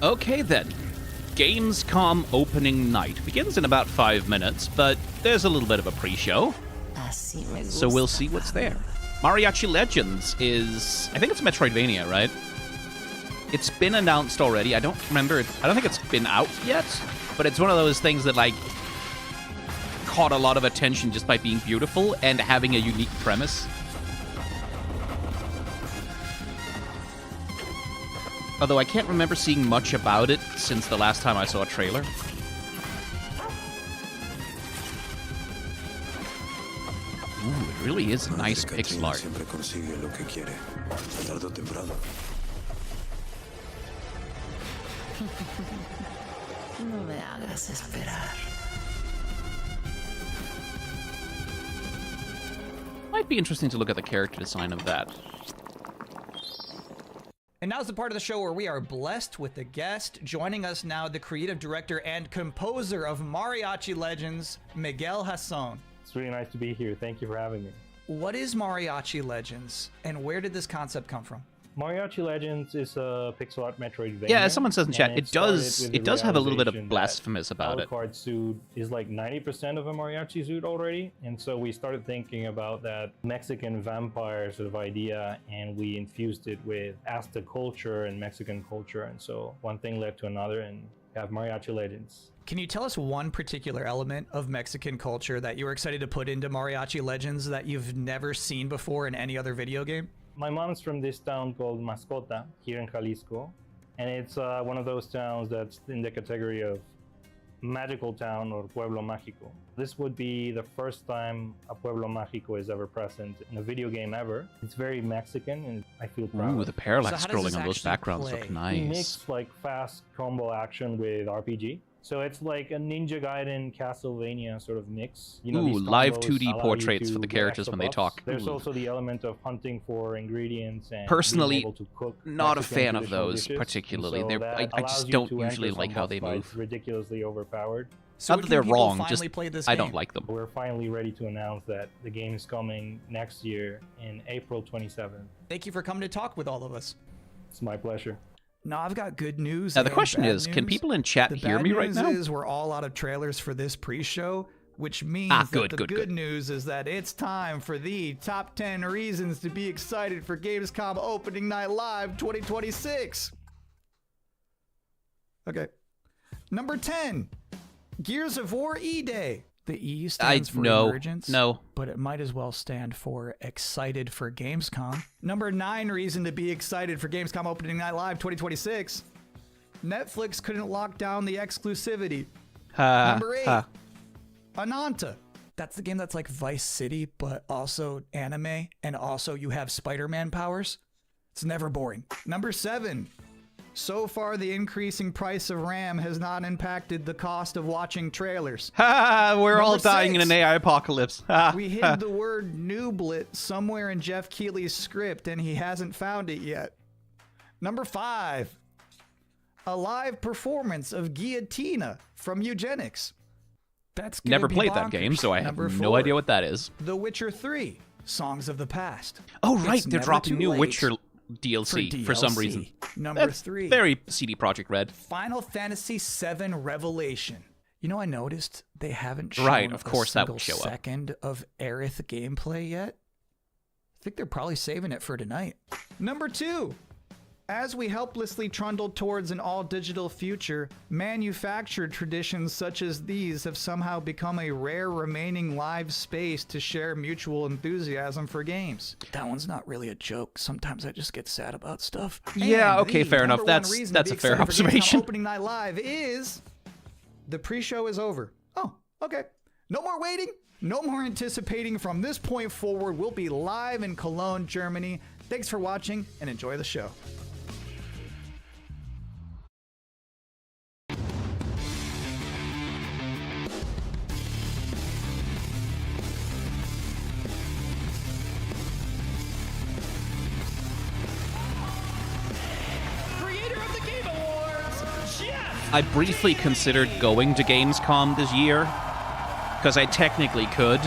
Okay then. Gamescom opening night begins in about 5 minutes, but there's a little bit of a pre-show. So we'll see what's there. Mariachi Legends is... I think it's Metroidvania, right? It's been announced already. I don't remember. I don't think it's been out yet, but it's one of those things that, like, caught a lot of attention just by being beautiful and having a unique premise. Although I can't remember seeing much about it since the last time I saw a trailer. Ooh, it really is nice pixel art. No me hagas esperar. Might be interesting to look at the character design of that. And now's the part of the show where we are blessed with a guest. Joining us now, the creative director and composer of Mariachi Legends, Miguel Hasson. It's really nice to be here. Thank you for having me. What is Mariachi Legends, and where did this concept come from? Mariachi Legends is a pixel art Metroidvania. Yeah, as someone says in chat, it does have a little bit of blasphemous about it. Alucard suit is like 90% of a mariachi suit already, and so we started thinking about that Mexican vampire sort of idea, and we infused it with Aztec culture and Mexican culture, and so one thing led to another, and we have Mariachi Legends. Can you tell us one particular element of Mexican culture that you were excited to put into Mariachi Legends that you've never seen before in any other video game? My mom's from this town called Mascota here in Jalisco, and it's one of those towns that's in the category of magical town or pueblo mágico. This would be the first time a pueblo mágico is ever present in a video game ever. It's very Mexican, and I feel proud. Ooh, the parallax So how does scrolling this on those actually backgrounds play? look We nice. mix like fast combo action with RPG. So it's like a Ninja Gaiden Castlevania sort of mix. You know, Ooh, these live combos 2D allow you portraits to for the get characters extra when they buffs. talk. There's Ooh. also the element of hunting for ingredients and Personally, being able to cook not a Mexican fan of traditional those dishes. particularly. And so They're- that I just allows you don't to usually enter like some how boss they fights move. ridiculously overpowered. So Not when that can they're people wrong, finally just play this I game? don't like them. We're finally ready to announce that the game is coming next year in April 27th. Thank you for coming to talk with all of us. It's my pleasure. Now, I've got good news. Now, the and question bad is, can news. people in chat The hear bad me right news now? is we're all out of trailers for this pre-show, which means good, that the good, good good. news is that it's time for the top 10 reasons to be excited for Gamescom Opening Night Live 2026. Okay. Number 10, Gears of War E-Day. The E stands for emergence. No. But it might as well stand for excited for Gamescom. Number 9 reason to be excited for Gamescom Opening Night Live 2026. Netflix couldn't lock down the exclusivity. Number 8, Ananta. That's the game that's like Vice City, but also anime, and also you have Spider-Man powers. It's never boring. Number 7, so far the increasing price of RAM has not impacted the cost of watching trailers. We're all Number dying in 6. an AI apocalypse. We hid the word nooblet somewhere in Jeff Keighley's script, and he hasn't found it yet. Number 5, a live performance of Guillotina from Eugenics. That's gonna Never be played that bonkers. game, so I have Number no 4, idea what that is. The Witcher 3, Songs of the Past. Oh, right, It's they're never dropping too new late Witcher DLC for some DLC. reason. Number That's 3, very CD Projekt Red. Final Fantasy VII Revelation. You know, I noticed they haven't shown Right, of course a that single would show up. second of Aerith gameplay yet. I think they're probably saving it for tonight. Number 2, as we helplessly trundle towards an all-digital future, manufactured traditions such as these have somehow become a rare remaining live space to share mutual enthusiasm for games. That one's not really a joke. Sometimes I just get sad about stuff. Yeah, And okay, the fair enough. number one That's reason a to be fair excited for Gamescom observation. Opening Night Live is the pre-show is over. Oh, okay. No more waiting. No more anticipating. From this point forward, we'll be live in Cologne, Germany. Thanks for watching and enjoy the show. Creator of the Game Awards, Jeff! I briefly considered going to Gamescom this year, because I technically could.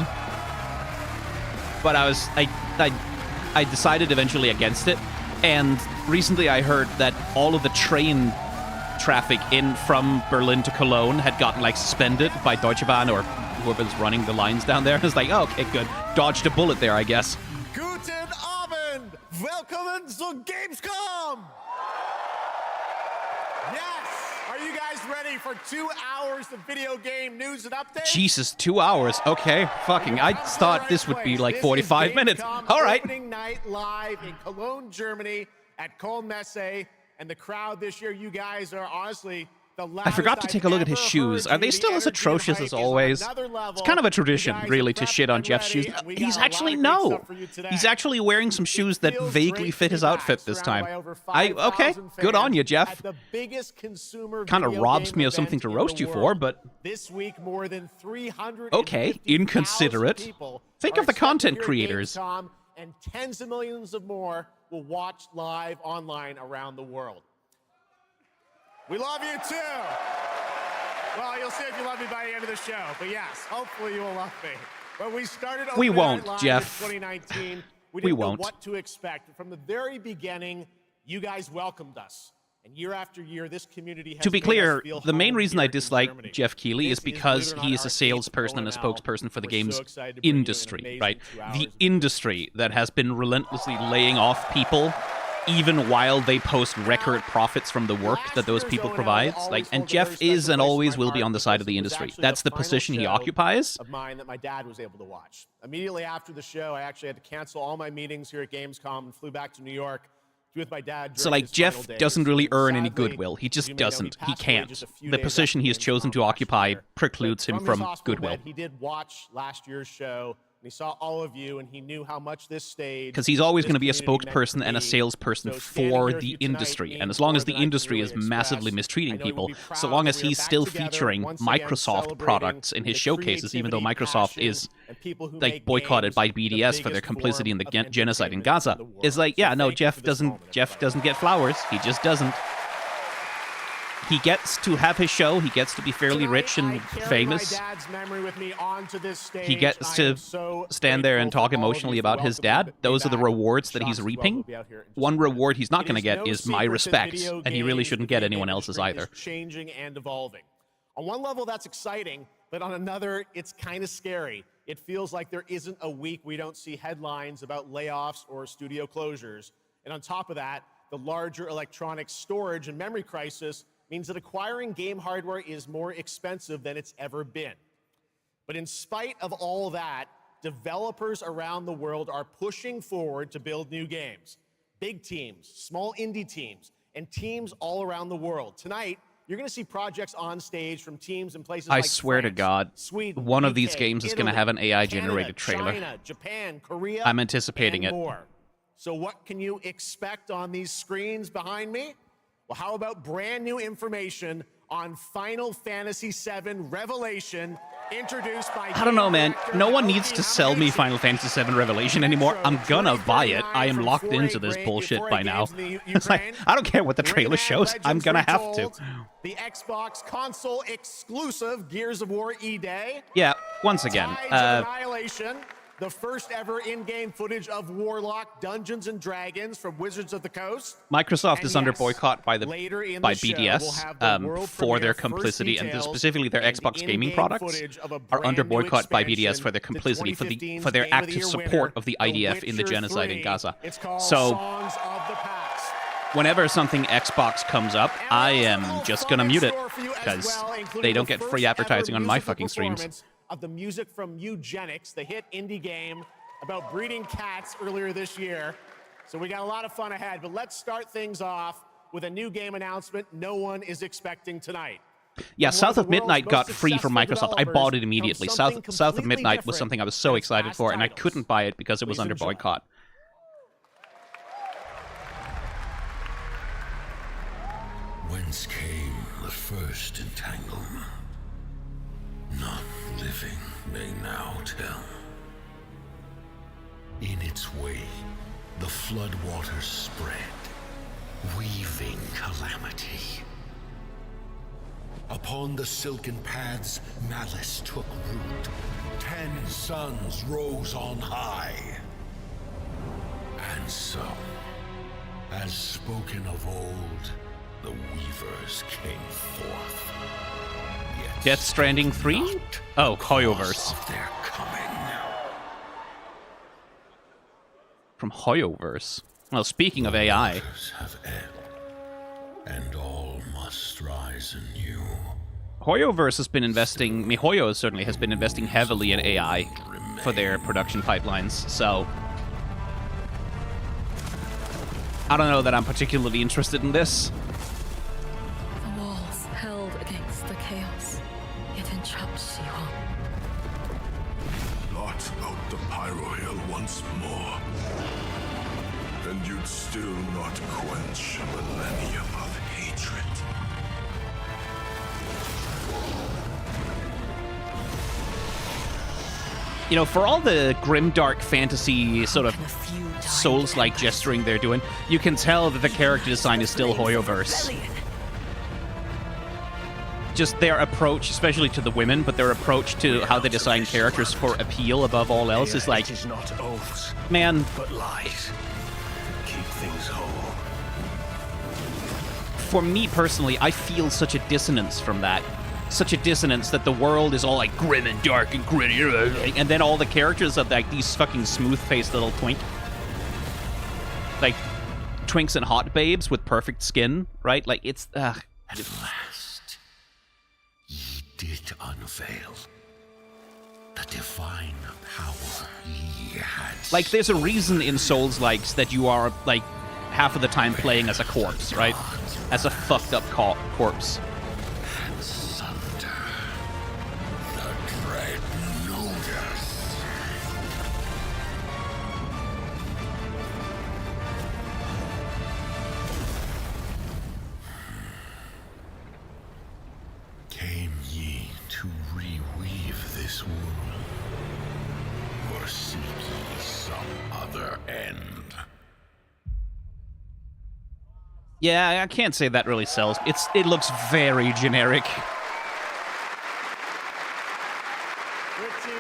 But I decided eventually against it. And recently I heard that all of the train traffic in from Berlin to Cologne had gotten like suspended by Deutsche Bahn or whoever's running the lines down there. It's like, oh, okay, good. Dodged a bullet there, I guess. Guten Abend! Welcome to Gamescom! Yes! Are you guys ready for 2 hours of video game news and updates? Jesus, 2 hours. Okay, fucking. I thought this would be like 45 minutes. All right. Opening night live in Cologne, Germany at Kohlmesse, and the crowd this year, you guys are honestly the loudest I forgot to take a look at his I've ever shoes. heard Are they you. still The as energy and atrocious hype as is on always? another level. It's kind of a You tradition, guys really, are to prepped shit on and Jeff's ready, shoes. and we He's got a lot actually of great no. stuff for you today. He's actually wearing some shoes that Feels vaguely great fit to his be outfit back, this surrounded time. by over Okay, 5,000 good on you, fans Jeff. at the biggest consumer Kind of video robs game me of something event to in roast the you for, world. but This week, more than 350,000 okay, inconsiderate. people Think are of the expected content here at creators. Gamescom, and tens of millions of more will watch live online around the world. We love you too. Well, you'll see if you love me by the end of the show. But yes, hopefully you will love me. When we started We Opening won't, Night Live Jeff. in 2019, we We didn't know won't. what to expect. From the very beginning, you guys welcomed us. And year after year, this community has To be made us clear, feel the main home reason I here in dislike Germany. Jeff Keighley This is because believe it or he not, is a our salesperson and a eighth spokesperson for the We're so games excited to bring you an industry, amazing right? 2 hours The of industry that has been relentlessly laying off people even while they post record profits from the work that those people provide. Like, and Jeff is and always will be on the side of the industry. That's the position he occupies. Of mine that my dad was able to watch. Immediately after the show, I actually had to cancel all my meetings here at Gamescom and flew back to New York to be with my dad. So, during like, his Jeff final days. doesn't really earn any Sadly, goodwill. He as just you may know, doesn't. He passed away can't. just a few The days position after he has chosen Gamescom to last occupy year. precludes But him his from hospital goodwill. bed, he did watch last year's show, and he saw all of you, and he knew how much this stage. Because he's always this going to be a community meant spokesperson to and a me. salesperson So standing for here with the you tonight industry. means And as long more as the than I can industry really is massively express. mistreating I know people, you'll be proud so long that as we are he's back still together, featuring once again Microsoft celebrating products in his the showcases, even though creativity, Microsoft passion, is and people who like make boycotted by games the BDS for their biggest complicity in the form of genocide in entertainment Gaza. in the world. It's like, So yeah, no, thank you Jeff for this doesn't. moment, Jeff everybody. doesn't get flowers. He just doesn't. He gets to have his show. He gets to be fairly Tonight, rich and I carry famous. my dad's memory with me onto this stage. He gets I to am so stand there and grateful talk for all of emotionally you for about his welcoming dad. me Those are the back. rewards that Shots he's as well reaping. will be out here in just One a minute. reward he's not It going to is get no is my secret that respect, video and he really games, shouldn't the get video anyone else's industry either. is changing and evolving. On one level, that's exciting, but on another, it's kind of scary. It feels like there isn't a week we don't see headlines about layoffs or studio closures. And on top of that, the larger electronic storage and memory crisis means that acquiring game hardware is more expensive than it's ever been. But in spite of all that, developers around the world are pushing forward to build new games. Big teams, small indie teams, and teams all around the world. Tonight, you're going to see projects on stage from teams in places I like swear to France, God, Sweden, one of UK, these games is going to Italy, have an AI-generated Canada, trailer. China, Japan, Korea, I'm anticipating and it. more. So what can you expect on these screens behind me? Well, how about brand new information on Final Fantasy VII Revelation, introduced by I don't know, man. director No one Naoki needs to sell me Hamauchi. Final Fantasy VII Revelation anymore. I'm gonna buy it. I am locked into this bullshit by now. It's like, I don't care what the trailer shows. I'm gonna have to. The Xbox console exclusive Gears of War E-Day. Yeah, once again. Tides of Annihilation, the first ever in-game footage of Warlock Dungeons and Dragons from Wizards of the Coast. Microsoft And is under yes, boycott by later in by the show, BDS we'll have the world for their premiere complicity, first and details specifically their and Xbox gaming in-game products footage of a are under brand new boycott by BDS expansion, for their the complicity for 2015 their Game of the active Year support winner, of the The IDF in the Witcher genocide in 3. Gaza. It's called So Songs of the Past. whenever something Xbox comes up, And I we also have am a little just fun gonna in mute it store for you as because well, including they don't the get free first advertising ever on my musical fucking streams. performance of the music from Eugenics, the hit indie game about breeding cats earlier this year. So we got a lot of fun ahead, but let's start things off with a new game announcement no one is expecting tonight. Yeah, From one South of the of Midnight world's got most free from successful Microsoft. I bought it developers immediately. comes South something of completely Midnight was different something I was than so its excited past for, and I titles. couldn't buy it because it was Please under enjoy. boycott. Whence came the first entanglement? None living may now tell. In its way, the flood waters spread, weaving calamity. Upon the silken paths, malice took root. 10 suns rose on high. And so, as spoken of old, The Weavers came forth. Yet Death Stranding 3? not Oh, because Hoyoverse. of their coming. From Hoyoverse. Well, speaking of AI, Waters have ebbed, and all must rise anew. Hoyoverse has been investing, MiHoYo certainly has been investing heavily in AI for their production pipelines, so I don't know that I'm particularly interested in this. The walls held against the chaos, yet entrapped Shion. Blot out the Pyro Hill once more, and you'd still not quench a millennium of hatred. You know, for all the grimdark fantasy sort of Souls-like gesturing they're doing, you can tell that the character design is still Hoyoverse. Just their approach, especially to the women, but their approach to how they design characters for appeal above all else is like, It is not oaths, man, but lies. Keep things whole. for me personally, I feel such a dissonance from that. Such a dissonance that the world is all like grim and dark and gritty, and then all the characters are like these fucking smooth-faced little like twinks and hot babes with perfect skin, right? Like it's At last, ye did unveil the divine power ye had. like there's a reason in Souls-likes that you are like half of the time playing as a corpse, right? As a fucked up corpse. And sunder the dread Nodus. Came ye to reweave this world, or seek ye some other end? Yeah, I can't say that really sells. It looks very generic. Pretty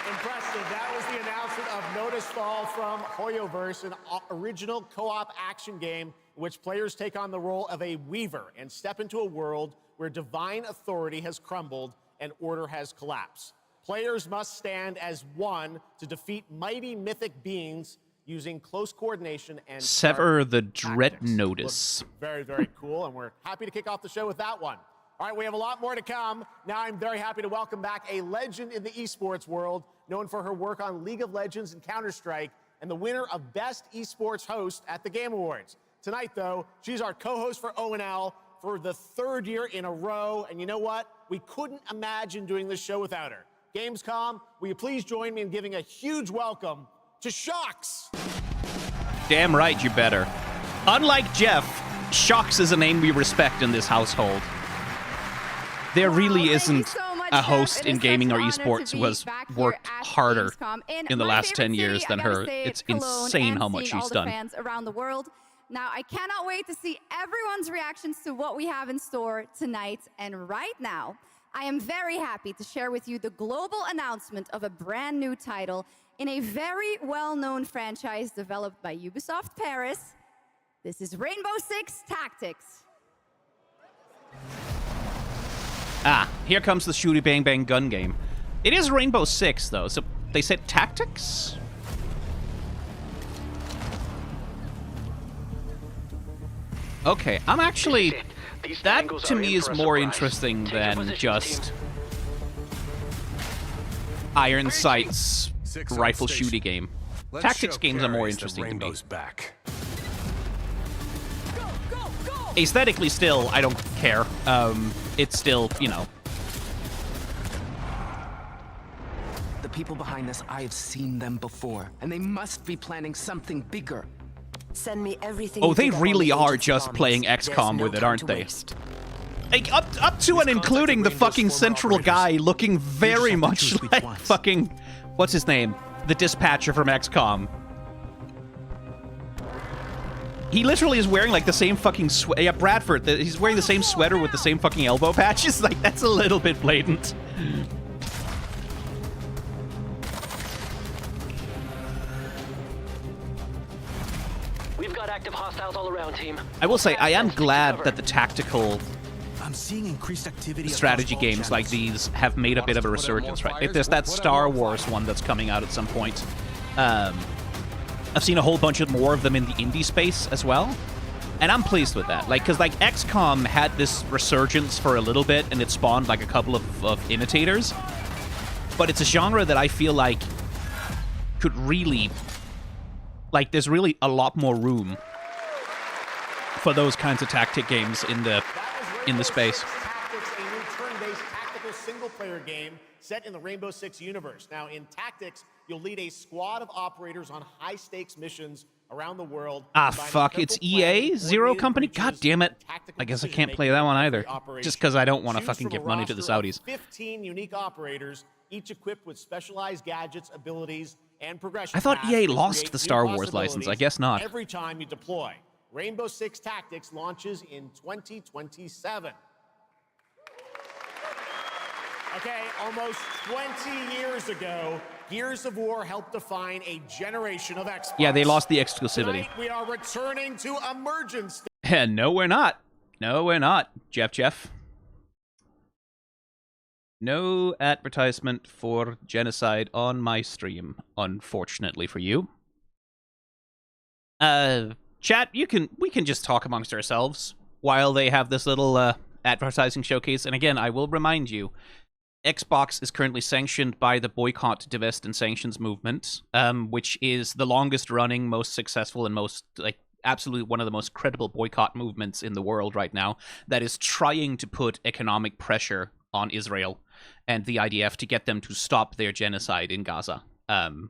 impressive. That was the announcement of Notice Fall from Hoyoverse, an original co-op action game in which players take on the role of a weaver and step into a world where divine authority has crumbled and order has collapsed. Players must stand as one to defeat mighty mythic beings using close coordination and Sever the tactics. Dread Notice. Looks very, very cool, and we're happy to kick off the show with that one. All right, we have a lot more to come. Now I'm very happy to welcome back a legend in the esports world, known for her work on League of Legends and Counter-Strike, and the winner of Best Esports Host at the Game Awards. Tonight, though, she's our co-host for ONL for the third year in a row, and you know what? We couldn't imagine doing this show without her. Gamescom, will you please join me in giving a huge welcome to Shocks? Damn right, you better. Unlike Jeff, Shocks is a name we respect in this household. There really isn't a host in gaming or esports who has worked harder in the last 10 years than her. It's insane how much she's done. Fans around the world. Now, I cannot wait to see everyone's reactions to what we have in store tonight. And right now, I am very happy to share with you the global announcement of a brand new title in a very well-known franchise developed by Ubisoft Paris. This is Rainbow Six Tactics. Ah, here comes the shooty bang bang gun game. It is Rainbow Six, though, so they said tactics? Okay, I'm actually... That, to me, is more interesting than just Iron Sight's rifle shooty game. Tactics games are more interesting to me. Back. Aesthetically, still, I don't care. It's still, you know... The people behind this, I have seen them before, and they must be planning something bigger. Send me everything. Oh, they really are just playing XCOM with it, aren't they? Like, up to and including the fucking central guy looking very much like fucking... What's his name? The dispatcher from XCOM. He literally is wearing, like, the same fucking sweater. Yeah, Bradford. He's wearing the same sweater with the same fucking elbow patches. Like, that's a little bit blatant. We've got active hostiles all around, team. I will say, I am glad that the tactical I'm seeing increased activity. strategy games like these have made a bit of a resurgence, right? There's that Star Wars one that's coming out at some point. I've seen a whole bunch of more of them in the indie space as well. And I'm pleased with that. Like, because, like, XCOM had this resurgence for a little bit, and it spawned, like, a couple of imitators. But it's a genre that I feel like could really... Like, there's really a lot more room for those kinds of tactic games in the space. Tactics, a new turn-based tactical single-player game set in the Rainbow Six universe. Now, in Tactics, you'll lead a squad of operators on high-stakes missions around the world. Ah, fuck, it's EA? Zero Company? God damn it. I guess I can't play that one either. Just because I don't want to fucking give money to the Saudis. 15 unique operators, each equipped with specialized gadgets, abilities, and progression. I thought paths EA to lost create the new Star Wars license. I guess not. Every time you deploy. Rainbow Six Tactics launches in 2027. Okay, almost 20 years ago, Gears of War helped define a generation of Xbox. Yeah, they lost the exclusivity. Tonight, we are returning to emergence. No, we're not. No, we're not, Jeff. No advertisement for genocide on my stream, unfortunately for you. Chat, we can just talk amongst ourselves while they have this little advertising showcase. And again, I will remind you, Xbox is currently sanctioned by the Boycott, Divest, and Sanctions movement, which is the longest-running, most successful, and most, like, absolutely one of the most credible boycott movements in the world right now that is trying to put economic pressure on Israel and the IDF to get them to stop their genocide in Gaza. And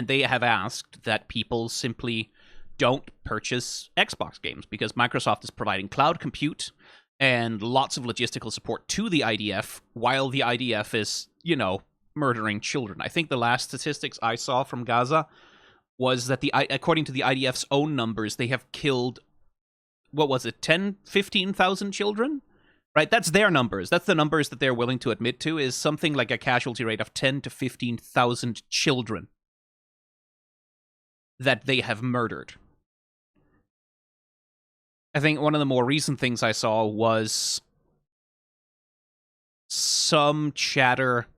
they have asked that people simply don't purchase Xbox games because Microsoft is providing cloud compute and lots of logistical support to the IDF while the IDF is, you know, murdering children. I think the last statistics I saw from Gaza was that according to the IDF's own numbers, they have killed, what was it, 15,000 children? Right, that's their numbers. That's the numbers that they're willing to admit to, is something like a casualty rate of 10 to 15,000 children that they have murdered. I think one of the more recent things I saw was some chatter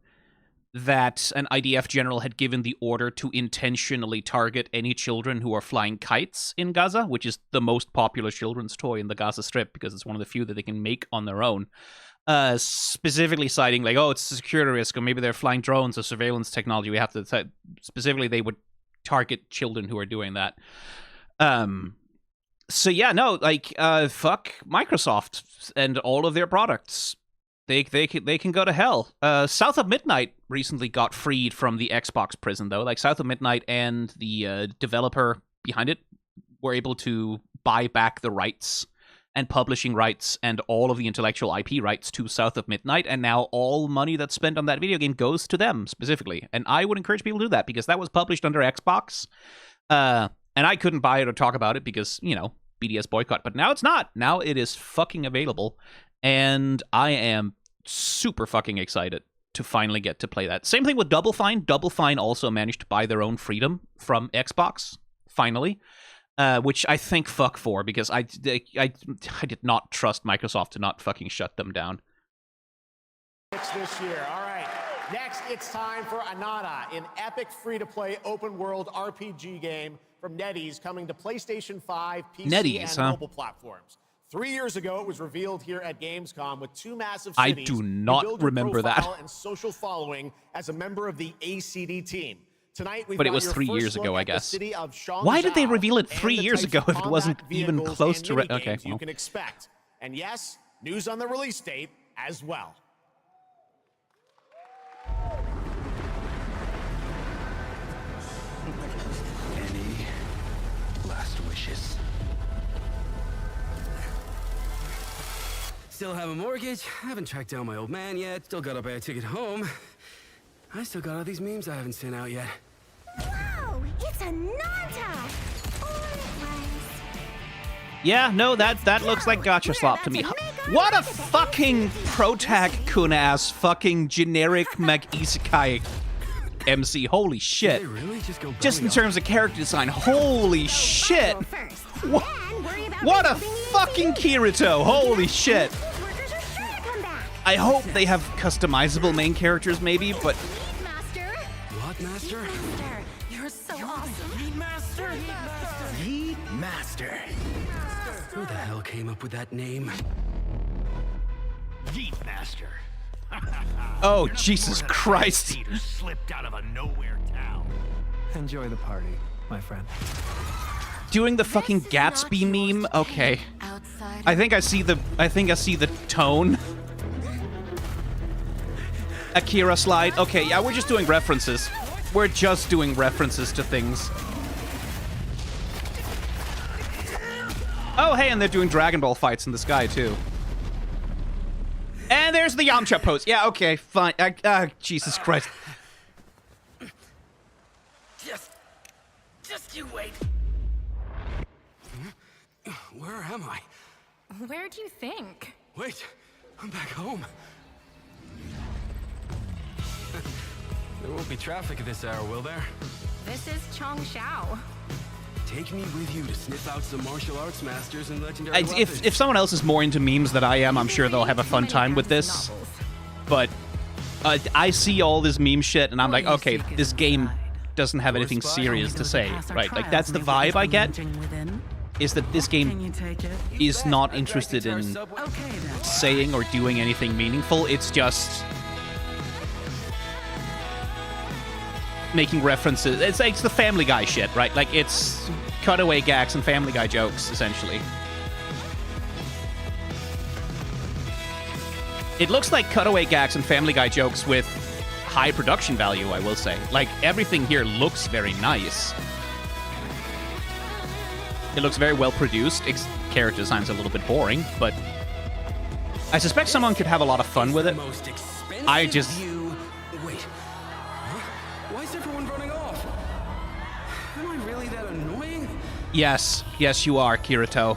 that an IDF general had given the order to intentionally target any children who are flying kites in Gaza, which is the most popular children's toy in the Gaza Strip because it's one of the few that they can make on their own. Specifically citing, like, oh, it's a security risk, or maybe they're flying drones or surveillance technology. We have to... Specifically, they would target children who are doing that. So yeah, no, like, fuck Microsoft and all of their products. They can go to hell. South of Midnight recently got freed from the Xbox prison, though. Like, South of Midnight and the developer behind it were able to buy back the rights and publishing rights and all of the intellectual IP rights to South of Midnight, and now all money that's spent on that video game goes to them, specifically. And I would encourage people to do that, because that was published under Xbox, and I couldn't buy it or talk about it because, you know, BDS boycott. But now it's not. Now it is fucking available, and I am super fucking excited to finally get to play that. Same thing with Double Fine. Double Fine also managed to buy their own freedom from Xbox, finally, which I thank fuck for, because I did not trust Microsoft to not fucking shut them down. This year. All right. Next, it's time for Anata, an epic free-to-play open-world RPG game from NetEase, coming to PlayStation 5, PC, and mobile platforms. 3 years ago, it was revealed here at Gamescom with two massive cities. I do not remember that. And social following as a member of the ACD team. Tonight, but it was 3 years ago, I guess. Why did they reveal it 3 years ago if it wasn't even close to... Okay, well. You can expect. And yes, news on the release date as well. Any last wishes? Still have a mortgage, haven't tracked down my old man yet, still gotta buy a ticket home. I still got all these memes I haven't sent out yet. Whoa, it's a Nanta! Yeah, no, that looks like gacha slop to me. What a fucking protag kun-ass fucking generic mag-isekai MC. Holy shit. Really just in terms of character design, holy shit. What? Then worry about What a fucking Kirito! Holy shit! I hope they have customizable main characters, maybe, but... What, Master? You're so awesome. Yeet Master. Who the hell came up with that name? Yeet Master. Oh, Jesus Christ. Who slipped out of a nowhere town. Enjoy the party, my friend. Doing the fucking Gatsby meme? Okay. I think I see the tone. Akira slide. Okay, yeah, we're just doing references. We're just doing references to things. Oh, hey, and they're doing Dragon Ball fights in the sky, too. And there's the Yamcha pose. Yeah, okay, fine. Jesus Christ. Just you wait. Where am I? Where do you think? Wait, I'm back home. There won't be traffic at this hour, will there? This is Chongshao. Take me with you to sniff out some martial arts masters and legendary weapons. If someone else is more into memes than I am, I'm sure they'll have a fun time with this. But I see all this meme shit, and I'm like, okay, this game doesn't have anything serious to say, right? Like, that's the vibe I get, is that this game is not interested in saying or doing anything meaningful. It's just making references. It's the Family Guy shit, right? Like, it's cutaway gags and Family Guy jokes, essentially. It looks like cutaway gags and Family Guy jokes with high production value, I will say. Like, everything here looks very nice. It looks very well produced. Character design's a little bit boring, but I suspect someone could have a lot of fun with it. I just... Wait. Huh? Why is everyone running off? Am I really that annoying? Yes. Yes, you are, Kirito.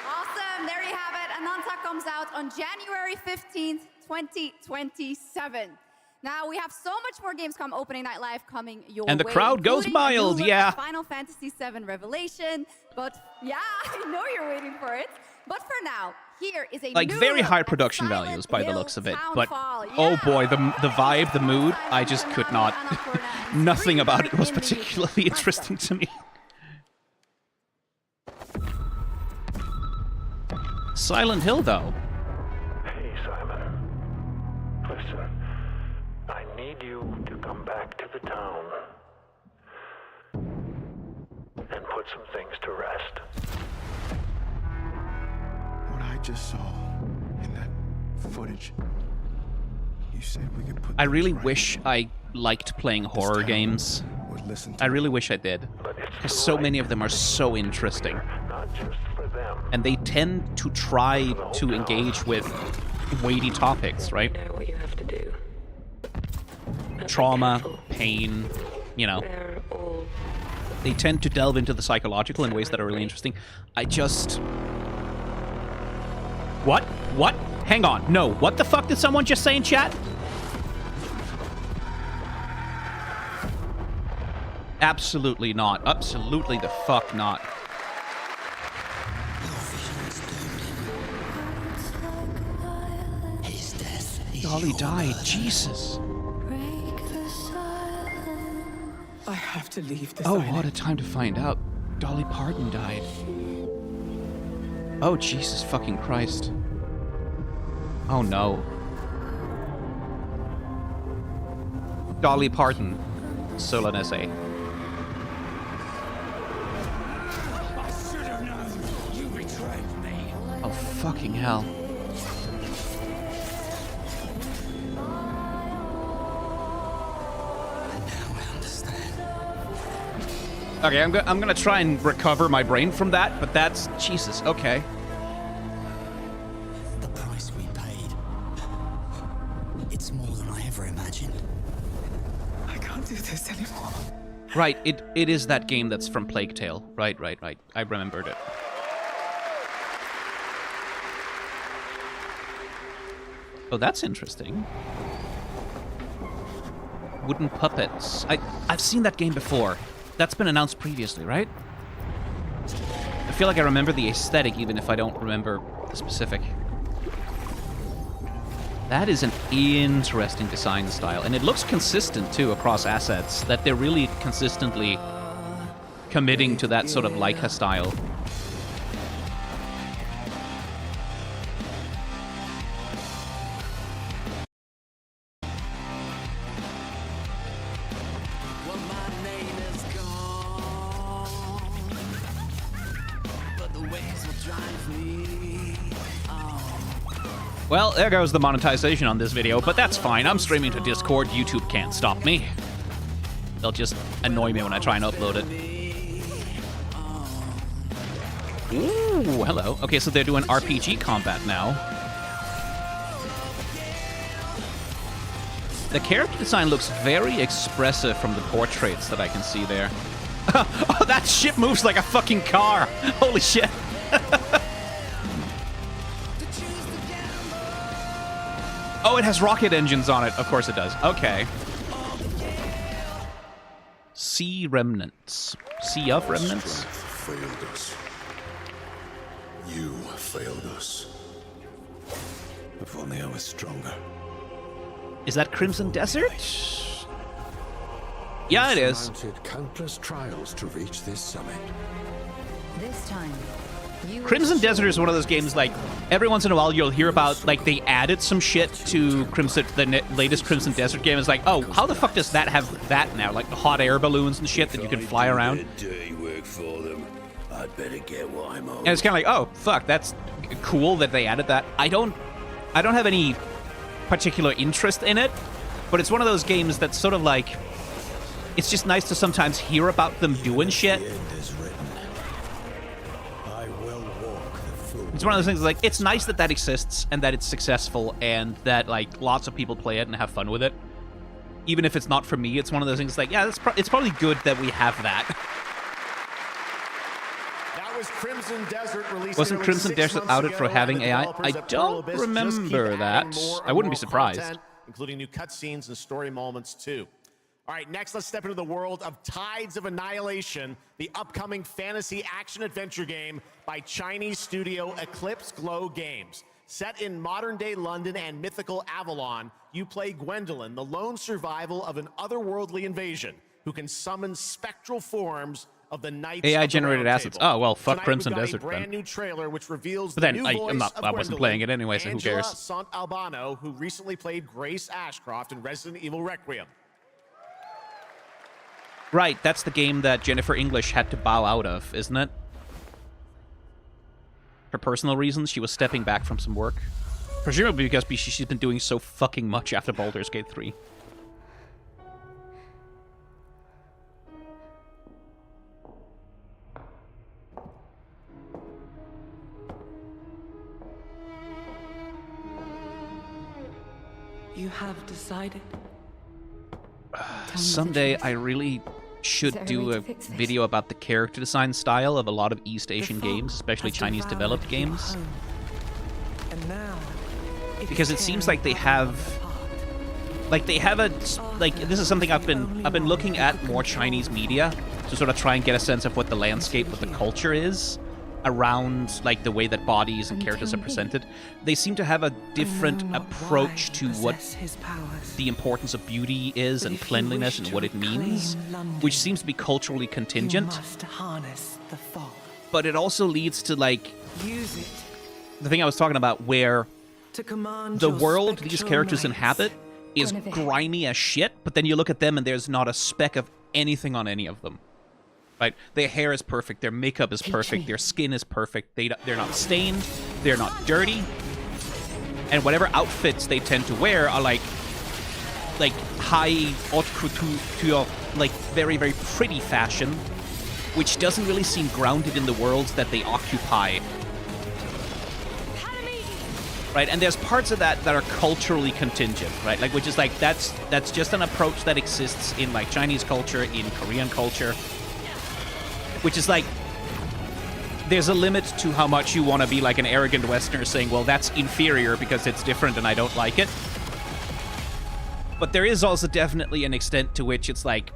Awesome. There you have it. Ananta comes out on January 15th, 2027. Now, we have so much more Gamescom Opening Night Live coming your way. And the crowd goes including mild, a new look yeah. at Final Fantasy VII Revelation. But, yeah, I know you're waiting for it. But for now, here is a Like, new very look high at production Silent values by the Hill looks of it. Town But, Fall. oh Yeah. boy, the vibe, the mood, I just could not... Nothing about it was particularly interesting to me. Silent Hill, though. Hey, Simon. Listen, I need you to come back to the town and put some things to rest. What I just saw in that footage, you said we could put... I really wish I liked playing horror games. I really wish I did. Because so many of them are so interesting. And they tend to try to engage with weighty topics, right? You know what you have to do. Trauma, pain, you know. They tend to delve into the psychological in ways that are really interesting. I just... What? What? Hang on. No. What the fuck did someone just say in chat? Absolutely not. Absolutely the fuck not. Dolly died. Jesus. I have to leave this Oh, island. what a time to find out. Dolly Parton died. Oh, Jesus fucking Christ. Oh, no. Dolly Parton. Solanese. I should have known. You betrayed me. Oh, fucking hell. Okay, I'm gonna try and recover my brain from that, but that's... Jesus, okay. The price we paid. It's more than I ever imagined. I can't do this anymore. Right, it is that game that's from Plague Tale. Right. I remembered it. Oh, that's interesting. Wooden puppets. I've seen that game before. That's been announced previously, right? I feel like I remember the aesthetic, even if I don't remember the specific. That is an interesting design style, and it looks consistent, too, across assets, that they're really consistently committing to that sort of Leica style. Well, there goes the monetization on this video, but that's fine. I'm streaming to Discord. YouTube can't stop me. They'll just annoy me when I try and upload it. Ooh, hello. Okay, so they're doing RPG combat now. The character design looks very expressive from the portraits that I can see there. Oh, that ship moves like a fucking car! Holy shit! Oh, it has rocket engines on it. Of course it does. Okay. Sea Remnants. Sea of Remnants? Failed us. You failed us. If only I was stronger. Is that Crimson Desert? Yeah, it is. Surmounted countless trials to reach this summit. This time, Crimson Desert is one of those games, like, every once in a while you'll hear about, like, they added some shit to the latest Crimson Desert game. It's like, oh, how the fuck does that have that now? Like, hot air balloons and shit that you can fly around. Dirty work for them. I'd better get what I'm owed. And it's kind of like, oh, fuck, that's cool that they added that. I don't have any particular interest in it, but it's one of those games that's sort of like, it's just nice to sometimes hear about them doing shit. It's one of those things like, it's nice that that exists and that it's successful and that, like, lots of people play it and have fun with it. Even if it's not for me, it's one of those things like, yeah, it's probably good that we have that. That was Crimson Desert released. Wasn't Crimson Desert outed for having AI? I don't remember that. I wouldn't be surprised. Content, including new cutscenes and story moments, too. All right, next let's step into the world of Tides of Annihilation, the upcoming fantasy action-adventure game by Chinese studio Eclipse Glow Games. Set in modern-day London and mythical Avalon, you play Gwendolyn, the lone survival of an otherworldly invasion who can summon spectral forms of the Knights AI-generated assets. Oh, well, fuck Tonight Crimson we've got Desert a brand then. new trailer which reveals But then, the new voice of I wasn't playing it anyway, so who Angela cares? Sant Albano, who recently played Grace Ashcroft in Resident Evil Requiem. Right, that's the game that Jennifer English had to bow out of, isn't it? For personal reasons, she was stepping back from some work. Presumably because she's been doing so fucking much after Baldur's Gate 3. You have decided. Someday I really should do a video about the character design style of a lot of East Asian games, especially Chinese developed games. Because it seems like they have this is something I've been looking at more Chinese media to sort of try and get a sense of what the landscape of the culture is around, like, the way that bodies and characters are presented. They seem to have a different approach to what the importance of beauty is and cleanliness and what it means, which seems to be culturally contingent. But it also leads to, like, the thing I was talking about, where the world these characters inhabit is grimy as shit, but then you look at them and there's not a speck of anything on any of them. Right? Their hair is perfect, their makeup is perfect, their skin is perfect, they're not stained, they're not dirty, and whatever outfits they tend to wear are like high haute couture, like very, very pretty fashion, which doesn't really seem grounded in the worlds that they occupy. Right? And there's parts of that that are culturally contingent, right? Like, which is like, that's just an approach that exists in, like, Chinese culture, in Korean culture. Which is like, there's a limit to how much you want to be like an arrogant Westerner saying, well, that's inferior because it's different and I don't like it. But there is also definitely an extent to which it's like,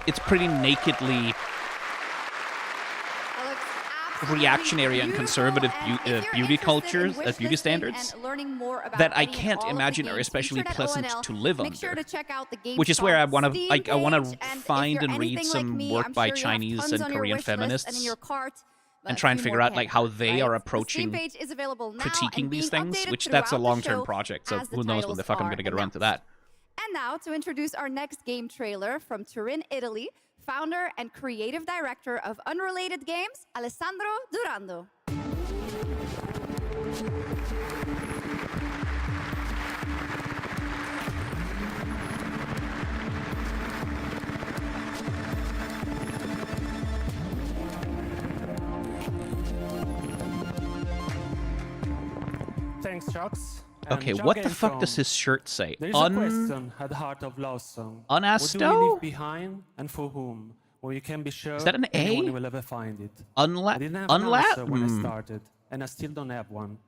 it's pretty nakedly reactionary and conservative beauty cultures, beauty standards that I can't imagine are especially pleasant to live under. Which is where I want to, like, I want to find and read some work by Chinese and Korean feminists and try and figure out like how they are approaching critiquing these things. Which that's a long-term project, so who knows when the fuck I'm gonna get around to that. And now to introduce our next game trailer from Turin, Italy. Founder and creative director of Unrelated Games, Alessandro Durando. Thanks, Chucks. Okay, what the fuck does his shirt say? There is a question at the heart of Love Song. Unasto? What do we leave behind and for whom? Well, you can be sure is that an A? anyone will ever find it. I didn't have an answer when I started, and I still don't have one.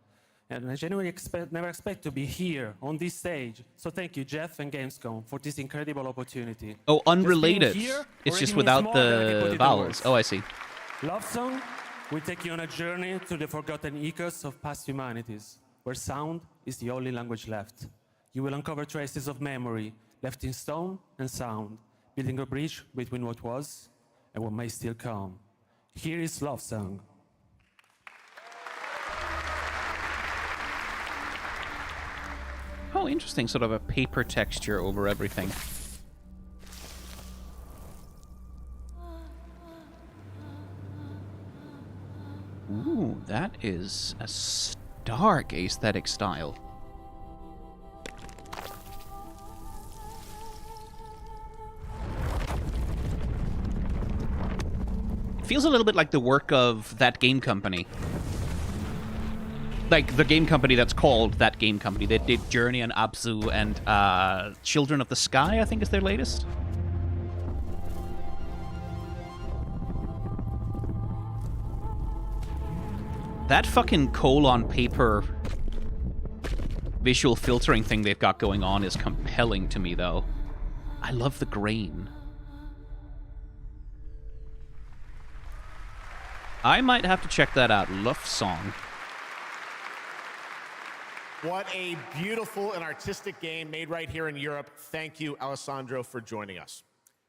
And I genuinely never expect to be here on this stage. So thank you, Jeff and Gamescom, for this incredible opportunity. Oh, unrelated. It's just without the vowels. Oh, I see. Love Song will take you on a journey to the forgotten echoes of past humanities, where sound is the only language left. You will uncover traces of memory left in stone and sound, building a bridge between what was and what may still come. Here is Love Song. Oh, interesting. Sort of a paper texture over everything. Ooh, that is a stark aesthetic style. Feels a little bit like the work of That Game Company. Like the game company that's called That Game Company. They did Journey and Abzu and Children of the Sky, I think is their latest. That fucking colon paper visual filtering thing they've got going on is compelling to me, though. I love the grain. I might have to check that out. Love Song. What a beautiful and artistic game made right here in Europe. Thank you, Alessandro, for joining us.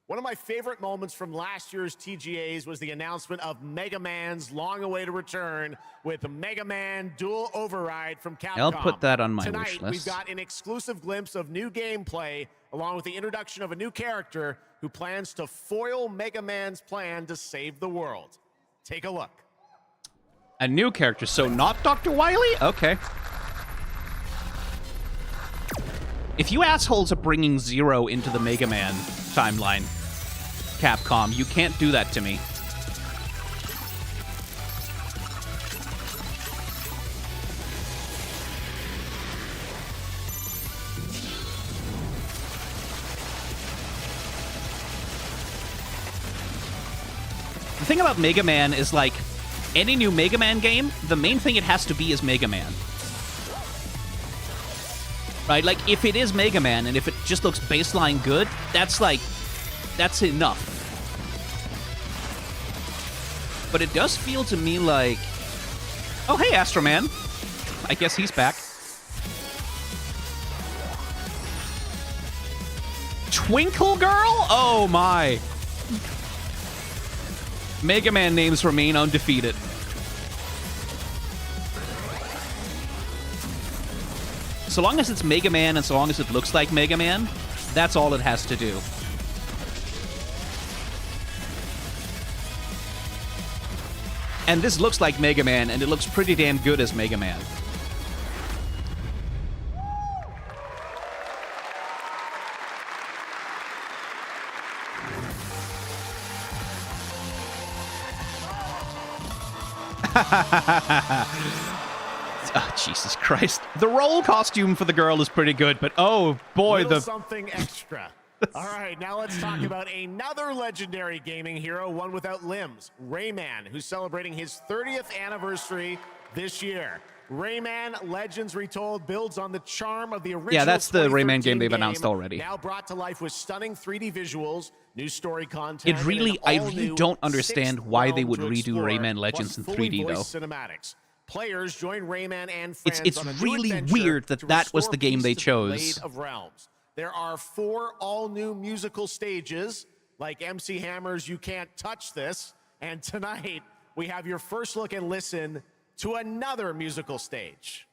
One of my favorite moments from last year's TGAs was the announcement of Mega Man's long-awaited return with Mega Man Dual Override from Capcom. I'll put that on my wish Tonight, list. we've got an exclusive glimpse of new gameplay, along with the introduction of a new character who plans to foil Mega Man's plan to save the world. Take a look. A new character, so not Dr. Wily? Okay. If you assholes are bringing Zero into the Mega Man timeline, Capcom, you can't do that to me. The thing about Mega Man is, like, any new Mega Man game, the main thing it has to be is Mega Man. Right? Like, if it is Mega Man, and if it just looks baseline good, that's, like, that's enough. But it does feel to me like... Oh, hey, Astro Man. I guess he's back. Twinkle Girl? Oh, my. Mega Man names remain undefeated. So long as it's Mega Man and so long as it looks like Mega Man, that's all it has to do. And this looks like Mega Man, and it looks pretty damn good as Mega Man. Oh, Jesus Christ. The roll costume for the girl is pretty good, but oh boy, the... something extra. All right, now let's talk about another legendary gaming hero, one without limbs, Rayman, who's celebrating his 30th anniversary this year. Rayman Legends Retold builds on the charm of the original. Yeah, that's the 2013 Rayman game they've announced already. Now brought to life with stunning 3D visuals, new story content. I really don't understand why they would redo Rayman Legends in 3D though. Cinematics. Players join Rayman and friends It's on a new really adventure weird that to that was restore the game peace they to the chose. Blade of Realms. There are 4 all-new musical stages, like MC Hammer's You Can't Touch This, and tonight we have your first look and listen to another musical stage.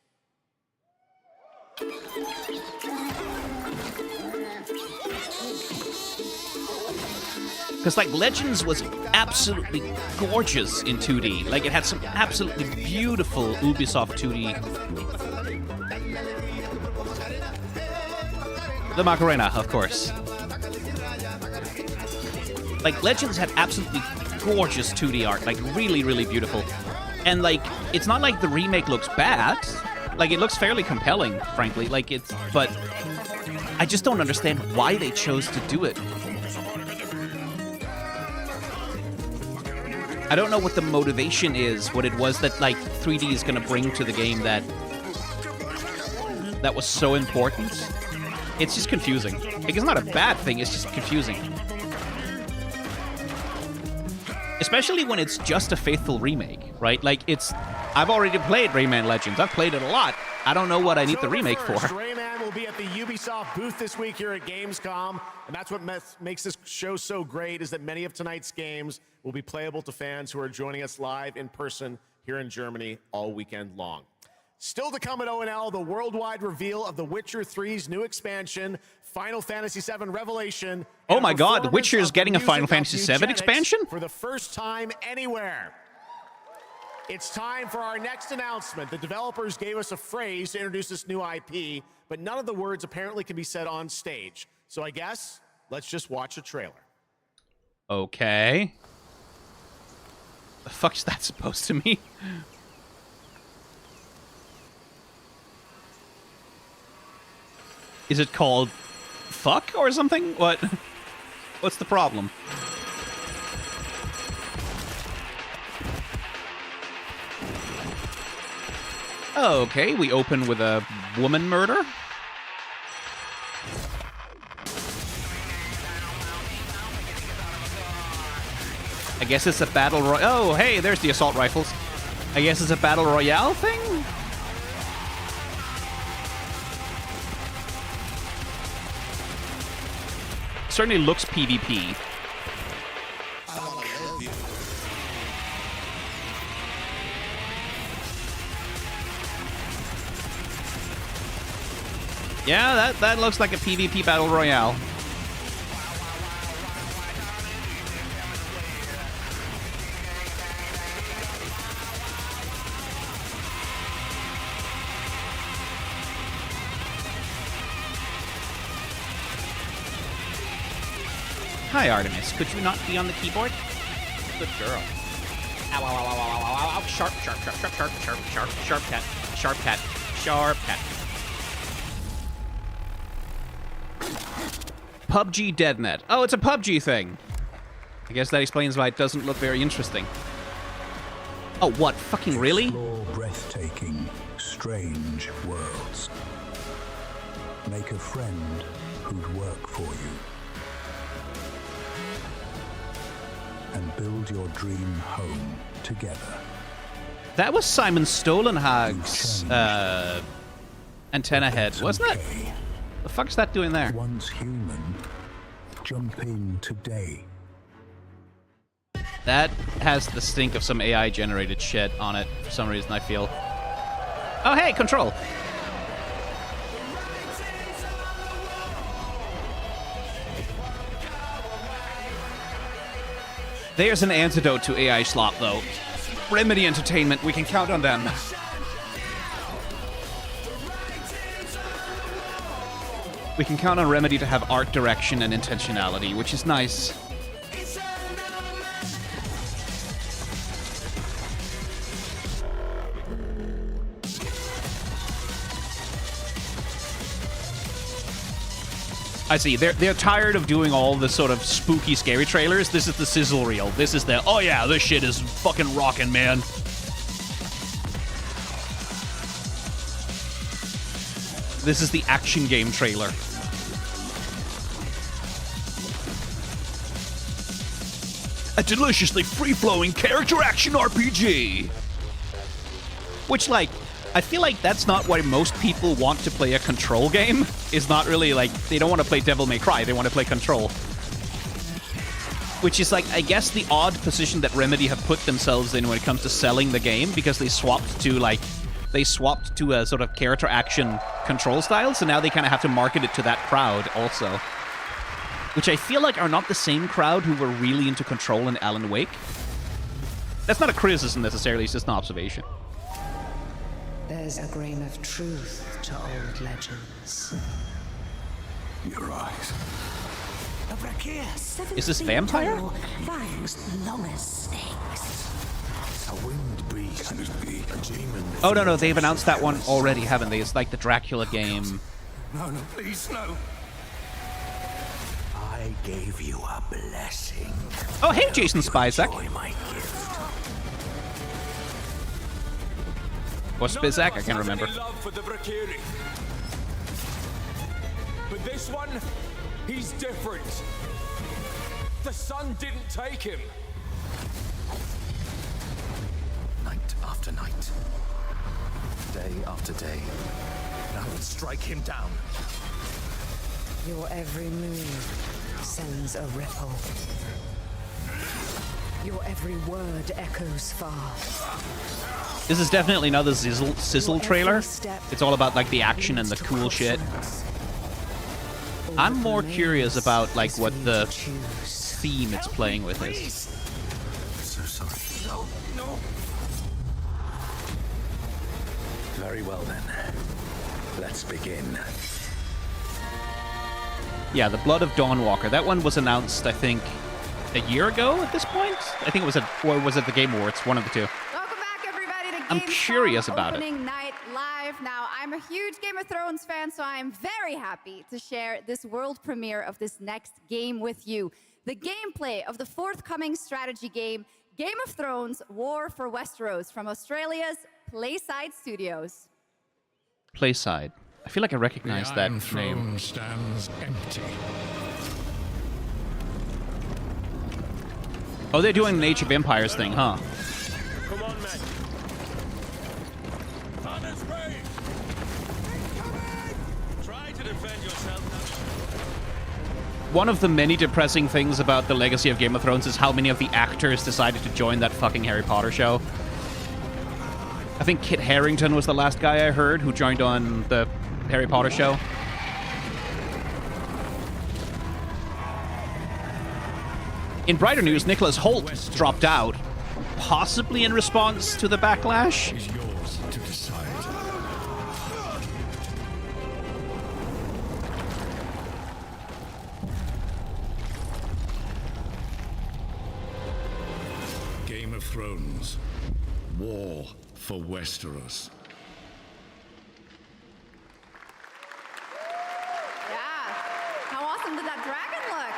Because, like, Legends was absolutely gorgeous in 2D. Like, it had some absolutely beautiful Ubisoft 2D. The Macarena, of course. Like, Legends had absolutely gorgeous 2D art. Like, really, really beautiful. And, like, it's not like the remake looks bad. Like, it looks fairly compelling, frankly. Like, it's... But I just don't understand why they chose to do it. I don't know what the motivation is, what it was that, like, 3D is going to bring to the game that was so important. It's just confusing. Like, it's not a bad thing, it's just confusing. Especially when it's just a faithful remake, right? Like, it's... I've already played Rayman Legends. I've played it a lot. I don't know what I need the remake for. Rayman will be at the Ubisoft booth this week here at Gamescom, and that's what makes this show so great, is that many of tonight's games will be playable to fans who are joining us live in person here in Germany all weekend long. Still to come at ONL, the worldwide reveal of The Witcher 3's new expansion, Final Fantasy VII Revelation. Oh my god, The Witcher is getting a Final Fantasy VII expansion? For the first time anywhere. It's time for our next announcement. The developers gave us a phrase to introduce this new IP, but none of the words apparently can be said on stage. So I guess, let's just watch a trailer. Okay. The fuck is that supposed to mean? Is it called fuck or something? What? What's the problem? Okay, we open with a woman murder. I guess it's a battle royale. Oh, hey, there's the assault rifles. I guess it's a battle royale thing? Certainly looks PvP. Yeah, that looks like a PvP battle royale. Hi, Artemis. Could you not be on the keyboard? Good girl. Ow, ow, ow, ow, ow, ow, ow, ow. Sharp, sharp, sharp, sharp, sharp, sharp, sharp, sharp cat. Sharp cat. Sharp cat. PUBG DeadNet. Oh, it's a PUBG thing. I guess that explains why it doesn't look very interesting. Oh, what? Fucking really? Explore breathtaking, strange worlds. Make a friend who'd work for you. And build your dream home together. That was Simon Stolenhag's antenna head, wasn't it? The fuck's that doing there? Once human, jump in today. That has the stink of some AI-generated shit on it for some reason, I feel. Oh, hey, control! There's an antidote to AI slop, though. Remedy Entertainment, we can count on them. We can count on Remedy to have art direction and intentionality, which is nice. I see. They're tired of doing all the sort of spooky, scary trailers. This is the sizzle reel. This is the, oh yeah, this shit is fucking rockin', man. This is the action game trailer. A deliciously free-flowing character action RPG. Which, like, I feel like that's not why most people want to play a Control game. Is not really, like, they don't want to play Devil May Cry, they want to play Control. Which is, like, I guess the odd position that Remedy have put themselves in when it comes to selling the game, because they swapped to, like, a sort of character action Control style, so now they kind of have to market it to that crowd also. Which I feel like are not the same crowd who were really into Control and Alan Wake. That's not a criticism necessarily, it's just an observation. There's a grain of truth to old legends. Your eyes. Is this vampire? Fangs long as snakes. A winged beast. Can it be a demon? Oh, no, they've announced that one already, haven't they? It's like the Dracula game. No, please, no. I gave you a blessing. Oh, hey, Jason Spizak. Or Spizak, I can't remember. But this one, he's different. The sun didn't take him. Night after night. Day after day. I will strike him down. Your every move sends a ripple. Your every word echoes far. This is definitely not the sizzle trailer. It's all about, like, the action and the cool shit. I'm more curious about, like, what the theme it's playing with is. So sorry. No. Very well then. Let's begin. Yeah, The Blood of Dawnwalker. That one was announced, I think, a year ago at this point? I think it was or was it the Game Awards? One of the two. Welcome back, everybody, to I'm Gamescom curious about it. Opening Night Live. Now, I'm a huge Game of Thrones fan, so I'm very happy to share this world premiere of this next game with you. The gameplay of the forthcoming strategy game, Game of Thrones War for Westeros, from Australia's Playside Studios. Playside. I feel like I recognize that name. Throne stands empty. Oh, they're doing the Age of Empires thing, huh? Come on, men. Father's brave. Try to defend yourself now. One of the many depressing things about the legacy of Game of Thrones is how many of the actors decided to join that fucking Harry Potter show. I think Kit Harington was the last guy I heard who joined on the Harry Potter show. In brighter news, Nicholas Hoult dropped out, possibly in response to the backlash. Is yours to decide. Game of Thrones. War for Westeros. Yeah. How awesome did that dragon look?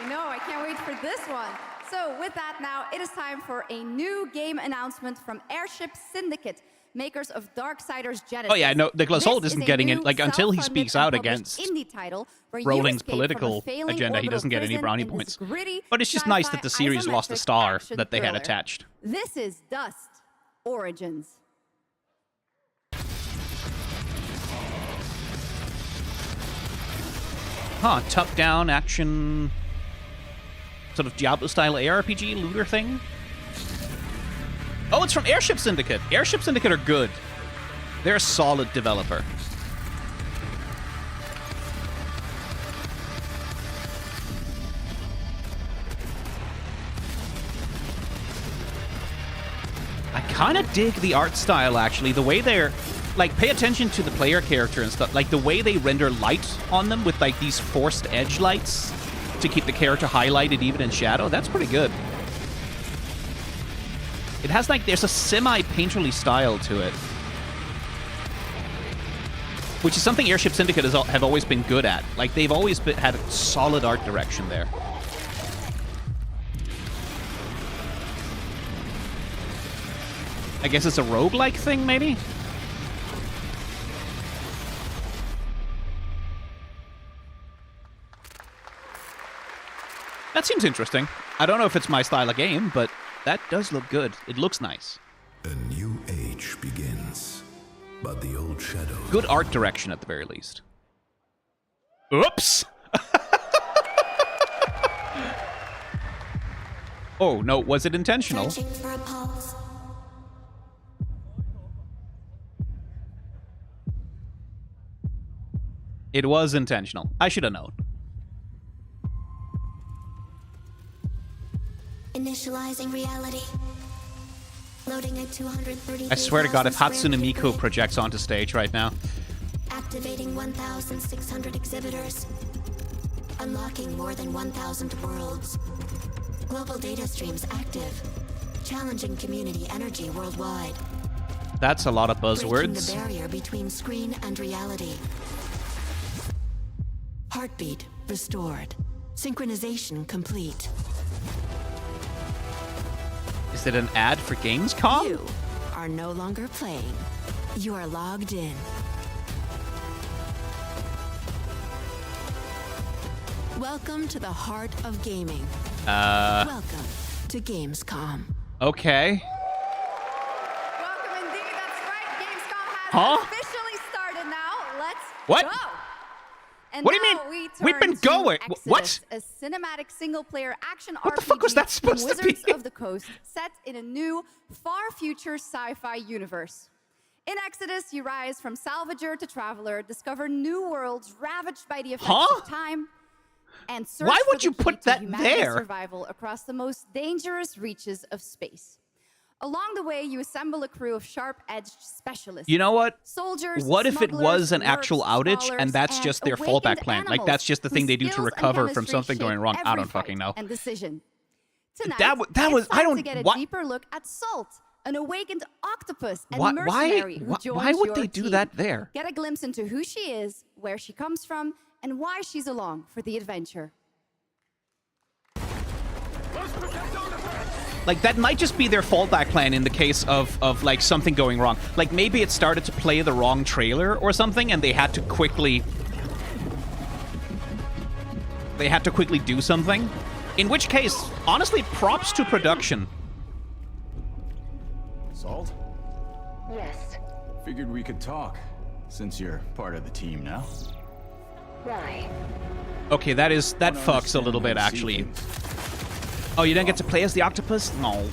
You know, I can't wait for this one. So with that now, it is time for a new game announcement from Airship Syndicate, makers of Darksiders Genesis. Oh yeah, no, Nicholas Hoult This isn't is a getting new it. Like, until he self-funded speaks out and published against indie title where you Rowling's escape from a political failing agenda, he orbital doesn't get any prison brownie in this points. gritty But it's just nice sci-fi that the series lost the isometric star action that they had thriller. attached. This is Dust Origins. Huh, top-down action, sort of Diablo-style ARPG looter thing? Oh, it's from Airship Syndicate. Airship Syndicate are good. They're a solid developer. I kind of dig the art style, actually. The way they're... Like, pay attention to the player character and stuff. Like, the way they render light on them with, like, these forced edge lights to keep the character highlighted even in shadow. That's pretty good. It has, like, there's a semi-painterly style to it. Which is something Airship Syndicate have always been good at. Like, they've always had a solid art direction there. I guess it's a roguelike thing, maybe? That seems interesting. I don't know if it's my style of game, but that does look good. It looks nice. A new age begins, but the old shadows... Good art direction at the very least. Oops! Oh, no, was it intentional? It was intentional. I should have known. Initializing reality. Loading at 230. I swear to God, if Hatsune Miku projects onto stage right now. Activating 1,600 exhibitors. Unlocking more than 1,000 worlds. Global data streams active. Challenging community energy worldwide. That's a lot of Breaking buzzwords. the barrier between screen and reality. Heartbeat restored. Synchronization complete. Is it an ad for Gamescom? You are no longer playing. You are logged in. Welcome to the heart of gaming. Welcome to Gamescom. Okay. Welcome indeed, that's right. Gamescom has Huh? officially started now. Let's What? go. And What do you now mean? we We've been turn to going. What? Exodus, a cinematic single-player action What the RPG fuck was that supposed from to be? Wizards of the Coast set in a new, far-future sci-fi universe. In Exodus, you rise from salvager to traveler, discover new worlds ravaged by the effects Huh? of time, and search Why for would the you key put to that humanity's there? survival across the most dangerous reaches of space. Along the way, you assemble a crew of sharp-edged specialists. You know what? Soldiers, What if it smugglers, was an nerds, actual outage scholars, and that's just their awakened fallback plan? Like, animals that's just the thing they do whose to skills and recover from chemistry something going shape wrong? I every don't fucking fight know. And decision. Tonight, That was it's I time don't to get a what deeper look at Salt, an awakened octopus and Why- mercenary why- who joins why would your they do team. that there? Get a glimpse into who she is, where she comes from, and why she's along for the adventure. Like, that might just be their fallback plan in the case of like something going wrong. Like, maybe it started to play the wrong trailer or something and they had to quickly do something. In which case, honestly, props to production. Salt? Yes. Figured we could talk, since you're part of the team now. Why? Okay, that fucks a little bit, actually. Oh, you don't get to play as the octopus? No.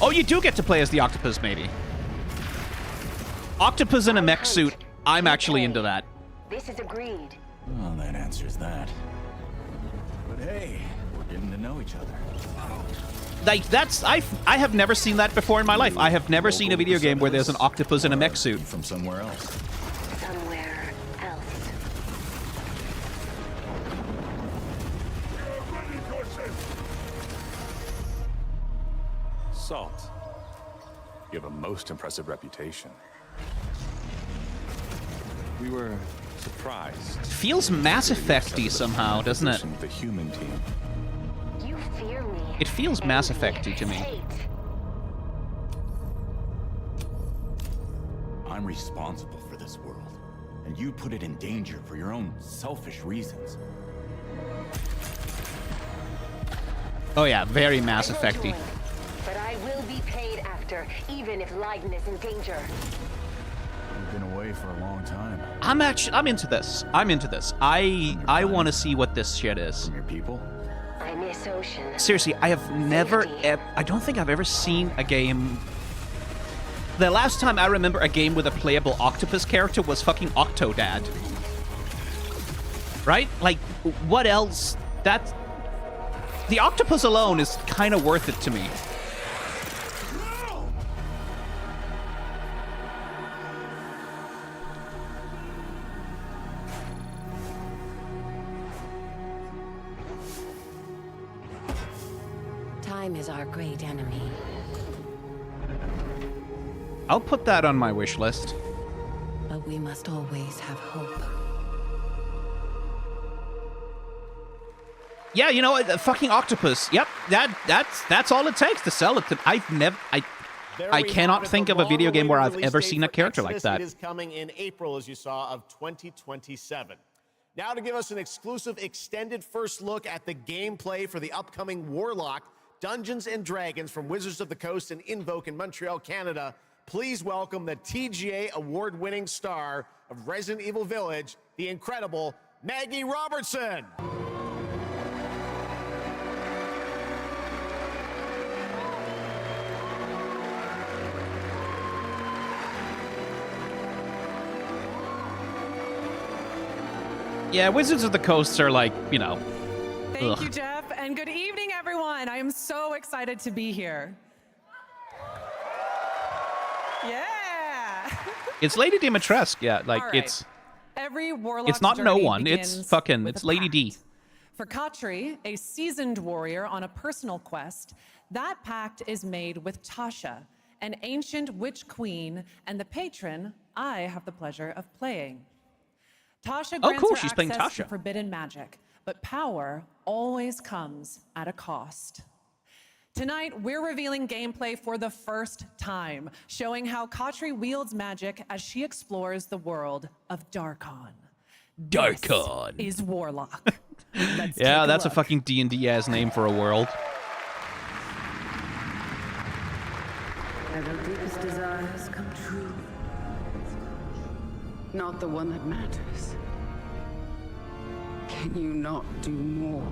Oh, you do get to play as the octopus, maybe. Octopus in a mech suit. I'm actually into that. This is agreed. Well, that answers that. But hey, we're getting to know each other. Like, I have never seen that before in my life. I have never seen a video game where there's an octopus in a mech suit. From somewhere else. Somewhere else. Salt. You have a most impressive reputation. We were surprised. Feels Mass Effect-y somehow, doesn't it? The human team. You fear me. It feels Mass Effect-y to me. I'm responsible for this world, and you put it in danger for your own selfish reasons. Oh yeah, very Mass Effect-y. But I will be paid after, even if Leiden is in danger. You've been away for a long time. I'm into this. I'm into this. I want to see what this shit is. From your people? I miss Ocean. Seriously, I have never, I don't think I've ever seen a game. The last time I remember a game with a playable octopus character was fucking Octodad. Right? Like, what else? The octopus alone is kind of worth it to me. Time is our great enemy. I'll put that on my wish list. But we must always have hope. Yeah, you know what? The fucking octopus. Yep, that's all it takes to sell it. I cannot think of a video game where I've ever seen a character like that. It is coming in April, as you saw, of 2027. Now to give us an exclusive extended first look at the gameplay for the upcoming Warlock Dungeons & Dragons from Wizards of the Coast and Invoke in Montreal, Canada, please welcome the TGA award-winning star of Resident Evil Village, the incredible Maggie Robertson. Yeah, Wizards of the Coast are like, you know. Thank you, Jeff, and good evening, everyone. I am so excited to be here. Yeah. It's Lady Dimitrescu, yeah, like All right. it's Every warlock's not no journey one, it's begins fucking, with it's a Lady D. pact. For Katri, a seasoned warrior on a personal quest, that pact is made with Tasha, an ancient witch queen and the patron I have the pleasure of playing. Tasha Oh, grants cool, her she's playing access to Tasha. forbidden magic, but power always comes at a cost. Tonight, we're revealing gameplay for the first time, showing how Katri wields magic as she explores the world of Darkon. Darkon. This is Warlock. Let's Yeah, take that's a look. fucking D&D-ass name for a world. Where the deepest desires come true. Not the one that matters. Can you not do more?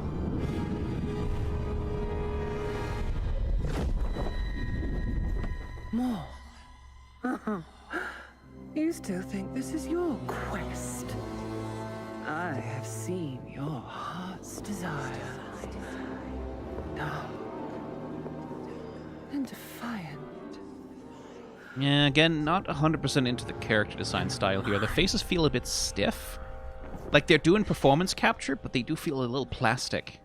More? You still think this is your quest? I have seen your heart's desire. Dark and defiant. Yeah, again, not 100% into the character design style here. The faces feel a bit stiff. Like they're doing performance capture, but they do feel a little plastic.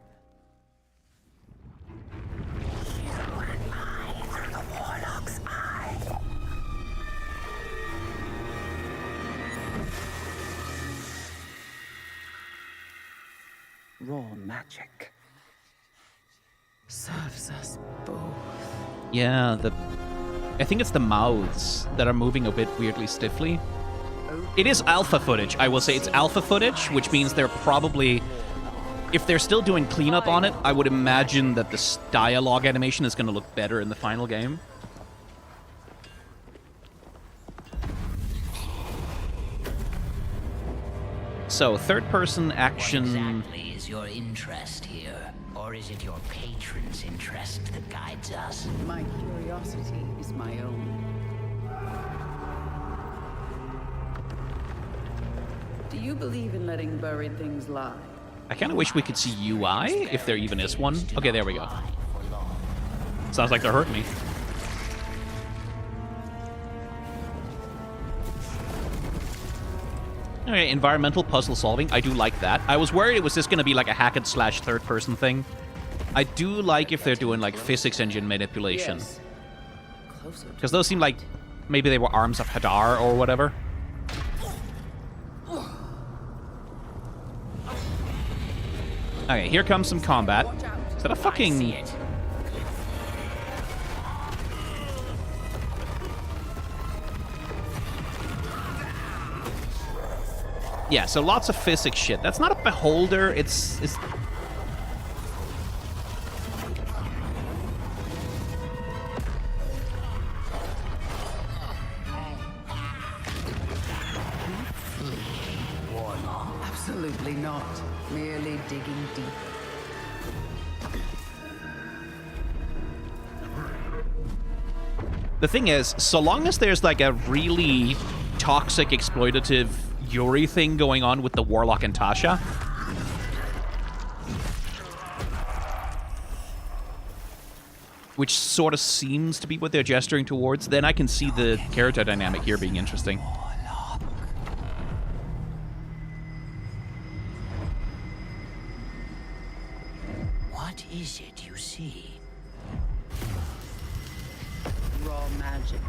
Raw magic serves us both. Yeah, I think it's the mouths that are moving a bit weirdly stiffly. It is alpha footage. I will say it's alpha footage, which means they're probably... If they're still doing cleanup on it, I would imagine that this dialogue animation is going to look better in the final game. So, third-person action... What exactly is your interest here? Or is it your patron's interest that guides us? My curiosity is my own. Do you believe in letting buried things lie? I kind of wish we could see UI, if there even is one. Okay, there we go. Sounds like they're hurting me. Okay, environmental puzzle solving. I do like that. I was worried it was just going to be like a hack and slash third-person thing. I do like if they're doing like physics engine manipulation. Because those seem like maybe they were arms of Hadar or whatever. Okay, here comes some combat. Is that a fucking... Yeah, so lots of physics shit. That's not a beholder, it's... Absolutely not. Merely digging deep. The thing is, so long as there's like a really toxic, exploitative Yuri thing going on with the Warlock and Tasha, which sort of seems to be what they're gesturing towards, then I can see the character dynamic here being interesting. What is it you see? Raw magic.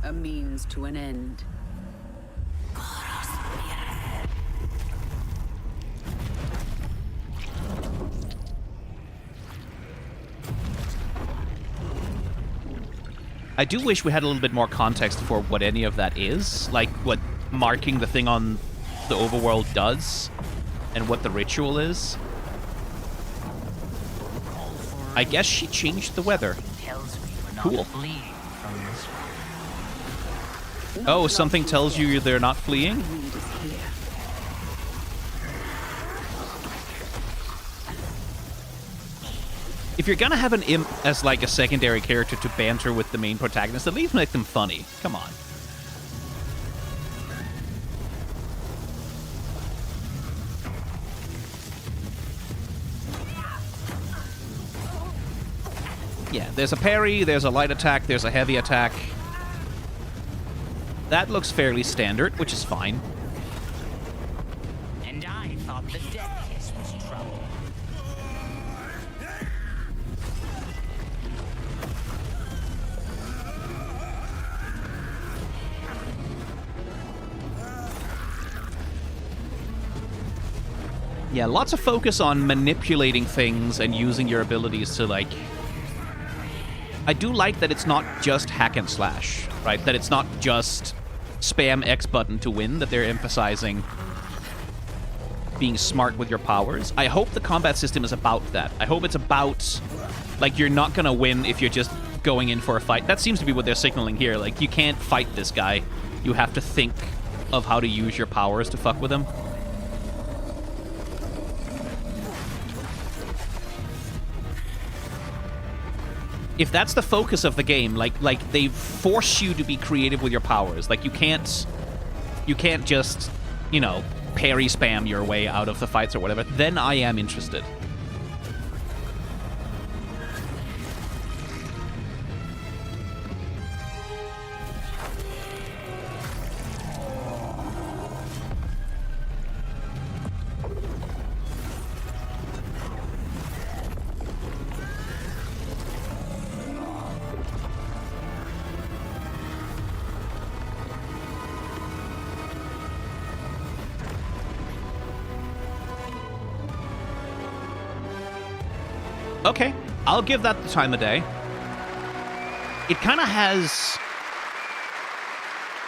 A means to an end. I do wish we had a little bit more context for what any of that is, like what marking the thing on the overworld does. and what the ritual is. I guess she changed the weather. Cool. Oh, something tells you they're not fleeing? If you're gonna have an imp as like a secondary character to banter with the main protagonist, at least make them funny. Come on. Yeah, there's a parry, there's a light attack, there's a heavy attack. That looks fairly standard, which is fine. And I thought the death kiss was trouble. Yeah, lots of focus on manipulating things and using your abilities to, like... I do like that it's not just hack and slash, right? That it's not just spam X button to win, that they're emphasizing being smart with your powers. I hope the combat system is about that. I hope it's about, like, you're not gonna win if you're just going in for a fight. That seems to be what they're signaling here. Like, you can't fight this guy. You have to think of how to use your powers to fuck with him. If that's the focus of the game, like they force you to be creative with your powers. Like, you can't just, you know, parry spam your way out of the fights or whatever. Then I am interested. Okay, I'll give that the time of day. It kind of has...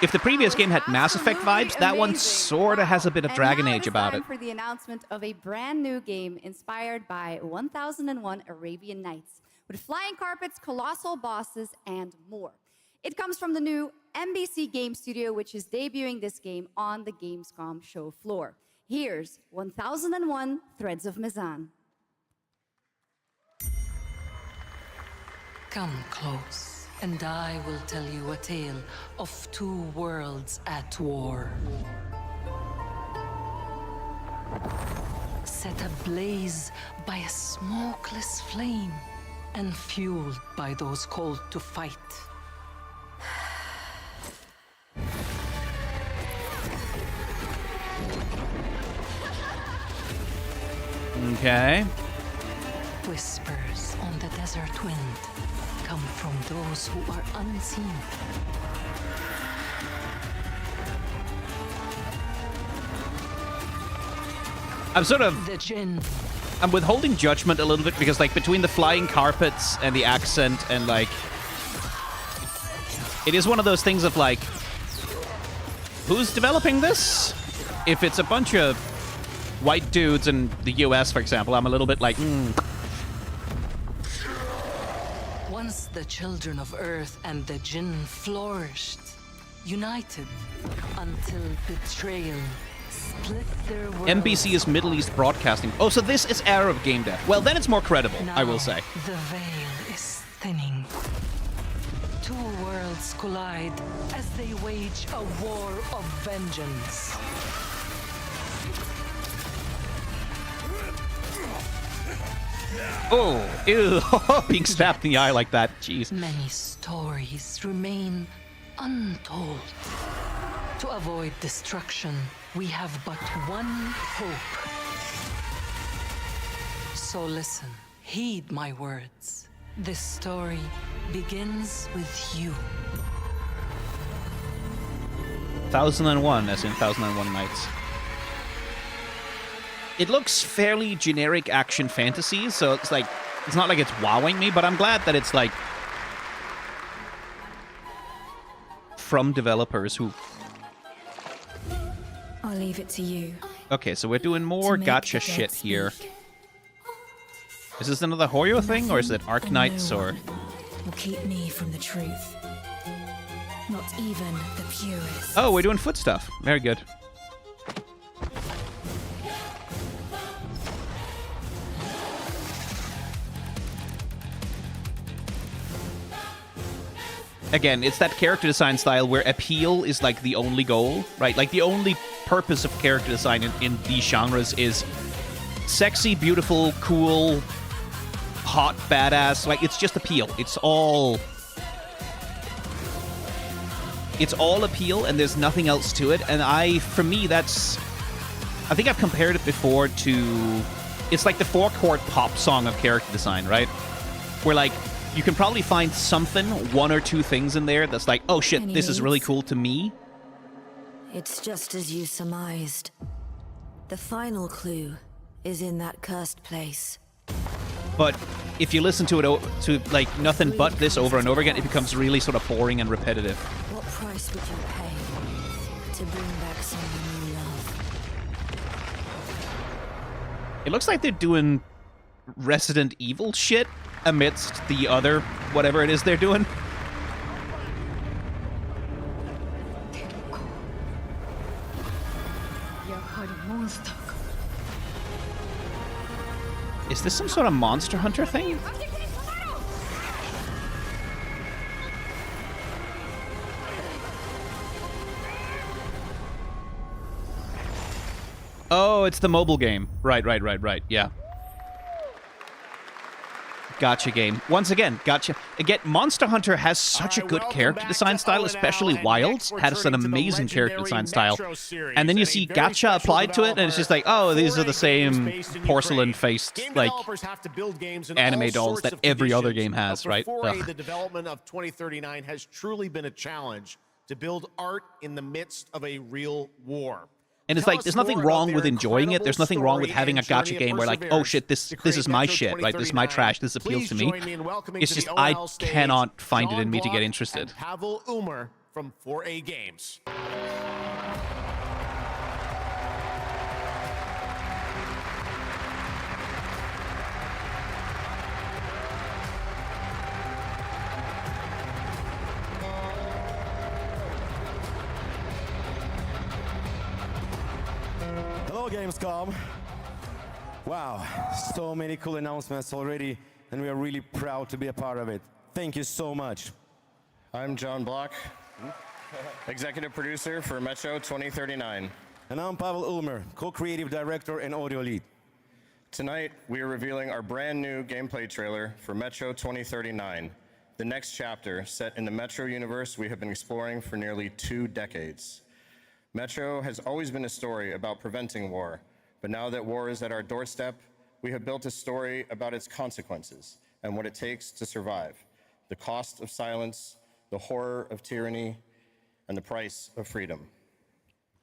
If the previous game had Mass Effect vibes, that one sort of has a bit of Dragon Age about it. For the announcement of a brand new game inspired by 1001 Arabian Nights, with flying carpets, colossal bosses, and more. It comes from the new NBC Game Studio, which is debuting this game on the Gamescom show floor. Here's 1001 Threads of Mizan. Come close, and I will tell you a tale of two worlds at war. Set ablaze by a smokeless flame, and fueled by those called to fight. Okay. Whispers on the desert wind come from those who are unseen. I'm withholding judgment a little bit because, like, between the flying carpets and the accent and, like, it is one of those things of, like, who's developing this? If it's a bunch of white dudes in the US, for example, I'm a little bit like, Once the children of Earth and the Jinn flourished, united, until betrayal split their worlds. NBC is Middle East Broadcasting. Oh, so this is Arab game dev. Well, then it's more credible, I will say. The veil is thinning. Two worlds collide as they wage a war of vengeance. Oh, ew, being stabbed in the eye like that, jeez. Many stories remain untold. To avoid destruction, we have but one hope. So listen, heed my words. This story begins with you. 1001, as in 1001 Nights. It looks fairly generic action fantasy, so it's like, it's not like it's wowing me, but I'm glad that it's like from developers who... I'll leave it to you. Okay, so we're doing more gotcha shit here. Is this another Hoyo thing, or is it Arknights, or... will keep me from the truth. Not even the purest. Oh, we're doing foot stuff. Very good. Again, it's that character design style where appeal is like the only goal, right? Like the only purpose of character design in these genres is sexy, beautiful, cool, hot, badass. Like, it's just appeal. It's all appeal, and there's nothing else to it. And for me, that's... I think I've compared it before to... It's like the four-chord pop song of character design, right? Where, like, you can probably find something, one or two things in there that's like, oh shit, this is really cool to me. It's just as you surmised. The final clue is in that cursed place. But if you listen to it, to like nothing but this over and over again, it becomes really sort of boring and repetitive. What price would you pay to bring back someone you love? It looks like they're doing Resident Evil shit amidst the other whatever it is they're doing. Is this some sort of Monster Hunter thing? Oh, it's the mobile game. Right, yeah. Gotcha game. Once again, gotcha. Again, Monster Hunter has such a good character design style, especially Wilds has an amazing character design style. And then you see gacha applied to it, and it's just like, oh, these are the same porcelain-faced, like, anime dolls that every other game has, right? The development of 2039 has truly been a challenge to build art in the midst of a real war. And it's like, there's nothing wrong with enjoying it. There's nothing wrong with having a gacha game where like, oh shit, this is my shit, right? This is my trash. This appeals to me. It's just, I cannot find it in me to get interested. Pavel Umer from 4A Games. Hello, Gamescom. Wow, so many cool announcements already, and we are really proud to be a part of it. Thank you so much. I'm John Block, executive producer for Metro 2039. And I'm Pavel Ulmer, co-creative director and audio lead. Tonight, we are revealing our brand new gameplay trailer for Metro 2039, the next chapter set in the Metro universe we have been exploring for nearly 2 decades. Metro has always been a story about preventing war, but now that war is at our doorstep, we have built a story about its consequences and what it takes to survive, the cost of silence, the horror of tyranny, and the price of freedom.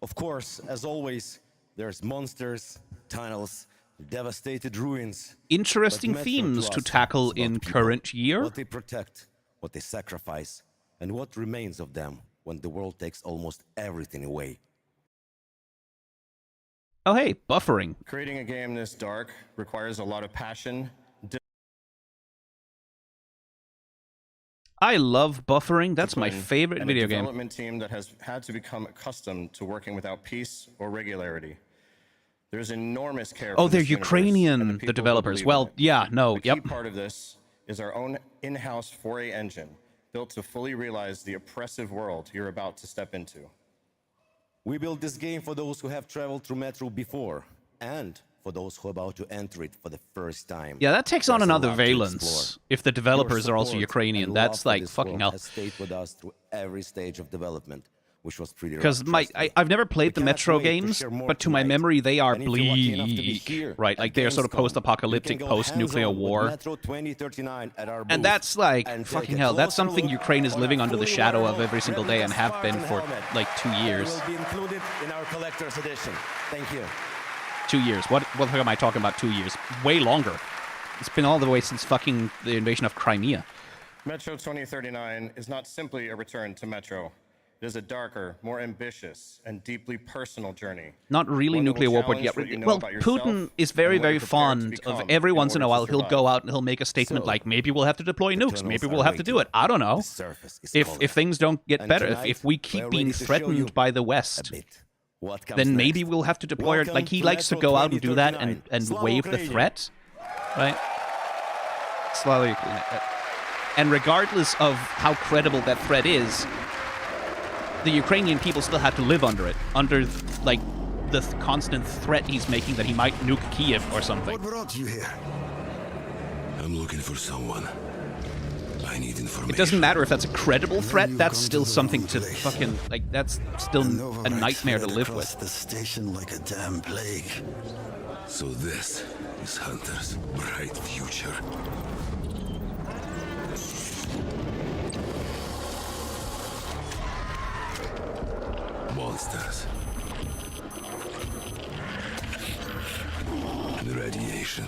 Of course, as always, there's monsters, tunnels, devastated ruins. Interesting themes to tackle in current year. What they protect, what they sacrifice, and what remains of them when the world takes almost everything away. Oh hey, buffering. Creating a game this dark requires a lot of passion. I love buffering. That's my favorite video game. A development team that has had to become accustomed to working without peace or regularity. There's enormous care. Oh, they're Ukrainian, the developers. Well, yeah, no, yep. The key part of this is our own in-house 4A engine, built to fully realize the oppressive world you're about to step into. We built this game for those who have traveled through Metro before, and for those who are about to enter it for the first time. Yeah, that takes on another valence. If the developers are also Ukrainian, that's like fucking hell. Has stayed with us through every stage of development, which was pretty. Because I've never played the Metro games, but to my memory, they are bleak, right? Like they're sort of post-apocalyptic, post-nuclear war. Metro 2039 at our and that's like fucking hell. That's something Ukraine is living under the shadow of every single day and have been for like 2 years. It will be included in our collector's edition. Thank you. 2 years. What am I talking about? 2 years? Way longer. It's been all the way since fucking the invasion of Crimea. Metro 2039 is not simply a return to Metro. It is a darker, more ambitious, and deeply personal journey. Not really One that nuclear will war, but challenge yeah. what you know Well, about yourself Putin is very, and what very you're prepared to fond of become every in once in a order to while he'll go survive. out and he'll make a statement So, like, maybe we'll have to deploy nukes, tunnels maybe are we'll have to do it. I don't know. surface is If things don't get And better, tonight, if we we're keep ready being to show you threatened by the West, What comes then maybe next? we'll have to deploy. Welcome Like he to likes to Metro go out and do that and 2039. Slava wave the Ukraini. threat, right? Slava Ukraini. And regardless of how credible that threat is, the Ukrainian people still have to live under it, under like the constant threat he's making that he might nuke Kiev or something. What brought you here? I'm looking for someone. I need information. It doesn't matter if that's a credible threat. That's still something to fucking like. That's still a nightmare to live with. The station like a damn plague. So this is Hunter's bright future. Monsters. And radiation.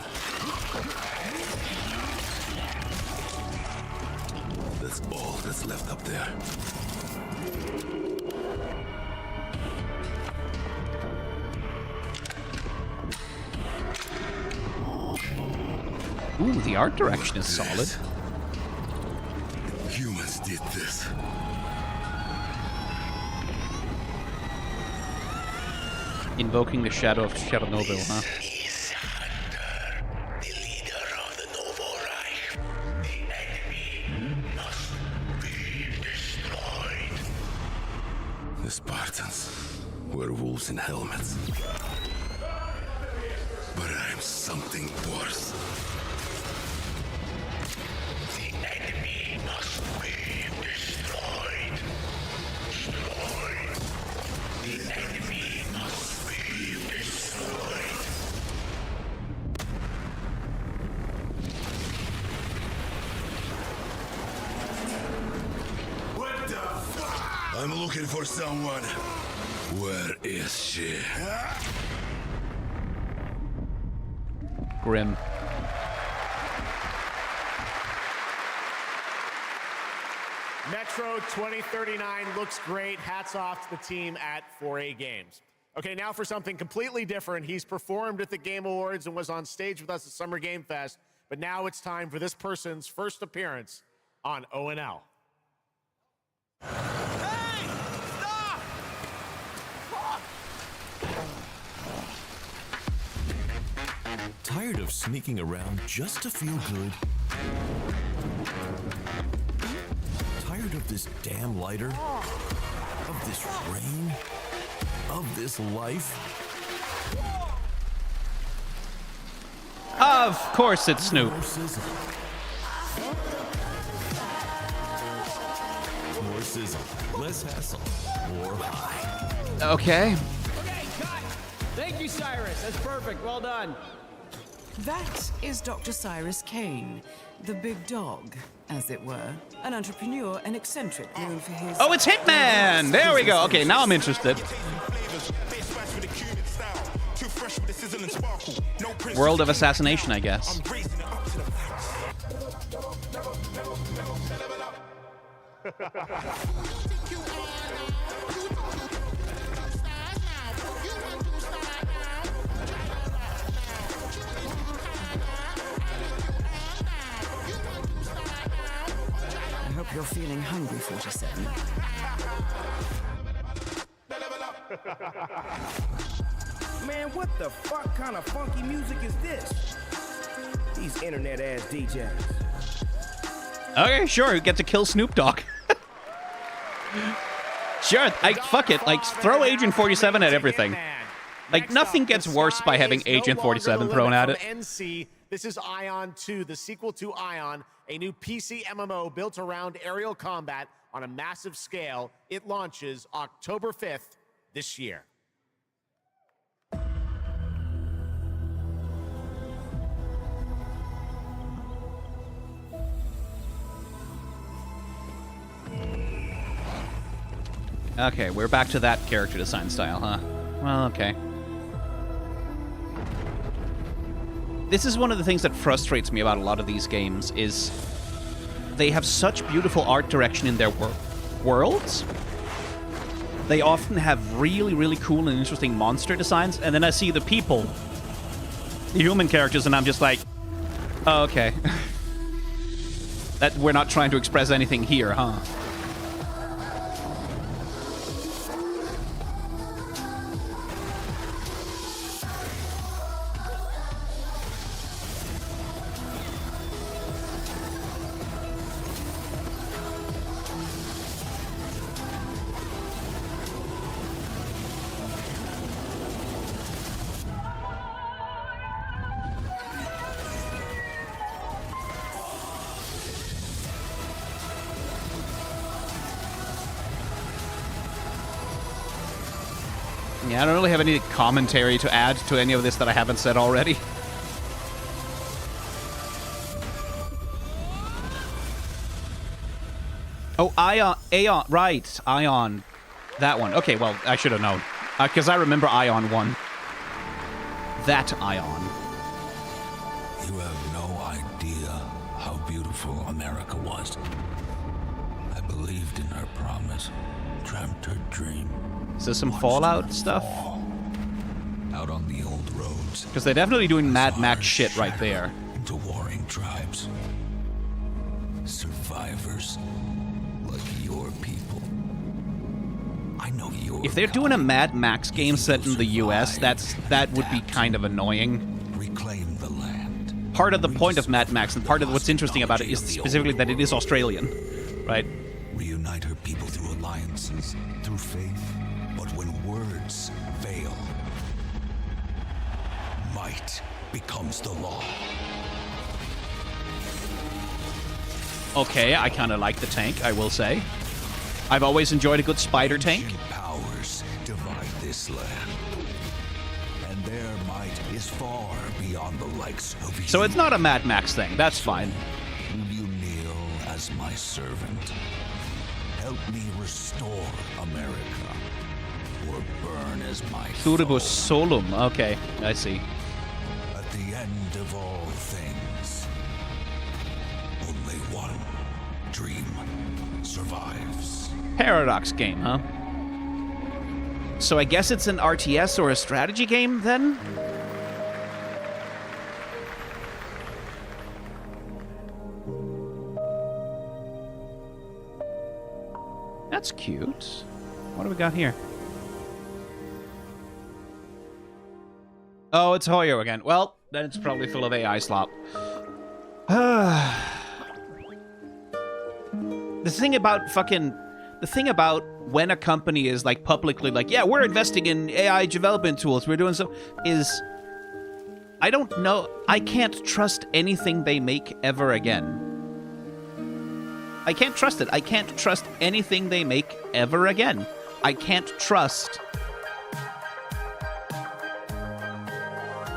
That's all that's left up there. Ooh, the art direction is solid. Humans did this. Invoking the shadow of Chernobyl, huh? The Spartans were wolves in helmets. But I'm something worse. The enemy must be destroyed. Destroyed. The enemy must be destroyed. What the fuck? I'm looking for someone. Where is she? Grim. Metro 2039 looks great. Hats off to the team at 4A Games. Okay, now for something completely different. He's performed at the Game Awards and was on stage with us at Summer Game Fest, but now it's time for this person's first appearance on ONL. Tired of sneaking around just to feel good? Tired of this damn lighter? Of this rain? Of this life? Of course it's Snoop. More sizzle. More sizzle. Less hassle. More high. Okay. Thank you, Cyrus. That's perfect. Well done. That is Dr. Cyrus Kane, the big dog, as it were. An entrepreneur and eccentric known for his... Oh, it's Hitman! There we go. Okay, now I'm interested. World of Assassination, I guess. I hope you're feeling hungry, 47. Man, what the fuck kind of funky music is this? These internet-ass DJs. Okay, sure. Get to kill Snoop Dogg. Sure, fuck it. Like, throw Agent 47 at everything. Like, nothing gets worse by having Agent 47 thrown at it. NC, this is Ion 2, the sequel to Ion, a new PC MMO built around aerial combat on a massive scale. It launches October 5th this year. Okay, we're back to that character design style, huh? Well, okay. This is one of the things that frustrates me about a lot of these games, is they have such beautiful art direction in their worlds, they often have really, really cool and interesting monster designs, and then I see the people, the human characters, and I'm just like, oh, okay. That we're not trying to express anything here, huh? Yeah, I don't really have any commentary to add to any of this that I haven't said already. Oh, Aeon, right, Ion. That one. Okay, well, I should have known. Because I remember Ion 1. That Ion. You have no idea how beautiful America was. I believed in her promise, dreamt her dream. Is there some Fallout stuff? Out on the old roads. Because they're definitely doing Mad Max shit right there. Into warring tribes. Survivors like your people. I know your If they're doing a Mad Max game set in the US, that would be kind of annoying. Reclaim the land. Part of the point of Mad Max and part of what's interesting about it is specifically that it is Australian, right? Reunite her people through alliances, through faith. But when words fail, might becomes the law. Okay, I kind of like the tank, I will say. I've always enjoyed a good spider tank. Powers divide this land, and their might is far beyond the likes of you. So it's not a Mad Max thing, that's fine. Will you kneel as my servant? Help me restore America. Or burn as my Pluribus solum. Okay, I see. At the end of all things, only one dream survives. Paradox game, huh? So I guess it's an RTS or a strategy game, then? That's cute. What do we got here? Oh, it's Hoyo again. Well, then it's probably full of AI slop. The thing about when a company is like publicly like, yeah, we're investing in AI development tools, we're doing so, is I don't know, I can't trust anything they make ever again. I can't trust it. I can't trust anything they make ever again. I can't trust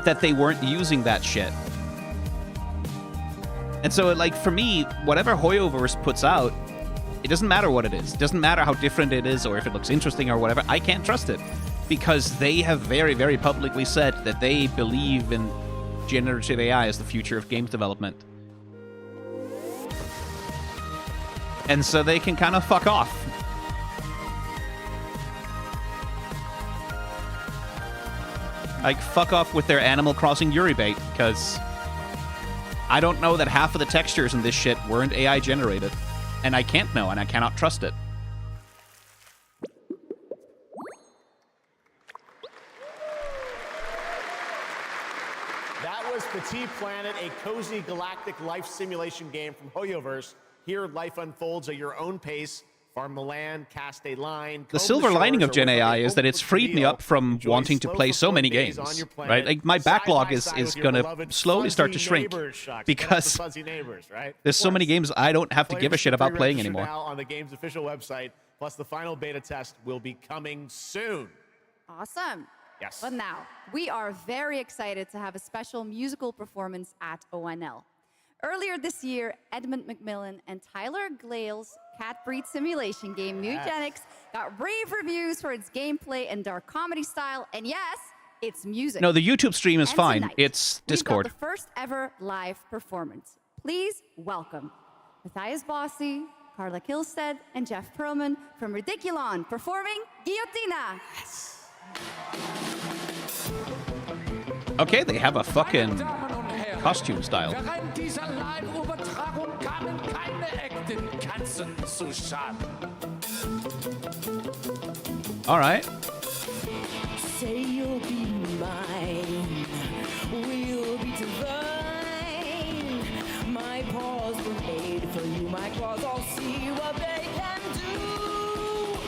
that they weren't using that shit. And so, like, for me, whatever Hoyoverse puts out, it doesn't matter what it is. It doesn't matter how different it is or if it looks interesting or whatever. I can't trust it. Because they have very, very publicly said that they believe in generative AI as the future of games development. And so they can kind of fuck off. Like, fuck off with their Animal Crossing Yuri bait, because I don't know that half of the textures in this shit weren't AI generated. And I can't know, and I cannot trust it. That was Petit Planet, a cozy galactic life simulation game from Hoyoverse. Here, life unfolds at your own pace. Farm the land, cast a line. The silver lining of Gen AI is that it's freed me up from wanting to play so many games, right? Like, my backlog is going to slowly start to shrink because there's so many games I don't have to give a shit about playing anymore. Now on the game's official website, plus the final beta test will be coming soon. Awesome. Yes. But now, we are very excited to have a special musical performance at ONL. Earlier this year, Edmund McMillan and Tyler Glale's cat breed simulation game, Mutagenics, got rave reviews for its gameplay and dark comedy style, and yes, it's music. No, the YouTube stream is And fine. tonight, It's Discord. We've got the first ever live performance. Please welcome Matthias Bossi, Harla Kilstead and Jeff Perlman from Ridiculon performing Guillotina. Okay, they have a fucking costume style. Während dieser Live-Übertragung kamen keine echten Katzen zu Schaden. All right. Say you'll be mine. We'll be divine. My paws were made for you. My claws all see what they can do.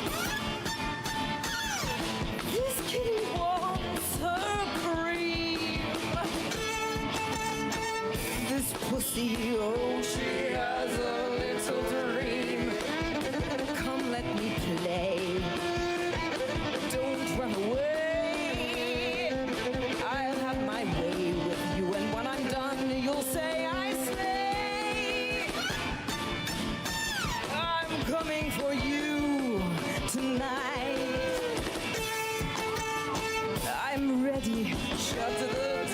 This kitty wants her cream. This pussy, oh, she has a little dream. Come, let me play. Don't run away. I'll have my way with you, and when I'm done, you'll say I slay. I'm coming for you tonight. I'm ready. Shut the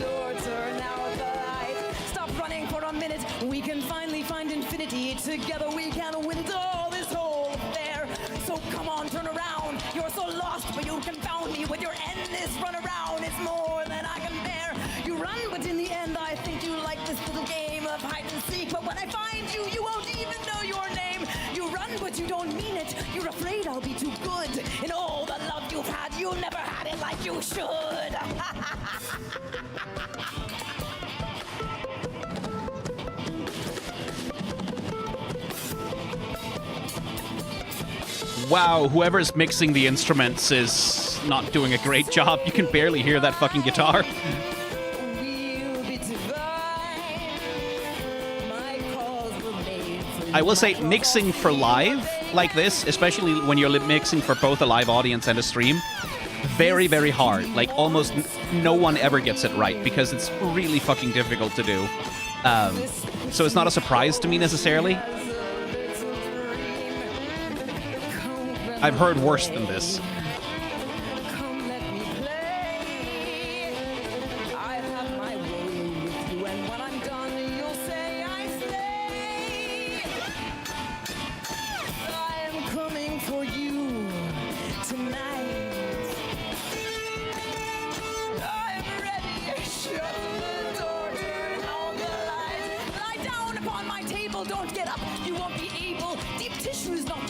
door, turn out the light. Stop running for a minute. We can finally find infinity. Together we can win it all, this whole affair. So come on, turn around. You're so lost, but you confound me with your endless run around. It's more than I can bear. You run, but in the end, I think you like this little game of hide and seek. But when I find you, you won't even know your name. You run, but you don't mean it. You're afraid I'll be too good. In all the love you've had, you never had it like you should. Wow, whoever's mixing the instruments is not doing a great job. You can barely hear that fucking guitar. I will say, mixing for live like this, especially when you're mixing for both a live audience and a stream, very, very hard. Like, almost no one ever gets it right because it's really fucking difficult to do. So it's not a surprise to me necessarily. I've heard worse than this.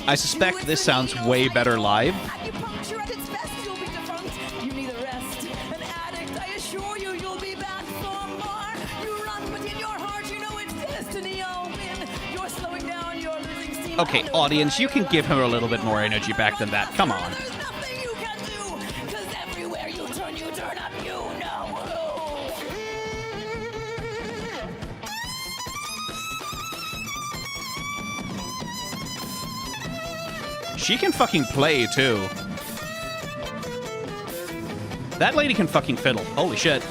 I suspect this sounds way better live. Okay, audience, you can give him a little bit more energy back than that. Come on. She can fucking play, too. That lady can fucking fiddle. Holy shit.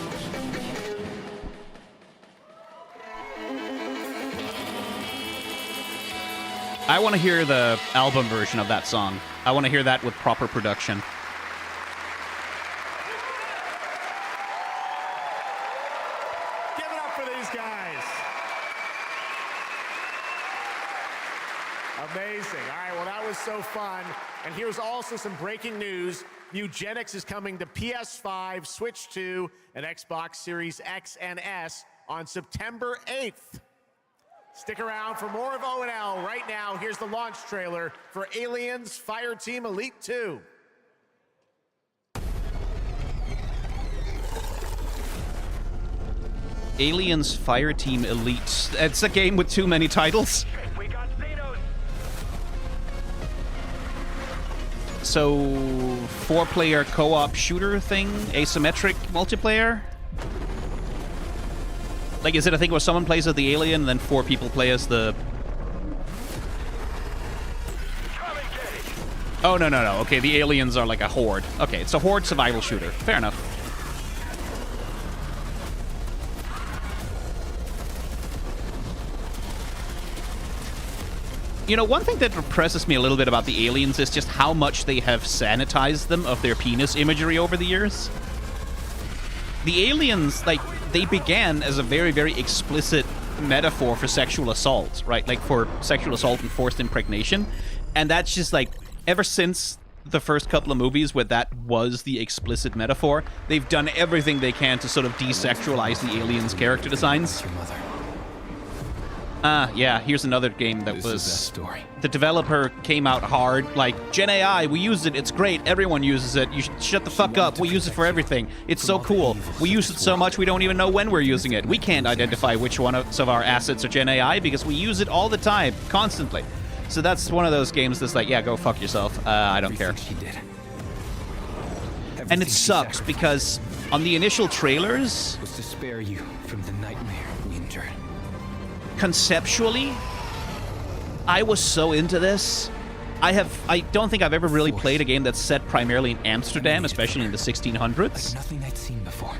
I want to hear the album version of that song. I want to hear that with proper production. Give it up for these guys. Amazing. All right, well, that was so fun. And here's also some breaking news. Eugenics is coming to PS5, Switch 2, and Xbox Series X and S on September 8th. Stick around for more of O&L. Right now, here's the launch trailer for Aliens Fireteam Elite 2. Aliens Fireteam Elite. It's a game with too many titles. So, 4-player co-op shooter thing? Asymmetric multiplayer? Like, is it a thing where someone plays as the alien and then 4 people play as the... Oh, no. Okay, the aliens are like a horde. Okay, it's a horde survival shooter. Fair enough. You know, one thing that impresses me a little bit about the aliens is just how much they have sanitized them of their penis imagery over the years. The aliens, like, they began as a very, very explicit metaphor for sexual assault, right? Like for sexual assault and forced impregnation. And that's just like, ever since the first couple of movies where that was the explicit metaphor, they've done everything they can to sort of desexualize the aliens' character designs. Yeah, here's another game that was... The developer came out hard, like, Gen AI, we use it, it's great, everyone uses it, you should shut the fuck up, we use it for everything, it's so cool, we use it so much we don't even know when we're using it, we can't identify which one of our assets are Gen AI because we use it all the time, constantly. So that's one of those games that's like, yeah, go fuck yourself, I don't care. And it sucks because on the initial trailers... was to spare you from the nightmare we endured. Conceptually, I was so into this. I don't think I've ever really played a game that's set primarily in Amsterdam, especially in the 1600s. Like nothing I'd seen before.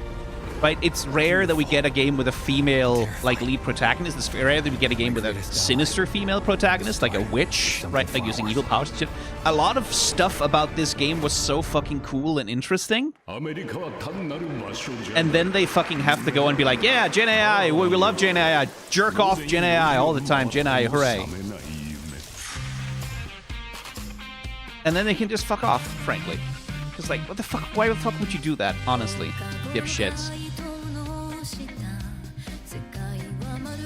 Right? It's rare that we get a game with a female, like, lead protagonist. It's rare that we get a game with a sinister female protagonist, like a witch, right? Like, using evil powers and shit. A lot of stuff about this game was so fucking cool and interesting. And then they fucking have to go and be like, yeah, Gen AI, we love Gen AI. Jerk off Gen AI all the time. Gen AI, hooray. And then they can just fuck off, frankly. Because, like, what the fuck? Why the fuck would you do that, honestly? Dipshits.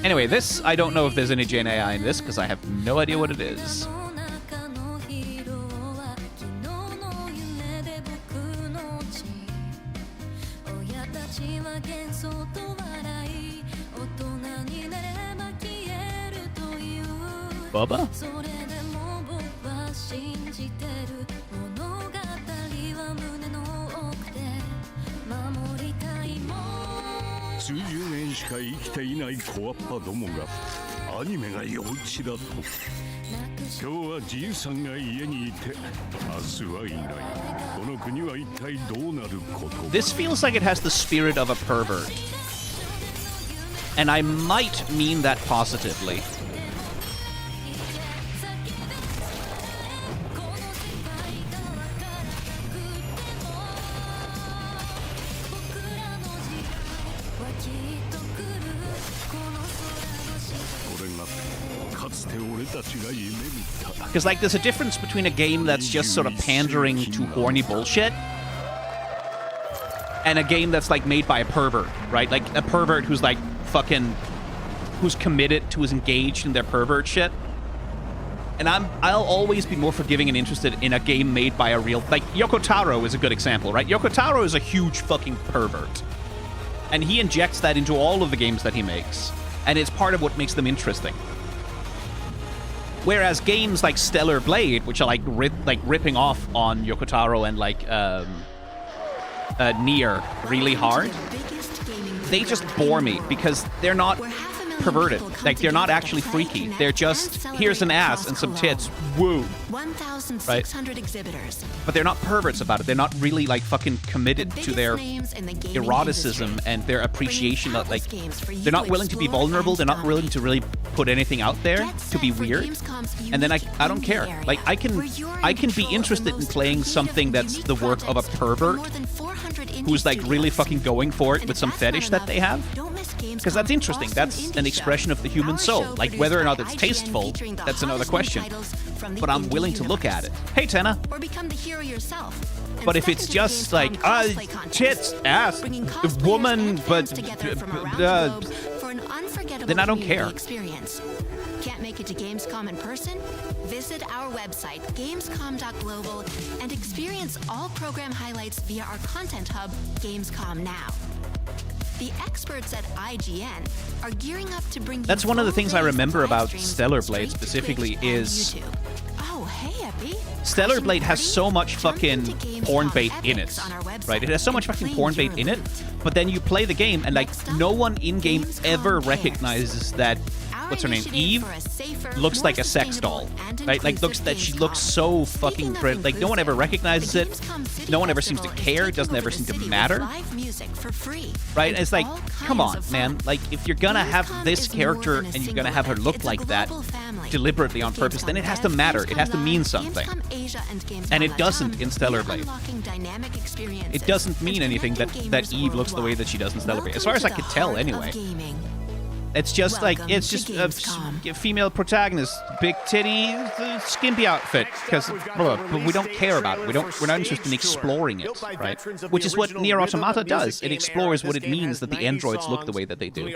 Anyway, this, I don't know if there's any Gen AI in this, because I have no idea what it is. Bubba? This feels like it has the spirit of a pervert. And I might mean that positively. Because, like, there's a difference between a game that's just sort of pandering to horny bullshit and a game that's, like, made by a pervert, right? Like, a pervert who's, like, fucking... who's committed, who's engaged in their pervert shit. And I'll always be more forgiving and interested in a game made by a real... Like, Yoko Taro is a good example, right? Yoko Taro is a huge fucking pervert. And he injects that into all of the games that he makes. And it's part of what makes them interesting. Whereas games like Stellar Blade, which are like ripping off on Yoko Taro and like Nier really hard, they just bore me because they're not perverted. Like, they're not actually freaky. They're just, here's an ass and some tits. Woo. 1,600 exhibitors. But they're not perverts about it. They're not really, like, fucking committed to their eroticism and their appreciation of, like, they're not willing to be vulnerable. They're not willing to really put anything out there to be weird. And then I don't care. Like, I can be interested in playing something that's the work of a pervert who's, like, really fucking going for it with some fetish that they have. Because that's interesting. That's an expression of the human soul. Like, whether or not it's tasteful, that's another question. But I'm willing to look at it. Hey, Tenna. But if it's just like, tits, ass, woman, but... then I don't care. Can't make it to Gamescom in person? Visit our website, gamescom.global, and experience all program highlights via our content hub, Gamescom Now. The experts at IGN are gearing up to bring you... That's one of the things I remember about Stellar Blade specifically is... Oh, hey, Epi. Stellar Blade has so much fucking porn bait in it, right? It has so much fucking porn bait in it, but then you play the game and, like, no one in-game ever recognizes that... What's her name? Eve looks like a sex doll, right? Like, she looks so fucking pretty. Like, no one ever recognizes it. No one ever seems to care. It doesn't ever seem to matter. Right? And it's like, come on, man. Like, if you're gonna have this character and you're gonna have her look like that deliberately on purpose, then it has to matter. It has to mean something. And it doesn't in Stellar Blade. It doesn't mean anything that Eve looks the way that she does in Stellar Blade. As far as I could tell, anyway. It's just like, Welcome it's to just a Gamescom. female protagonist, big titty, skimpy outfit, because we don't care about it. We're not interested in exploring it, right? Which is what Nier Automata does. It explores what it means that the androids look the way that they do.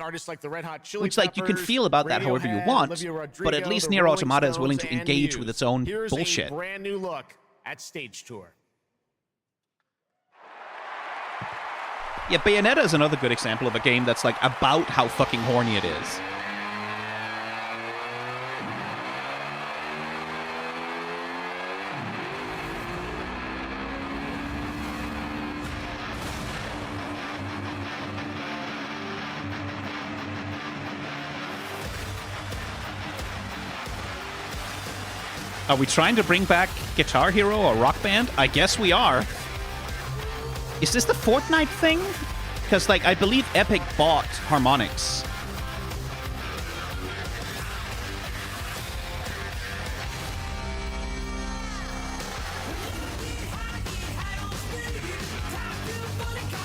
Which, like, you can feel about that however you want, but at least Nier Automata is willing to engage with its own bullshit. Here's a brand new look at Stage Tour. Yeah, Bayonetta is another good example of a game that's, like, about how fucking horny it is. Are we trying to bring back Guitar Hero or Rock Band? I guess we are. Is this the Fortnite thing? Because, like, I believe Epic bought Harmonix.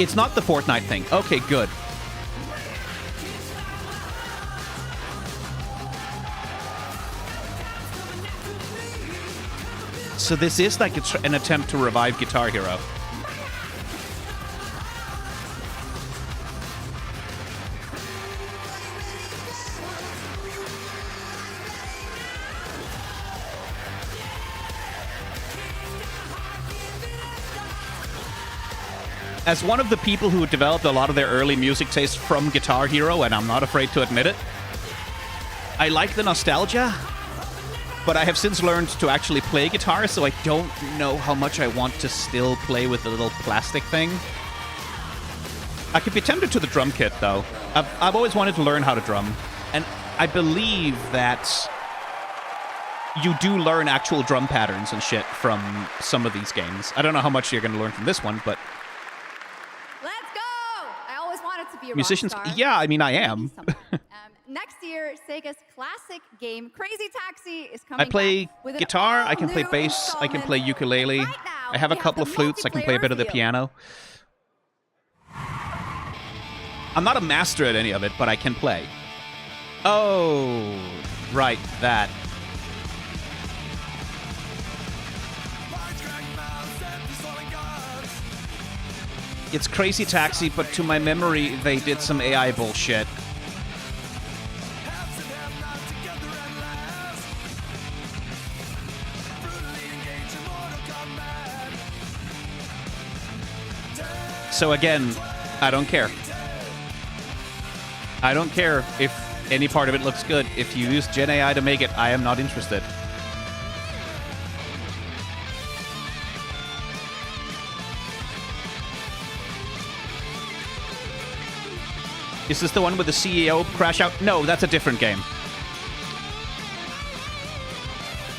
It's not the Fortnite thing. Okay, good. So this is like an attempt to revive Guitar Hero. As one of the people who developed a lot of their early music taste from Guitar Hero, and I'm not afraid to admit it, I like the nostalgia, but I have since learned to actually play guitar, so I don't know how much I want to still play with the little plastic thing. I could be tempted to the drum kit, though. I've always wanted to learn how to drum, and I believe that you do learn actual drum patterns and shit from some of these games. I don't know how much you're going to learn from this one, but Let's go! I always wanted to be a musicians, rock star. yeah, I mean, I am. Next year, Sega's classic game Crazy Taxi is coming I play back with an guitar, I can play all-new bass, I can installment. play ukulele. Right now, I have a we couple the of flutes, I can play a bit of the multiplayer piano. I'm not a master at any of it, but I can play. Oh, right, that. It's Crazy Taxi, but to my memory, they did some AI bullshit. So again, I don't care. I don't care if any part of it looks good. If you use Gen AI to make it, I am not interested. Is this the one with the CEO crash out? No, that's a different game.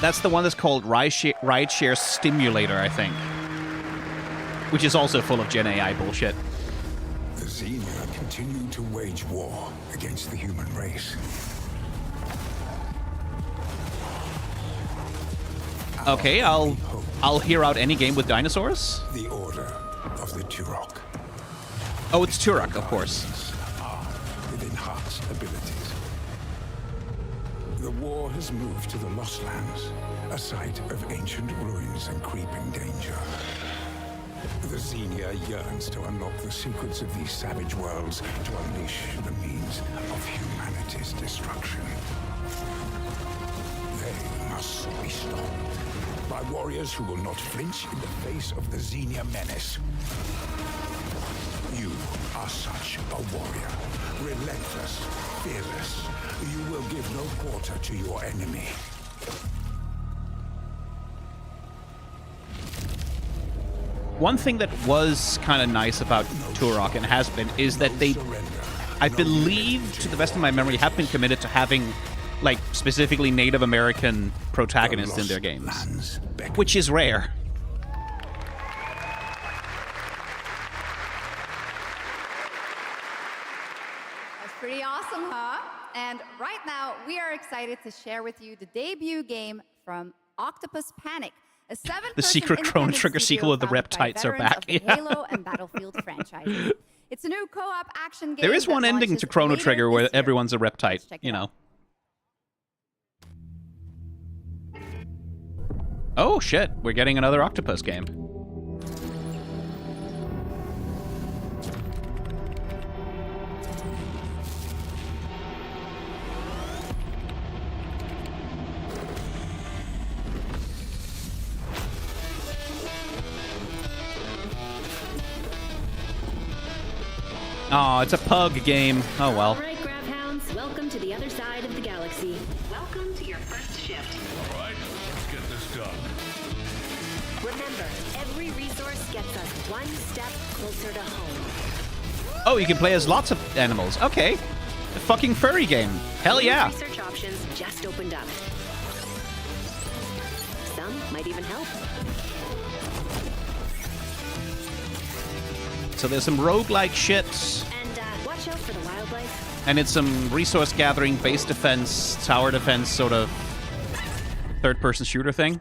That's the one that's called Rideshare Stimulator, I think. Which is also full of Gen AI bullshit. The Xenia continue to wage war against the human race. Okay, I'll hear out any game with dinosaurs. The Order of the Turok. Oh, it's Turok, of course. With enhanced abilities. The war has moved to the Lost Lands, a site of ancient ruins and creeping danger. The Xenia yearns to unlock the secrets of these savage worlds to unleash the means of humanity's destruction. They must be stopped by warriors who will not flinch in the face of the Xenia menace. You are such a warrior, relentless, fearless. You will give no quarter to your enemy. One thing that was kind of nice about Turok, and has been, is that they, I believe, to the best of my memory, have been committed to having, like, specifically Native American protagonists in their games. Which is rare. That's pretty awesome, huh? And right now, we are excited to share with you the debut game from Octopus Panic. The secret Chrono Trigger sequel of the Reptites are back. Of the Halo and Battlefield franchises. It's a new co-op action game. There is one that ending launches to Chrono later Trigger where this year. everyone's a reptite, Check it you out. know. Oh shit, we're getting another octopus game. Oh, it's a pug game. Oh well. All right, Grabhounds, welcome to the other side of the galaxy. Welcome to your first shift. All right, let's get this done. Remember, every resource gets us one step closer to home. Oh, you can play as lots of animals. Okay. A fucking furry game. Hell yeah. Research options just opened up. Some might even help. So there's some roguelike shit, And watch out for the wildlife. and it's some resource gathering, base defense, tower defense, sort of third-person shooter thing.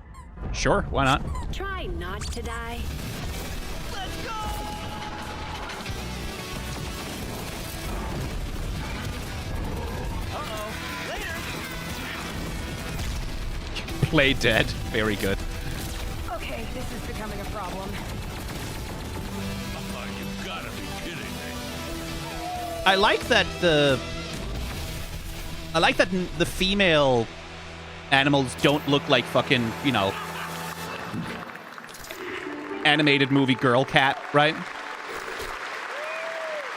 Sure, why not? Try not to die. Play dead. Very good. Okay, this is becoming a problem. You've got to be kidding me. I like that the female animals don't look like fucking, you know, animated movie girl cat, right?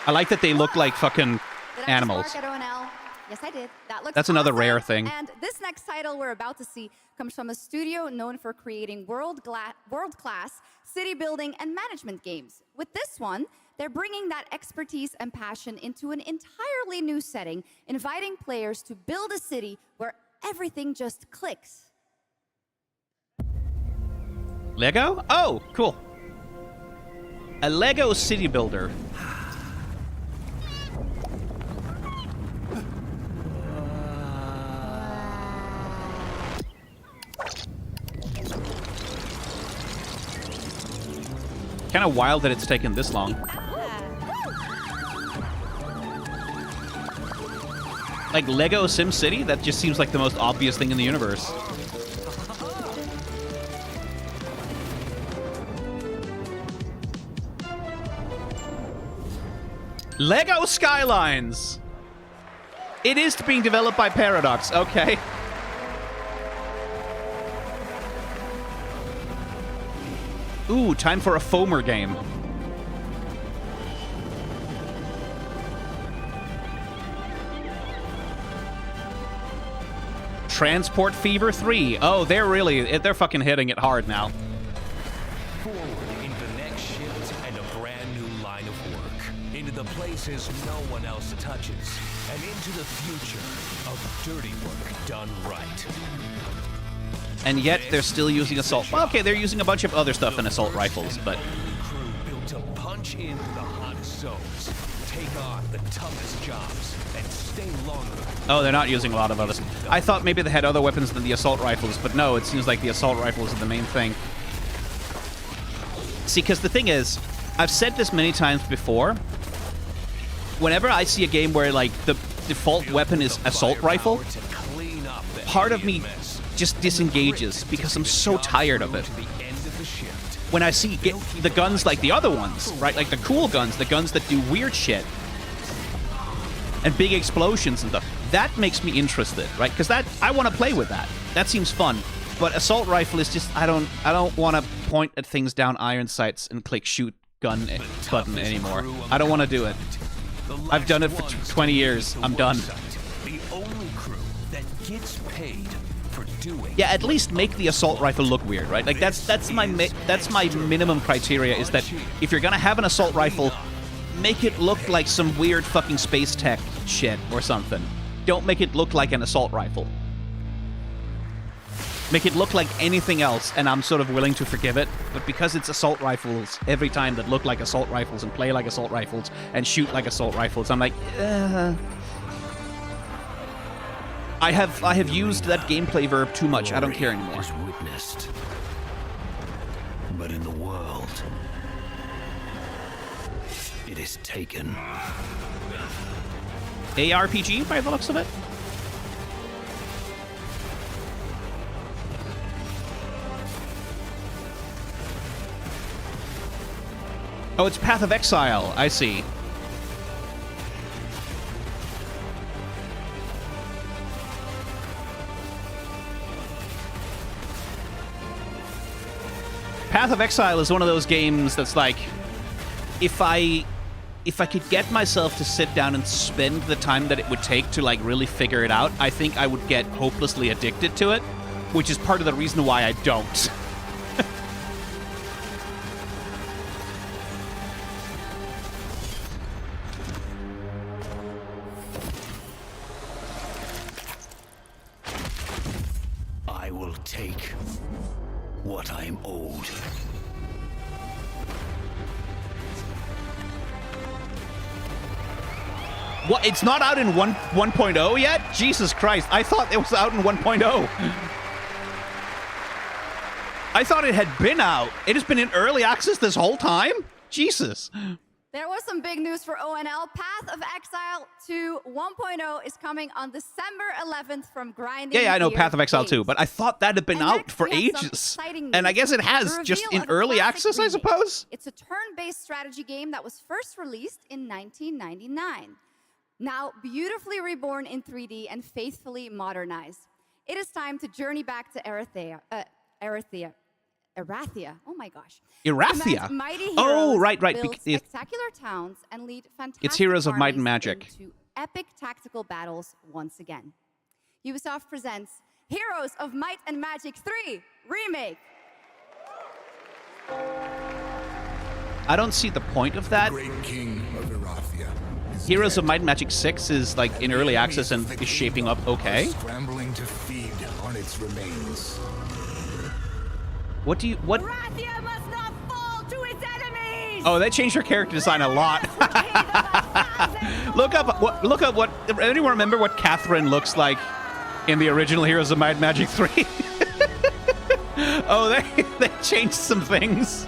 I like that they look like fucking animals. Did I just bark at ONL? Yes, I did. That looks That's another awesome. rare thing. And this next title we're about to see comes from a studio known for creating world-class city building and management games. With this one, they're bringing that expertise and passion into an entirely new setting, inviting players to build a city where everything just clicks. Lego? Oh, cool. A Lego city builder. Kind of wild that it's taken this long. Like Lego SimCity? That just seems like the most obvious thing in the universe. Lego Skylines! It is being developed by Paradox, okay. Ooh, time for a foamer game. Transport Fever 3. Oh, they're fucking hitting it hard now. Forward into the next shift and a brand new line of work. Into the places no one else touches. And into the future of dirty work done right. And yet they're still using assault. Well, okay, they're using a bunch of other stuff than assault rifles, but Crew built to punch into the hottest zones, take on the toughest jobs, and stay longer. oh, they're not using a lot of others. I thought maybe they had other weapons than the assault rifles, but no, it seems like the assault rifles are the main thing. See, because the thing is, I've said this many times before. Whenever I see a game where, like, the default weapon is assault rifle, part of me just disengages because I'm so tired of it. When I see the guns like the other ones, right? Like the cool guns, the guns that do weird shit and big explosions and stuff, that makes me interested, right? Because I want to play with that. That seems fun. But assault rifle is just I don't want to point at things down iron sights and click shoot gun button anymore. I don't want to do it. I've done it for 20 years. I'm done. The only crew that gets paid for doing. Yeah, at least make the assault rifle look weird, right? Like that's my minimum criteria is that if you're gonna have an assault rifle, make it look like some weird fucking space tech shit or something. Don't make it look like an assault rifle. Make it look like anything else, and I'm sort of willing to forgive it. But because it's assault rifles every time that look like assault rifles and play like assault rifles and shoot like assault rifles, I'm like, I have used that gameplay verb too much. I don't care anymore. Is witnessed, but in the world, It is taken. ARPG by the looks of it. Oh, it's Path of Exile. I see. Path of Exile is one of those games that's like, if I could get myself to sit down and spend the time that it would take to like really figure it out, I think I would get hopelessly addicted to it, which is part of the reason why I don't. I will take what I'm owed. What? It's not out in 1.0 yet? Jesus Christ. I thought it was out in 1.0. I thought it had been out. It has been in early access this whole time? Jesus. There was some big news for ONL. Path of Exile 2 1.0 is coming on December 11th from Grinding. Yeah, I know Gear Path of Exile Games. too, but I thought that had been out for we have some ages. exciting And I news. guess it The has, just reveal in of a early classic access, I remake. suppose? It's a turn-based strategy game that was first released in 1999. Now beautifully reborn in 3D and faithfully modernized. It is time to journey back to Erathia. Oh my gosh. Erathia? Command mighty Oh, heroes, right. build spectacular towns, and lead fantastic It's Heroes of Might and armies Magic. into epic tactical battles once again. Ubisoft presents Heroes of Might and Magic 3 Remake. I don't see the point of that. Great king of Erathia. Heroes of Might and Magic 6 is like in early access and is shaping up okay. Scrambling to feed on its remains. What? Erathia must not fall to its enemies! Oh, they changed her character design a lot. Look up what anyone remember what Catherine looks like in the original Heroes of Might and Magic 3? Oh, they changed some things.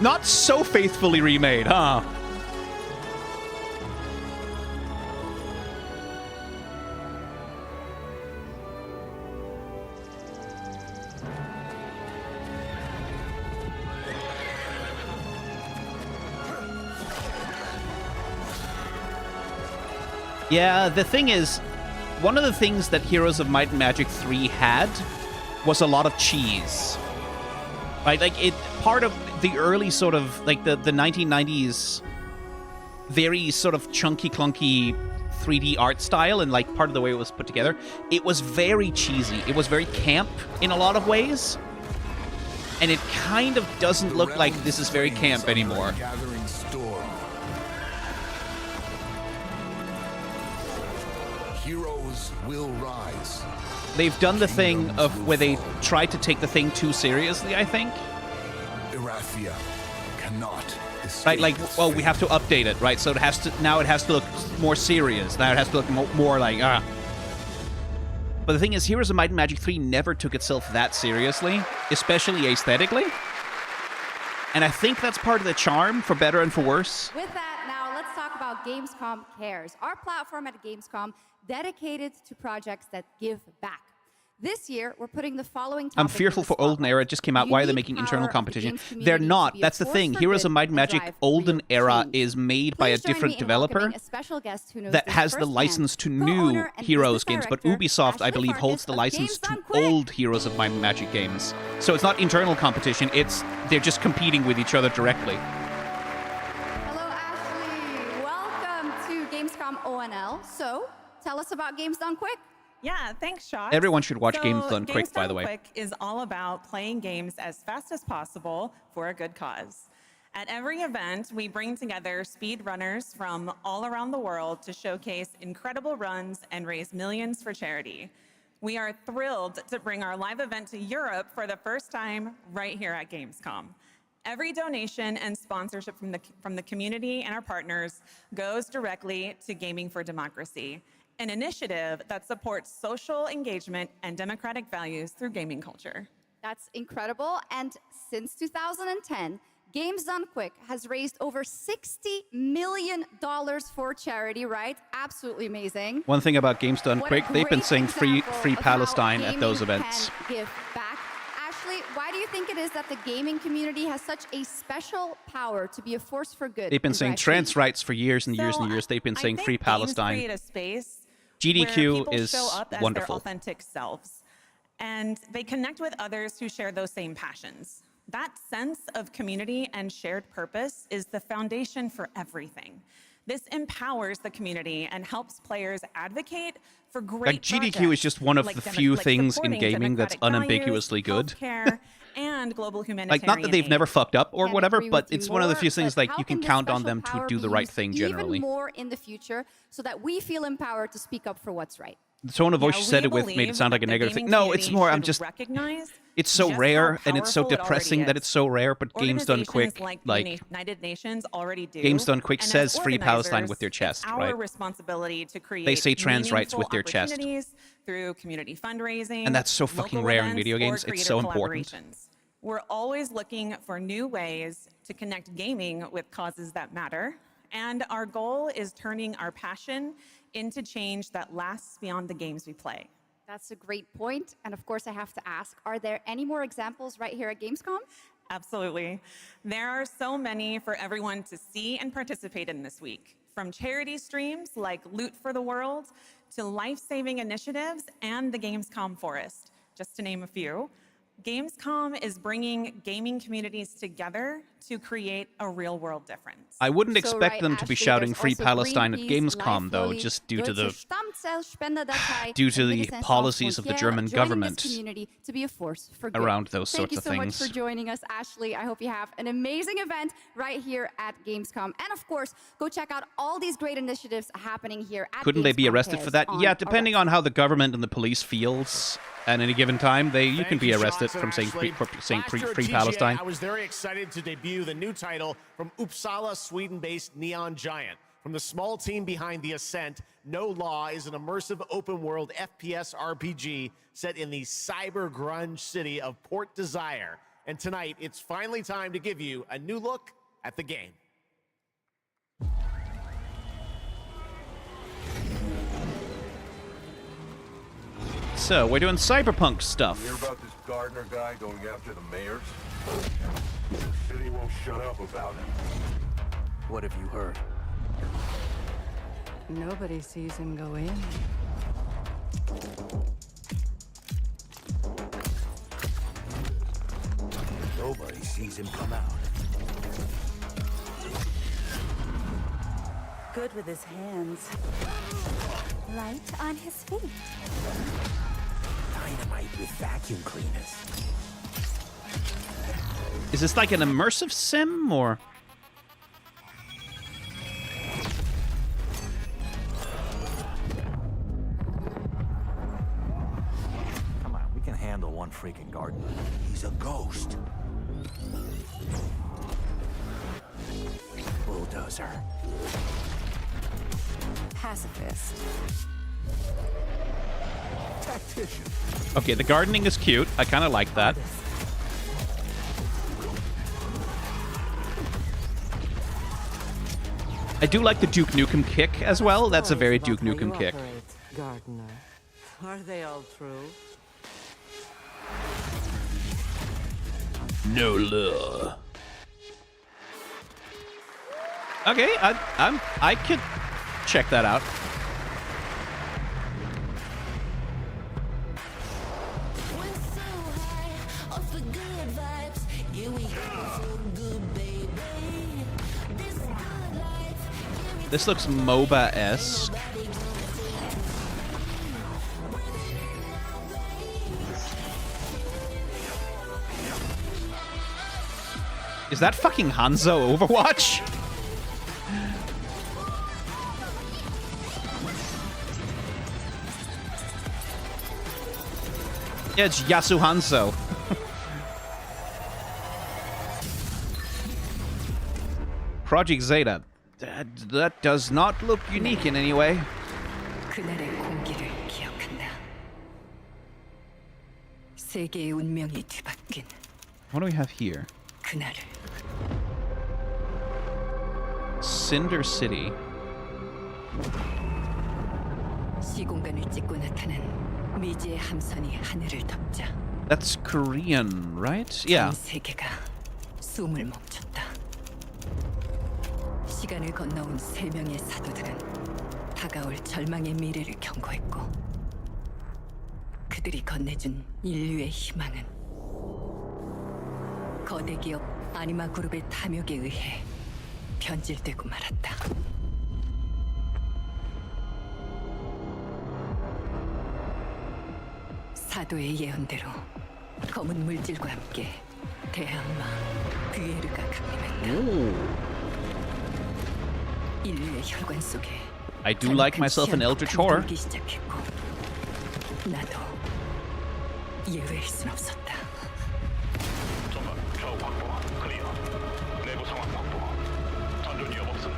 Not so faithfully remade, huh? Yeah, the thing is, one of the things that Heroes of Might and Magic 3 had was a lot of cheese. Right? Like, part of the early sort of, like, the 1990s very sort of chunky, clunky 3D art style and, like, part of the way it was put together, it was very cheesy. It was very camp in a lot of ways. And it kind of doesn't look like this is very camp anymore. Gathering storm. Heroes will rise. They've done the thing of where they tried to take the thing too seriously, I think. Erathia cannot escape. Right, like, well, we have to update it, right? So it has to look more serious. Now it has to look more like, But the thing is, Heroes of Might and Magic 3 never took itself that seriously, especially aesthetically. And I think that's part of the charm, for better and for worse. With that, now let's talk about Gamescom Cares, our platform at Gamescom dedicated to projects that give back. This year, we're putting the following I'm topic fearful in the for Olden Era. It just came out. Why are they Unique making internal power of the competition? games community They're to not. be a That's the force thing. for Heroes good of Might and and Magic drive Olden real Era change. is made by a Please join me different in developer welcoming a special guest who knows that this has the firsthand, license to co-owner new and Heroes business games, but director, Ubisoft, I Ashley believe, holds Farkas the of license Games to Done Quick. old Heroes of Might and Magic games. So it's not internal competition. They're just competing with each other directly. Hello, Ashley. Welcome to Gamescom ONL. So, tell us about Games Done Quick. Yeah, thanks, Shots. Everyone should watch Games Done Quick, by the way. Games Done Quick is all about playing games as fast as possible for a good cause. At every event, we bring together speedrunners from all around the world to showcase incredible runs and raise millions for charity. We are thrilled to bring our live event to Europe for the first time right here at Gamescom. Every donation and sponsorship from the community and our partners goes directly to Gaming for Democracy, an initiative that supports social engagement and democratic values through gaming culture. That's incredible. And since 2010, Games Done Quick has raised over $60 million for charity, right? Absolutely amazing. One thing about Games Done What a Quick, they've been great saying free example of how Palestine at those gaming events. can give back. Ashley, why do you think it is that the gaming community has such a special power to be a force for good? They've been in saying Brexit? trans rights for years and years and years. They've been saying free Palestine. Create a space GDQ where people is show up as wonderful. their authentic selves, and they connect with others who share those same passions. That sense of community and shared purpose is the foundation for everything. This empowers the community and helps players advocate for great Like GDQ is just one of the few things in gaming that's unambiguously good. And global humanitarian Like, not that they've aid. never fucked up or Can't whatever, agree but with you it's one of the more, few things but like how you can this count on special them to power do the be right used thing generally. Even more in the future, so that we feel empowered to speak up for what's right. The tone of voice you said it with made it sound like a negative thing. No, it's more, I'm just... It's so rare and it's so depressing that it's so rare, but Games Done Quick, like like... United Nations already do. Games Done Quick And says as free Palestine organizers, with their chest, it's our right? responsibility to create They say trans rights with their chest. opportunities through community fundraising. And that's so fucking local rare in events, video or games. It's creator so important. collaborations. We're always looking for new ways to connect gaming with causes that matter. And our goal is turning our passion into change that lasts beyond the games we play. That's a great point. And of course, I have to ask, are there any more examples right here at Gamescom? Absolutely. There are so many for everyone to see and participate in this week. From charity streams like Loot for the World to life-saving initiatives and the Gamescom Forest, just to name a few. Gamescom is bringing gaming communities together to create a real-world difference. I wouldn't expect them to be shouting free Palestine at Gamescom, though, just due to the policies of the German government to be a force for good. around those sorts of Thank you so things. much for joining us, Ashley. I hope you have an amazing event right here at Gamescom. And of course, go check out all these great initiatives happening here at Couldn't they be Gamescom arrested for that? on Yeah, our depending on how the government and the police feels at any given time, you can be arrested from saying free Palestine. I was very excited to debut the new title from Uppsala, Sweden-based Neon Giant. From the small team behind The Ascent, No Law is an immersive open-world FPS RPG set in the cyber grunge city of Port Desire. And tonight, it's finally time to give you a new look at the game. So, we're doing cyberpunk stuff. Hear about this Gardner guy going after the mayors? The city won't shut up about him. What have you heard? Nobody sees him go in. Nobody sees him come out. Good with his hands. Light on his feet. Dynamite with vacuum cleaners. Is this like an immersive sim, or...? Come on, we can handle one freaking gardener. He's a ghost. Bulldozer. Pacifist. Tactician. Okay, the gardening is cute. I kind of like that. I do like the Duke Nukem kick as well. That's a very Duke Nukem kick. Gardener. Are they all true? No law. Okay, I could check that out. This looks MOBA-esque. Is that fucking Hanzo Overwatch? Yeah, it's Yasu Hanzo. Project Zeta. That does not look unique in any way. 그날의 공기를 기억한다. 세계의 운명이 뒤바뀐 What do we have here? 그날을 Cinder City. 시공간을 찍고 나타난 미지의 함선이 하늘을 덮자. That's Korean, right? Yeah. 세계가 숨을 멈췄다. 시간을 건너온 3명의 사도들은 다가올 절망의 미래를 경고했고 그들이 건네준 인류의 희망은 거대 기업 아니마 그룹의 탐욕에 의해 변질되고 말았다. 사도의 예언대로 검은 물질과 함께 대항마 bü에르가 강림했다. 인류의 혈관 속에 I do like myself an Eldritch Horror. 돌기 시작했고 나도 예외일 순 없었다. 좌우 확보 클리어. 내부 상황 확보. 전전 위협 없음.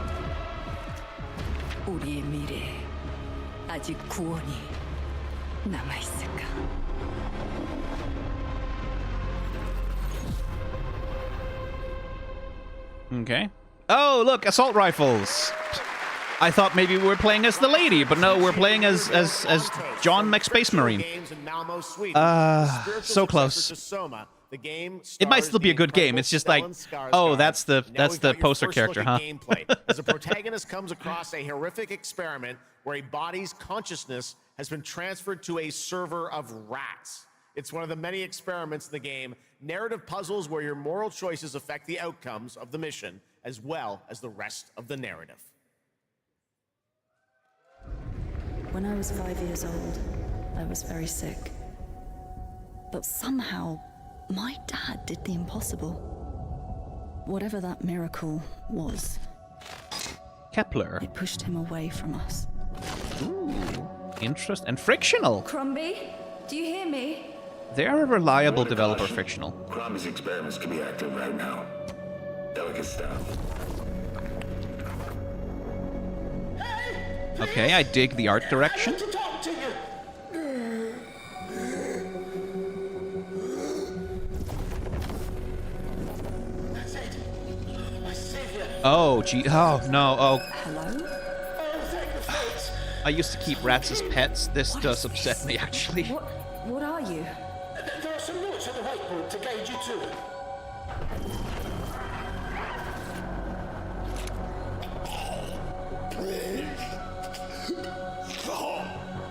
우리의 미래에 아직 구원이 남아있을까? Okay. Oh, look, assault rifles. I thought maybe we were playing as the lady, but no, we're playing as John McSpace Marine. So close. It might still be a good game. It's just like, oh, that's the poster character, huh? As the protagonist comes across a horrific experiment where a body's consciousness has been transferred to a server of rats. It's one of the many experiments in the game, narrative puzzles where your moral choices affect the outcomes of the mission, as well as the rest of the narrative. When I was 5 years old, I was very sick. But somehow, my dad did the impossible. Whatever that miracle was. Kepler. It pushed him away from us. Ooh, interest and frictional. Crumby, do you hear me? They are a reliable developer, frictional. Crombie's experiments can be active right now. Delicate stuff. Okay, I dig the art direction. Oh, gee. Oh, no. Oh. Hello? I used to keep rats as pets. This does upset me, actually. What are you? There are some notes on the whiteboard to guide you to it.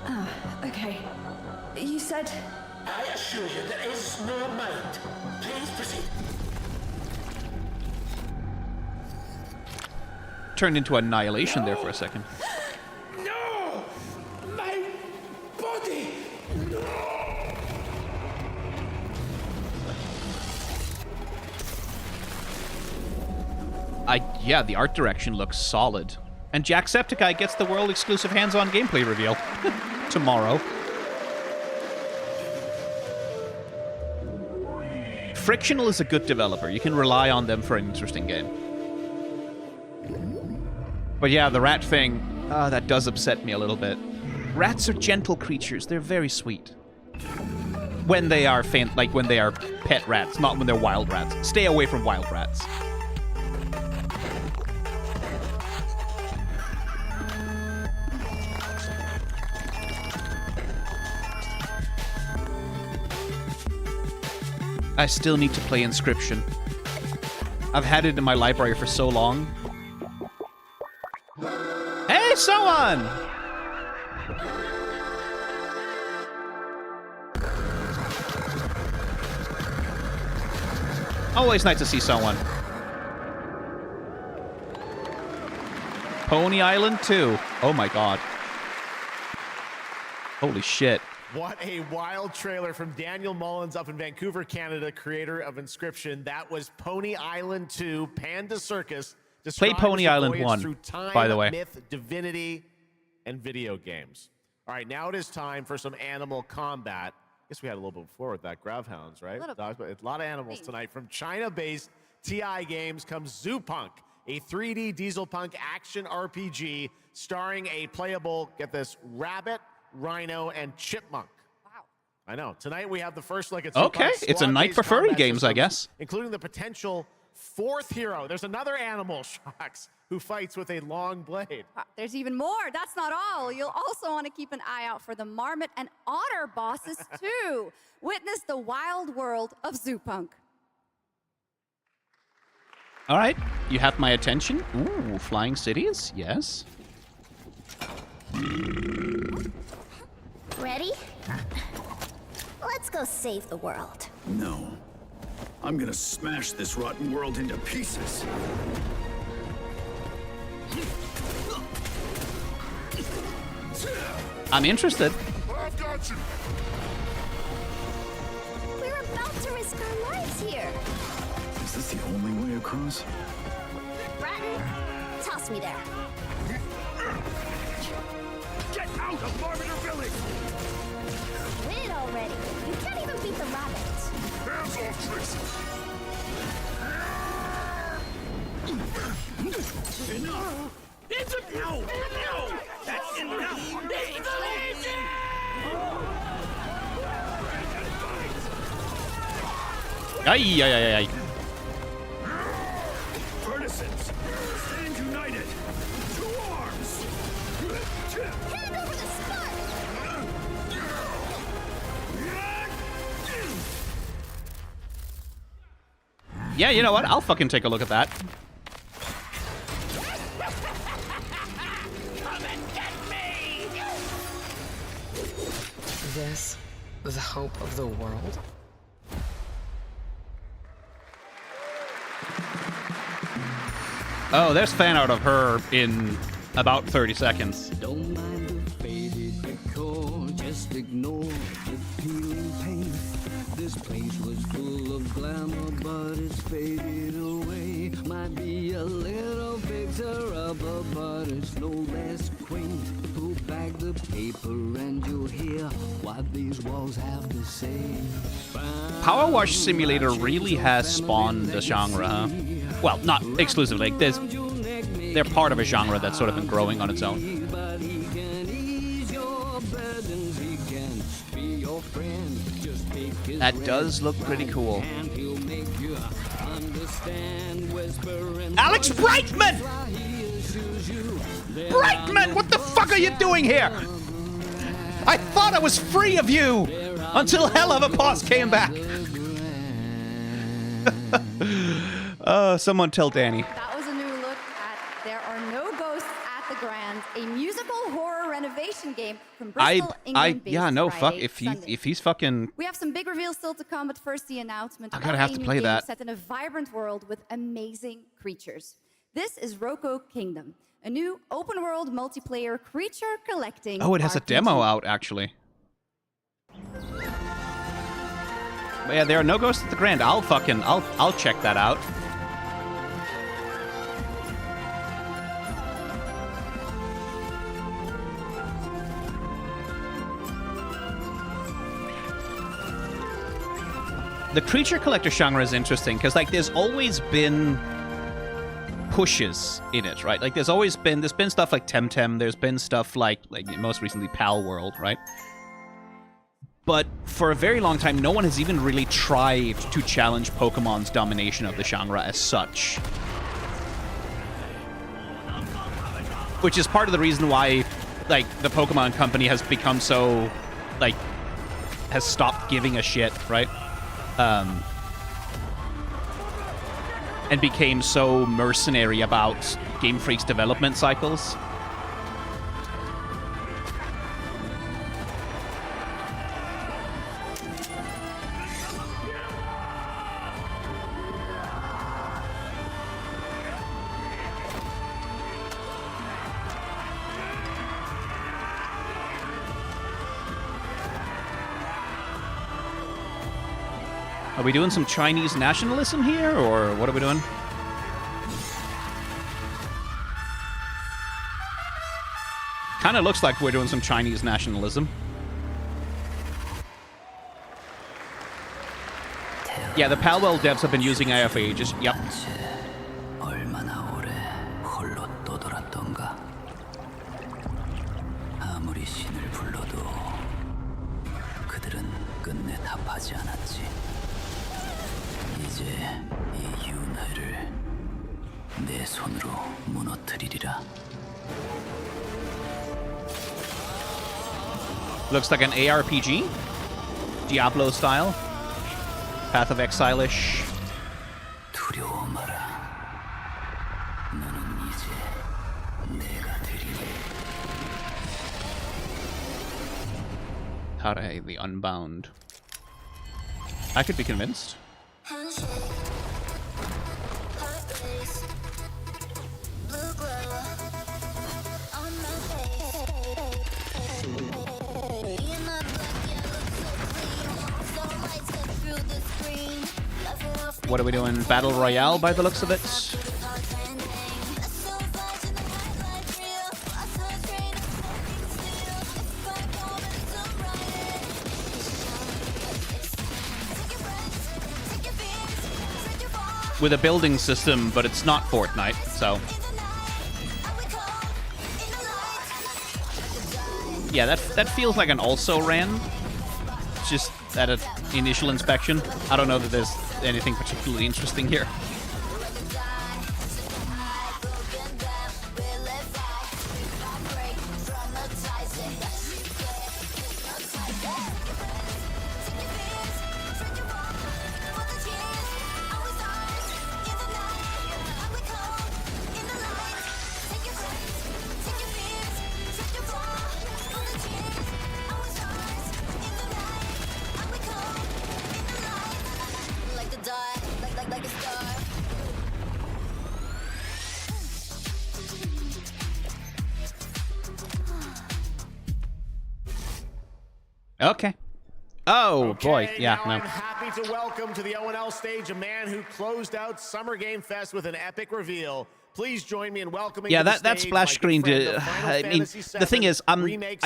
Ah, okay. You said... I assure you there is no mind. Please proceed. Turned into annihilation there for a second. No! My body! No! Yeah, the art direction looks solid. And Jacksepticeye gets the world-exclusive hands-on gameplay reveal tomorrow. Frictional is a good developer. You can rely on them for an interesting game. But yeah, the rat thing, that does upset me a little bit. Rats are gentle creatures. They're very sweet. When they are when they are pet rats, not when they're wild rats. Stay away from wild rats. I still need to play Inscription. I've had it in my library for so long. Hey, someone! Always nice to see someone. Pony Island 2. Oh my god. Holy shit. What a wild trailer from Daniel Mullins up in Vancouver, Canada, creator of Inscription. That was Pony Island 2, Panda Circus. Play Pony Island 1, time, by the way. Myth, divinity, and video games. All right, now it is time for some animal combat. I guess we had a little bit before with that Gravhounds, right? A lot of animals tonight. From China-based TI Games comes Zoopunk, a 3D diesel punk action RPG starring a playable, get this, rabbit, rhino, and chipmunk. Wow. I know. Tonight we have the first look at Okay, it's a night for furry games, I guess. Including the potential Fourth hero. There's another animal, Shocks, who fights with a long blade. There's even more. That's not all. You'll also want to keep an eye out for the marmot and otter bosses, too. Witness the wild world of Zoopunk. All right, you have my attention. Ooh, flying cities, yes. Ready? Let's go save the world. No. I'm gonna smash this rotten world into pieces. I'm interested. I've got you. We're about to risk our lives here. Is this the only way across? Bratton, toss me there. Get out of Marmiter Village! Quit already. You can't even beat the rabbits. Hands off, Trixie! Enough! It's a no! No! That's enough! It's lazy! Ay, ay, ay, ay. Partisans, stand united! To arms! Hand over the spark! Yeah, you know what? I'll fucking take a look at that. Come and get me! This, the hope of the world? Oh, there's fan art of her in about 30 seconds. Don't mind the faded decor, just ignore the peeling paint. This place was full of glamour, but it's faded away. Might be a little fixer-upper, but it's no less quaint. Pull back the paper and you'll hear what these walls have to say. Power Wash Simulator really has spawned a genre, huh? Well, not exclusively. They're part of a genre that's sort of been growing on its own. That does look pretty cool. Alex Brightman! Brightman, what the fuck are you doing here? I thought I was free of you until Hell of a Boss came back. Someone tell Danny. That was a new look at There Are No Ghosts at the Grand, a musical horror renovation game from Bristol, England. Yeah, no, fuck. Friday, If he's fucking. We have some big reveals still to come, but first the announcement. I'm gonna have to play that. Set in a vibrant world with amazing creatures. This is Roko Kingdom, a new open-world multiplayer creature collecting. Oh, it has a demo out actually. But yeah, There Are No Ghosts at the Grand. I'll check that out. The creature collector genre is interesting because, like, there's always been pushes in it, right? Like, there's been stuff like Temtem. There's been stuff like most recently Pal World, right? But for a very long time, no one has even really tried to challenge Pokemon's domination of the genre as such. Which is part of the reason why, like, the Pokemon Company has become so, like, has stopped giving a shit, right? And became so mercenary about Game Freak's development cycles. Are we doing some Chinese nationalism here, or what are we doing? Kind of looks like we're doing some Chinese nationalism. Yeah, the Palwell devs have been using AI for ages. Yep. 얼마나 오래 홀로 떠돌았던가. 아무리 신을 불러도 그들은 끝내 답하지 않았지. 이제 이 윤회를 Looks like an ARPG, Diablo style, Path of Exile-ish. Hare the Unbound. I could be convinced. What are we doing? Battle Royale by the looks of it. With a building system, but it's not Fortnite, so... Yeah, that feels like an also-ran. Just at an initial inspection. I don't know that there's anything particularly interesting here. Okay. Oh, boy. Yeah, now no. I'm happy to welcome to the O&L stage a man who closed out Summer Game Fest with an epic reveal. Please join me in welcoming Yeah, to the that stage splash my screen good friend, did. the Final I mean, Fantasy the thing VII is, I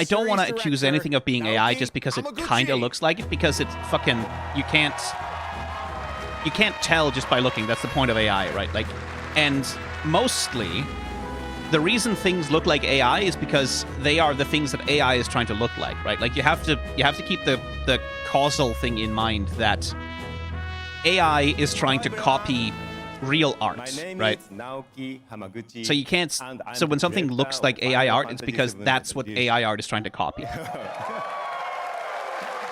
don't want to series accuse director, anything of being AI Naoki just because it Hamaguchi. kind of looks like it, because it's fucking... You can't tell just by looking. That's the point of AI, right? Like, and mostly, the reason things look like AI is because they are the things that AI is trying to look like, right? Like, you have to keep the causal thing in mind that AI is trying to copy real art, right? So you can't... So when something looks like AI art, it's because that's what AI art is trying to copy.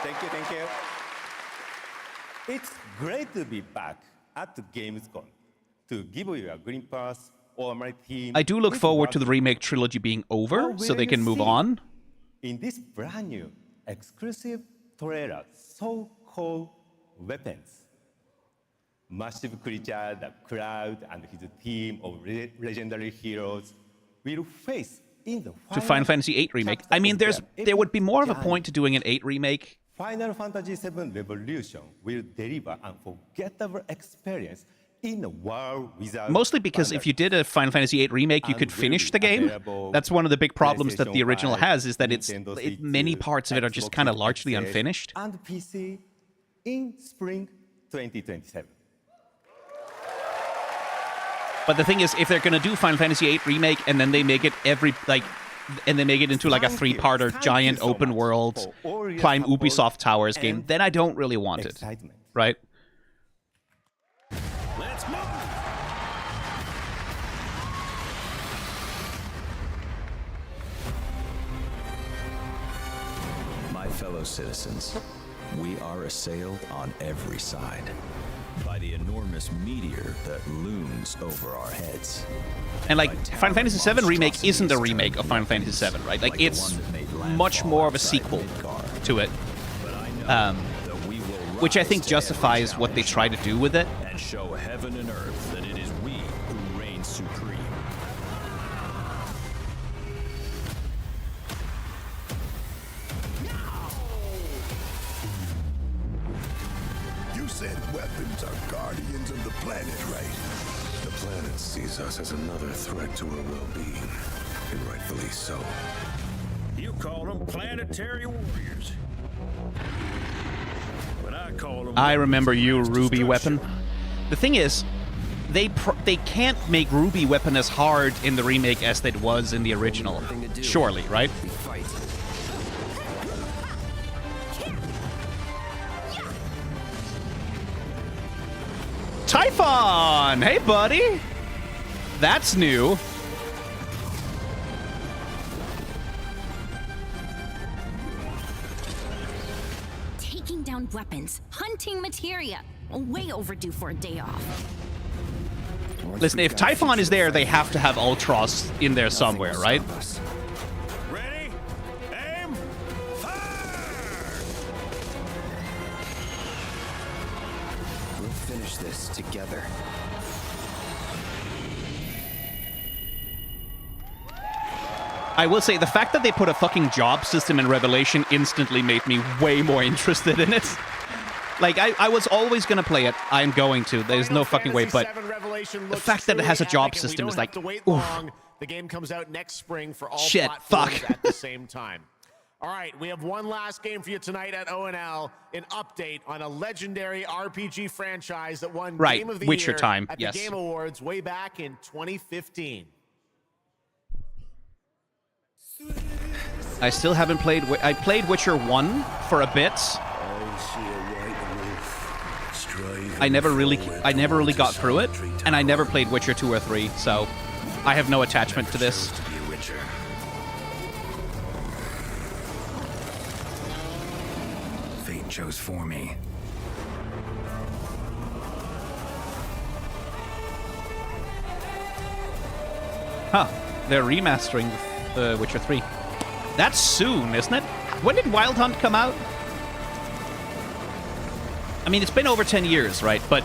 Thank you. It's great to be back at the Gamescom to give you a green pass or my team. I do look forward to the remake trilogy being over, so they can move on. In this brand new exclusive trailer, so-called weapons. Massive creature, the Cloud, and his team of legendary heroes will face in the Final Fantasy VIII remake. I mean, there would be more of a point to doing an 8 remake. Final Fantasy VII Revolution will deliver unforgettable experience in a world without... Mostly because if you did a Final Fantasy VIII remake, you could finish the game. That's one of the big problems that the original has, is that many parts of it are just kind of largely unfinished. And PC in spring 2027. But the thing is, if they're going to do Final Fantasy VIII remake and then they make it and they make it into like a 3-parter giant open world climb Ubisoft Towers game, then I don't really want it, right? Let's move. My fellow citizens, we are assailed on every side by the enormous meteor that looms over our heads. And like, Final Fantasy VII Remake isn't a remake of Final Fantasy VII, right? Like, it's much more of a sequel to it. Which I think justifies what they try to do with it. And show heaven and earth that it is we who reign supreme. You said weapons are guardians of the planet, right? The planet sees us as another threat to her well-being, and rightfully so. You call them planetary warriors. But I call them... I remember you, Ruby Weapon. The thing is, they can't make Ruby Weapon as hard in the remake as it was in the original. Surely, right? Typhon! Hey, buddy! That's new. weapons, hunting materia. Way overdue for a day off. Listen, if Typhon is there, they have to have Ultros in there somewhere, right? Ready? Aim! We'll finish this together. I will say, the fact that they put a fucking job system in Revelation instantly made me way more interested in it. Like, I was always going to play it. I'm going to. There's no fucking way, but the fact that it has a job system is like, oof. The game comes out next spring for all Shit, platforms fuck. at the same time. All right, we have one last game for you tonight at ONL, an update on a legendary RPG franchise that won Right, Game of the Witcher Year time, at yes. the Game Awards way back in 2015. I still haven't played... I played Witcher 1 for a bit. I never really got through it, and I never played Witcher 2 or 3, so I have no attachment to this. Fate chose for me. Huh. They're remastering Witcher 3. That's soon, isn't it? When did Wild Hunt come out? I mean, it's been over 10 years, right? But,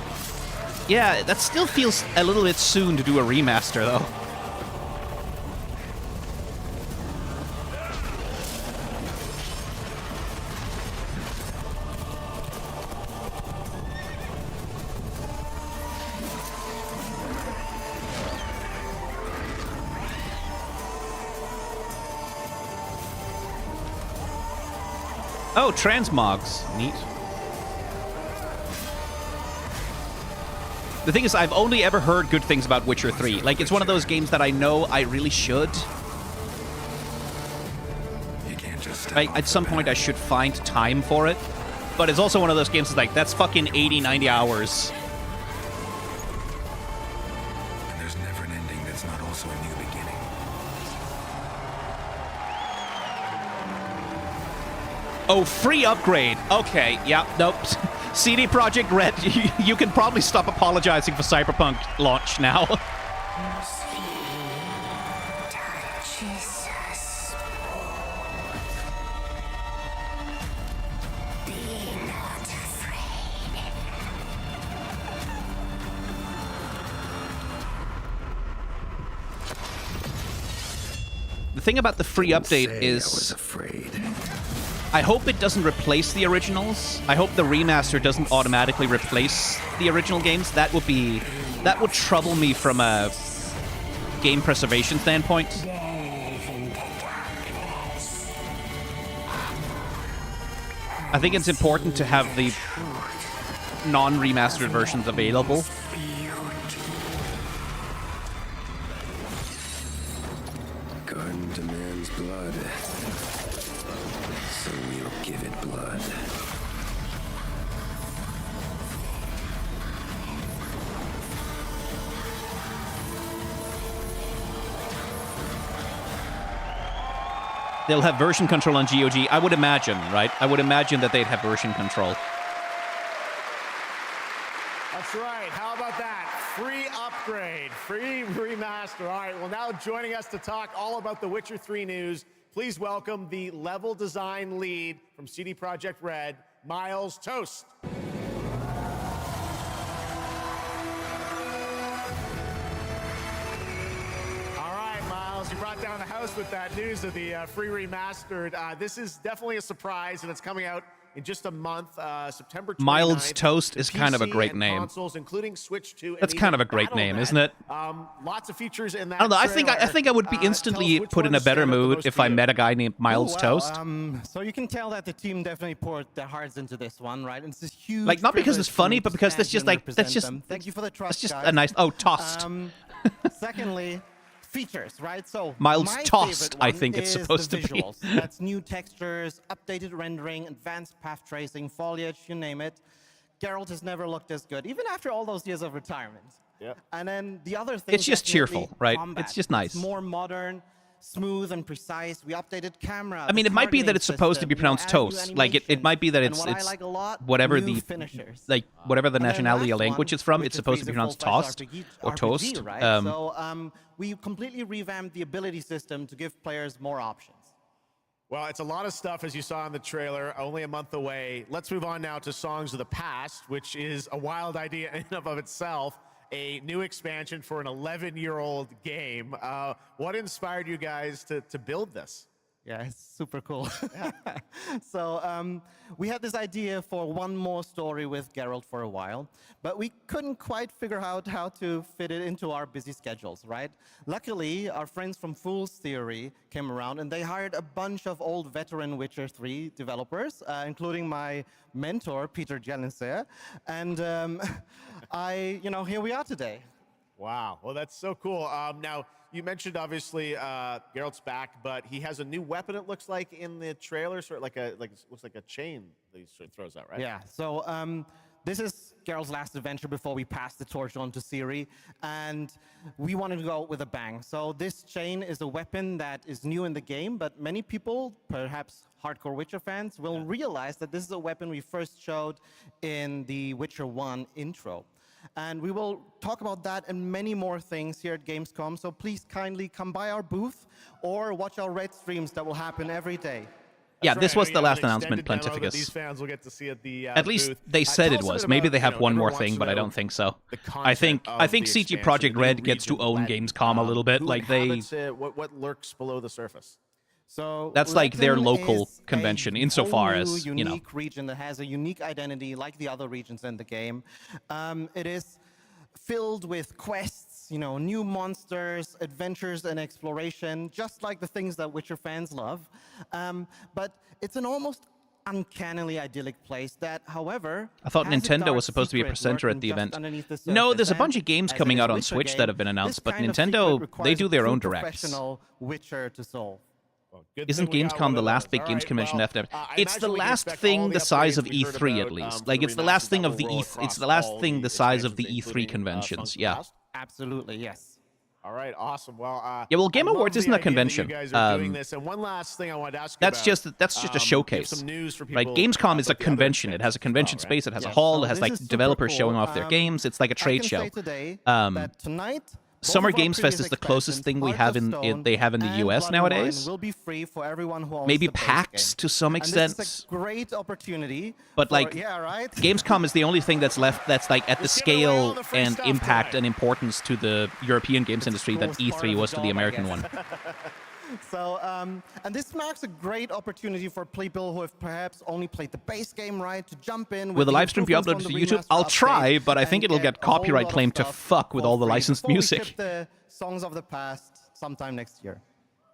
yeah, that still feels a little bit soon to do a remaster, though. Oh, transmogs. Neat. The thing is, I've only ever heard good things about Witcher 3. Like, it's one of those games that I know I really should. At some point, I should find time for it. But it's also one of those games that's like, that's fucking 80, 90 hours. And there's never an ending that's not also a new beginning. Oh, free upgrade. Okay, yeah, nope. CD Projekt Red, you can probably stop apologizing for Cyberpunk launch now. The thing about the free update is... I hope it doesn't replace the originals. I hope the remaster doesn't automatically replace the original games. That would trouble me from a game preservation standpoint. I think it's important to have the non-remastered versions available. Garden demands blood. So we'll give it blood. They'll have version control on GOG, I would imagine, right? I would imagine that they'd have version control. That's right. How about that? Free upgrade, free remaster. All right, well, now joining us to talk all about the Witcher 3 news, please welcome the level design lead from CD Projekt Red, Miles Toast. All right, Miles, you brought down the house with that news of the free remastered. This is definitely a surprise, and it's coming out in just a month, September 29th. Miles Toast is kind of a great name. Consoles, including Switch 2. That's kind of a great name, isn't it? Lots of features in that. I don't know. I think I would be instantly put in a better mood if I met a guy named Miles Toast. So you can tell that the team definitely poured their hearts into this one, right? And it's this huge. Like, not because it's funny, but because that's just like Thank you for the trust. That's just guys. a nice. Oh, Toast. Secondly, features, right? So Miles my Tost, favorite I one think it's is supposed the to be. visuals. That's new textures, updated rendering, advanced path tracing, foliage, you name it. Geralt has never looked as good, even after all those years of retirement. Yep. And then the other thing. It's just cheerful, right? Combat. It's just nice. It's more modern. smooth and precise. We updated camera. I mean, it might be that it's supposed to be pronounced toast. Like, it might be that it's whatever the whatever the nationality or language it's from, it's supposed to be pronounced toast or toast. Right? So we completely revamped the ability system to give players more options. Well, it's a lot of stuff, as you saw in the trailer, only a month away. Let's move on now to Songs of the Past, which is a wild idea in and of itself. A new expansion for an 11-year-old game. What inspired you guys to build this? Yeah, it's super cool. So we had this idea for one more story with Geralt for a while, but we couldn't quite figure out how to fit it into our busy schedules, right? Luckily, our friends from Fool's Theory came around, and they hired a bunch of old veteran Witcher 3 developers, including my mentor, Peter Jelenser. And here we are today. Wow, well, that's so cool. Now, you mentioned, obviously, Geralt's back, but he has a new weapon, it looks like, in the trailer, sort of looks like a chain that he sort of throws out, right? Yeah, so this is Geralt's last adventure before we pass the torch on to Ciri, and we wanted to go with a bang. So this chain is a weapon that is new in the game, but many people, perhaps hardcore Witcher fans, will realize that this is a weapon we first showed in the Witcher 1 intro. And we will talk about that and many more things here at Gamescom, so please kindly come by our booth or watch our Red streams that will happen every day. Yeah, this was the last announcement, Plantificus. These fans will get to see at the at least they said it was. Maybe they have one more thing, but I don't think so. I think CG Projekt Red gets to own Gamescom a little bit. Like what lurks below the surface? So that's like their local convention, insofar as unique region that has a unique identity, like the other regions in the game. It is filled with quests, new monsters, adventures, and exploration, just like the things that Witcher fans love. But it's an almost uncannily idyllic place that, however, I thought Nintendo was supposed to be a presenter at the event. No, there's a bunch of games coming out on Switch that have been announced, but Nintendo, they do their own directs. Witcher to solve. Isn't Gamescom the last big games convension after? It's the last thing the size of E3, at least. Like, it's the last thing of the it's the last thing the size of the E3 conventions. Yeah. Absolutely, yes. All right, awesome. Well, yeah, well, Game Awards isn't a convention. You guys are doing this. And one last thing I wanted to ask you that's just a showcase. Some news for people, right? Gamescom is a convention. It has a convention space. It has a hall. It has like developers showing off their games. It's like a trade show. Tonight, Summer Games Fest is the closest thing we have they have in the US nowadays. Will be free for everyone who owns maybe the PAX to some extent. And this is a great opportunity. But like, Gamescom is the only thing that's left that's like at the scale and impact and importance to the European games industry that E3 was to the American one. So, and this marks a great opportunity for people who have perhaps only played the base game, right, to jump in. Will the live stream be uploaded to YouTube? I'll try, but I think it'll get copyright claim to fuck with all the licensed music. We ship the Songs of the Past sometime next year.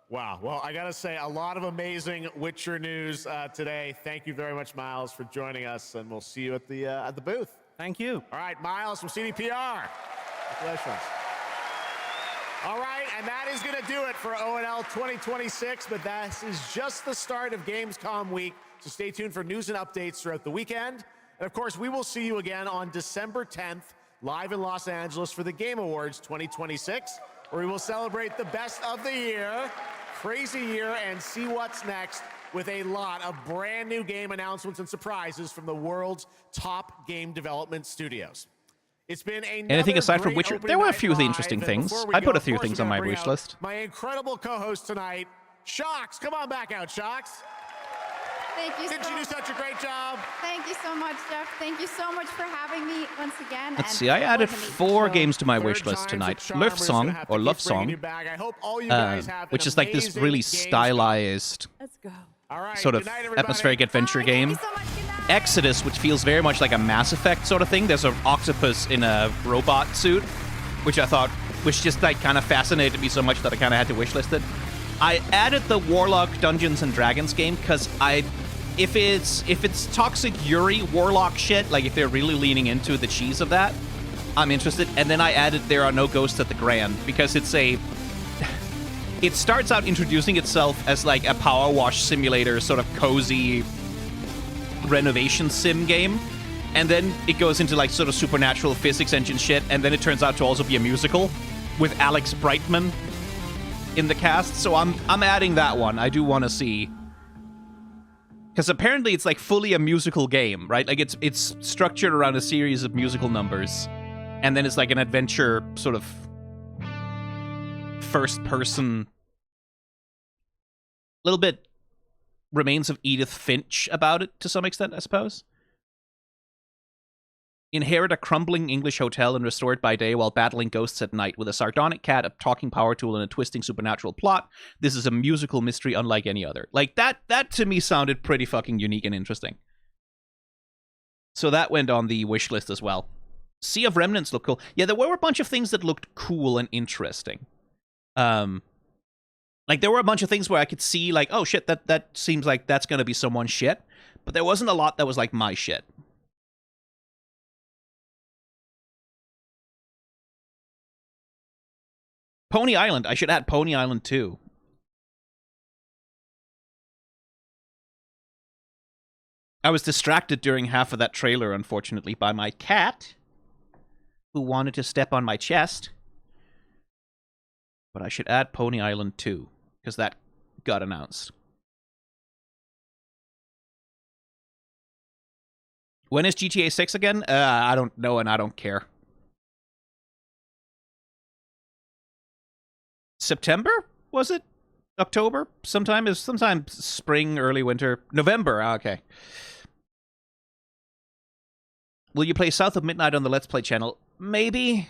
Wow. Well, I got to say, a lot of amazing Witcher news today. Thank you very much, Miles, for joining us, and we'll see you at the booth. Thank you. All right, Miles from CDPR. Congratulations. All right, and that is going to do it for ONL 2026, but this is just the start of Gamescom week, so stay tuned for news and updates throughout the weekend. And of course, we will see you again on December 10th, live in Los Angeles for the Game Awards 2026, where we will celebrate the best of the year, crazy year, and see what's next with a lot of brand new game announcements and surprises from the world's top game development studios. It's been anything aside from Witcher? There were a few of the interesting things. I put a few things on my wish list. My incredible co-host tonight, Shocks. Come on back out, Shocks. Thank you. Didn't you do such a great job? Thank you so much, Jeff. Thank you so much for having me once again. Let's see. I added 4 games to my wish list tonight. Lufsong, or Love Song, which is like this really stylized sort of atmospheric adventure game. Exodus, which feels very much like a Mass Effect sort of thing. There's an octopus in a robot suit, which I thought, which just like kind of fascinated me so much that I kind of had to wishlist it. I added the Warlock Dungeons and Dragons game because if it's Toxic Yuri Warlock shit, like if they're really leaning into the cheese of that, I'm interested. And then I added There Are No Ghosts at the Grand because it starts out introducing itself as like a power wash simulator, sort of cozy renovation sim game, and then it goes into like sort of supernatural physics engine shit, and then it turns out to also be a musical with Alex Brightman in the cast, so I'm adding that one. I do want to see, because apparently it's like fully a musical game, right? Like it's structured around a series of musical numbers, and then it's like an adventure sort of first person, little bit Remains of Edith Finch about it to some extent, I suppose. Inherit a crumbling English hotel and restore it by day while battling ghosts at night. With a sardonic cat, a talking power tool, and a twisting supernatural plot, this is a musical mystery unlike any other. Like, that to me sounded pretty fucking unique and interesting. So that went on the wish list as well. Sea of Remnants looked cool. Yeah, there were a bunch of things that looked cool and interesting. Like, there were a bunch of things where I could see, like, oh shit, that seems like that's gonna be someone's shit. But there wasn't a lot that was like my shit. Pony Island. I should add Pony Island too. I was distracted during half of that trailer, unfortunately, by my cat, who wanted to step on my chest. But I should add Pony Island too, because that got announced. When is GTA 6 again? I don't know, and I don't care. September? Was it? October? Sometime spring, early winter. November. Okay. Will you play South of Midnight on the Let's Play channel? Maybe.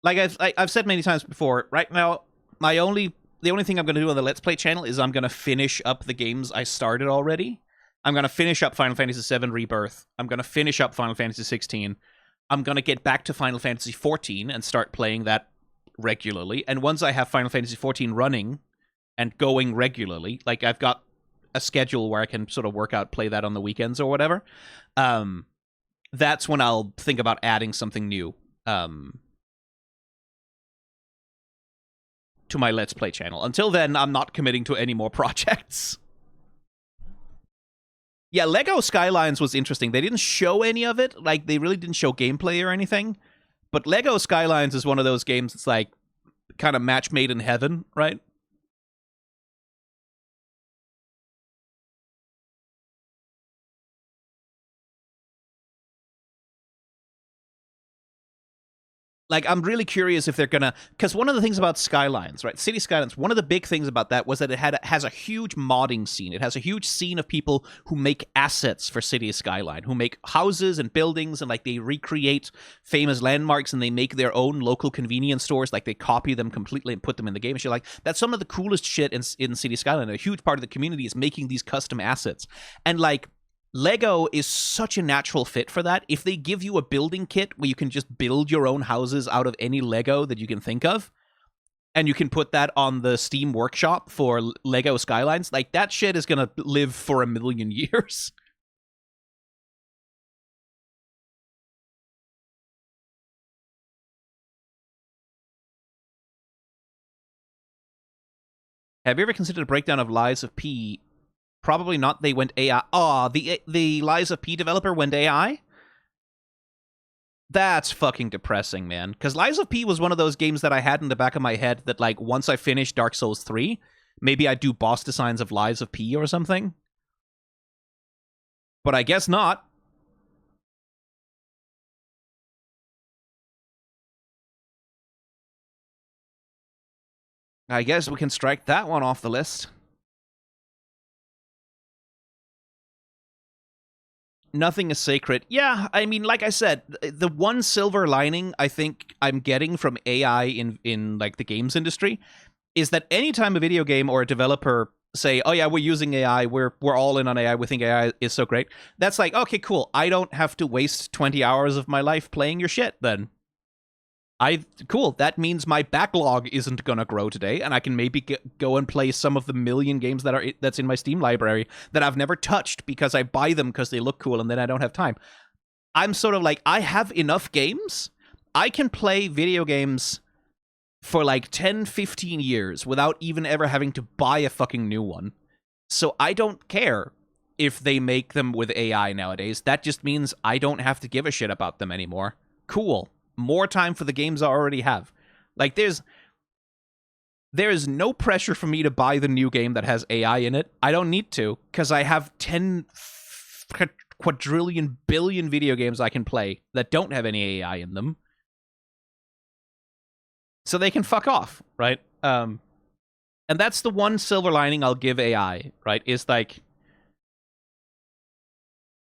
Like I've said many times before, right now, the only thing I'm going to do on the Let's Play channel is I'm going to finish up the games I started already. I'm going to finish up Final Fantasy VII Rebirth. I'm going to finish up Final Fantasy 16. I'm going to get back to Final Fantasy 14 and start playing that regularly. And once I have Final Fantasy 14 running and going regularly, like I've got a schedule where I can sort of work out, play that on the weekends or whatever, that's when I'll think about adding something new to my Let's Play channel. Until then, I'm not committing to any more projects. Yeah, Lego Skylines was interesting. They didn't show any of it. Like, they really didn't show gameplay or anything. But Lego Skylines is one of those games that's like kind of match made in heaven, right? Like, I'm really curious if they're gonna... Because one of the things about Skylines, right? City Skylines, one of the big things about that was that it has a huge modding scene. It has a huge scene of people who make assets for City Skyline, who make houses and buildings, and, like, they recreate famous landmarks, and they make their own local convenience stores. Like, they copy them completely and put them in the game. And shit. Like, that's some of the coolest shit in City Skyline. A huge part of the community is making these custom assets. And, like... Lego is such a natural fit for that. If they give you a building kit where you can just build your own houses out of any Lego that you can think of, and you can put that on the Steam Workshop for Lego Skylines, like, that shit is gonna live for 1,000,000 years. Have you ever considered a breakdown of Lies of P? Probably not. They went AI. Aw, the Lies of P developer went AI? That's fucking depressing, man. Because Lies of P was one of those games that I had in the back of my head that, like, once I finished Dark Souls 3, maybe I'd do boss designs of Lies of P or something. But I guess not. I guess we can strike that one off the list. Nothing is sacred. Yeah, I mean, like I said, the one silver lining I think I'm getting from AI in like the games industry is that anytime a video game or a developer say, "Oh yeah, we're using AI, we're all in on AI, we think AI is so great," that's like, okay, cool. I don't have to waste 20 hours of my life playing your shit then. Cool. That means my backlog isn't gonna grow today, and I can maybe go and play some of the 1,000,000 games that's in my Steam library that I've never touched because I buy them because they look cool, and then I don't have time. I'm sort of like, I have enough games. I can play video games for like 10, 15 years without even ever having to buy a fucking new one. So I don't care if they make them with AI nowadays. That just means I don't have to give a shit about them anymore. Cool. More time for the games I already have. Like, There is no pressure for me to buy the new game that has AI in it. I don't need to, because I have 10 quadrillion billion video games I can play that don't have any AI in them. So they can fuck off, right? And that's the one silver lining I'll give AI, right? Is like,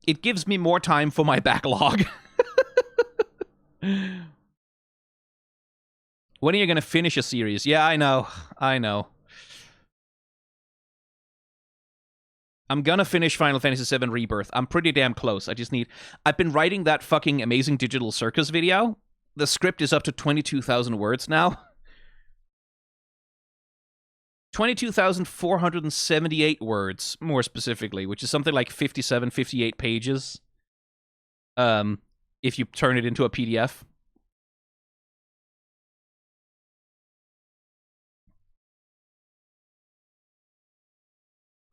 it gives me more time for my backlog. When are you going to finish a series? Yeah, I know. I'm gonna finish Final Fantasy VII Rebirth. I'm pretty damn close. I've been writing that fucking Amazing Digital Circus video. The script is up to 22,000 words now. 22,478 words, more specifically, which is something like 57, 58 pages. If you turn it into a PDF.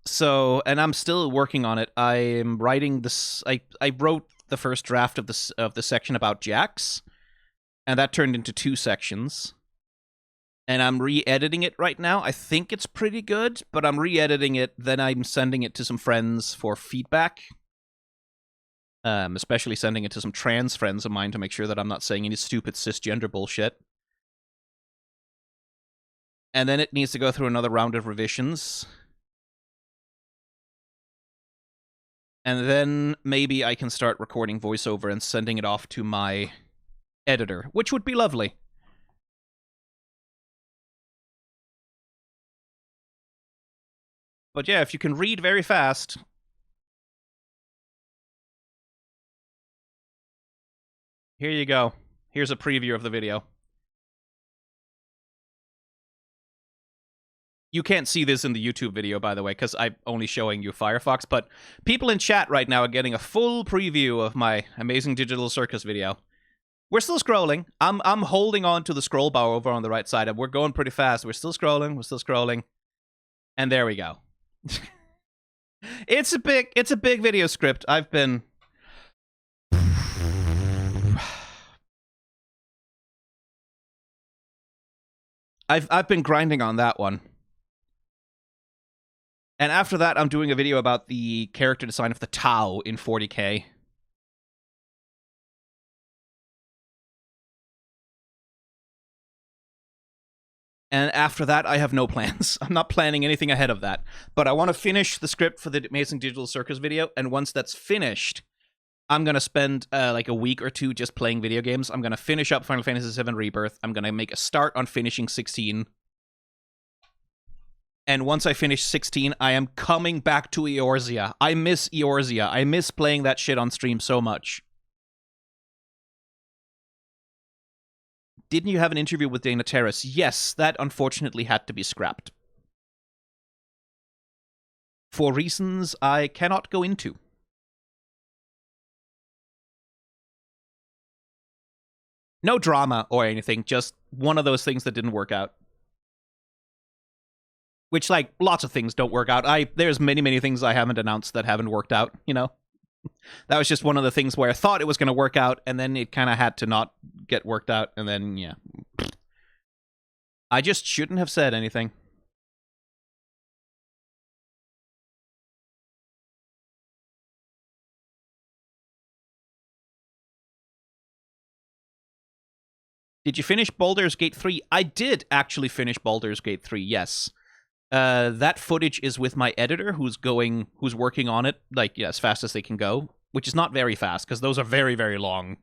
So, and I'm still working on it. I am writing this. I wrote the first draft of the section about Jax, and that turned into 2 sections. And I'm re-editing it right now. I think it's pretty good, but I'm re-editing it. Then I'm sending it to some friends for feedback. Especially sending it to some trans friends of mine to make sure that I'm not saying any stupid cisgender bullshit. And then it needs to go through another round of revisions. And then maybe I can start recording voiceover and sending it off to my editor, which would be lovely. But yeah, if you can read very fast... Here you go. Here's a preview of the video. You can't see this in the YouTube video, by the way, because I'm only showing you Firefox, but people in chat right now are getting a full preview of my Amazing Digital Circus video. We're still scrolling. I'm holding on to the scroll bar over on the right side, and we're going pretty fast. We're still scrolling. And there we go. It's a big video script. I've been grinding on that one. And after that, I'm doing a video about the character design of the Tau in 40K. And after that, I have no plans. I'm not planning anything ahead of that. But I want to finish the script for the Amazing Digital Circus video, and once that's finished, I'm going to spend like a week or 2 just playing video games. I'm going to finish up Final Fantasy VII Rebirth. I'm going to make a start on finishing 16. And once I finish 16, I am coming back to Eorzea. I miss Eorzea. I miss playing that shit on stream so much. Didn't you have an interview with Dana Terrace? Yes, that unfortunately had to be scrapped. For reasons I cannot go into. No drama or anything, just one of those things that didn't work out. Which, like, lots of things don't work out. There's many things I haven't announced that haven't worked out, you know? That was just one of the things where I thought it was going to work out, and then it kind of had to not get worked out, and then, yeah. I just shouldn't have said anything. Did you finish Baldur's Gate 3? I did actually finish Baldur's Gate 3, yes. That footage is with my editor, who's working on it, like, yeah, as fast as they can go, which is not very fast, because those are very long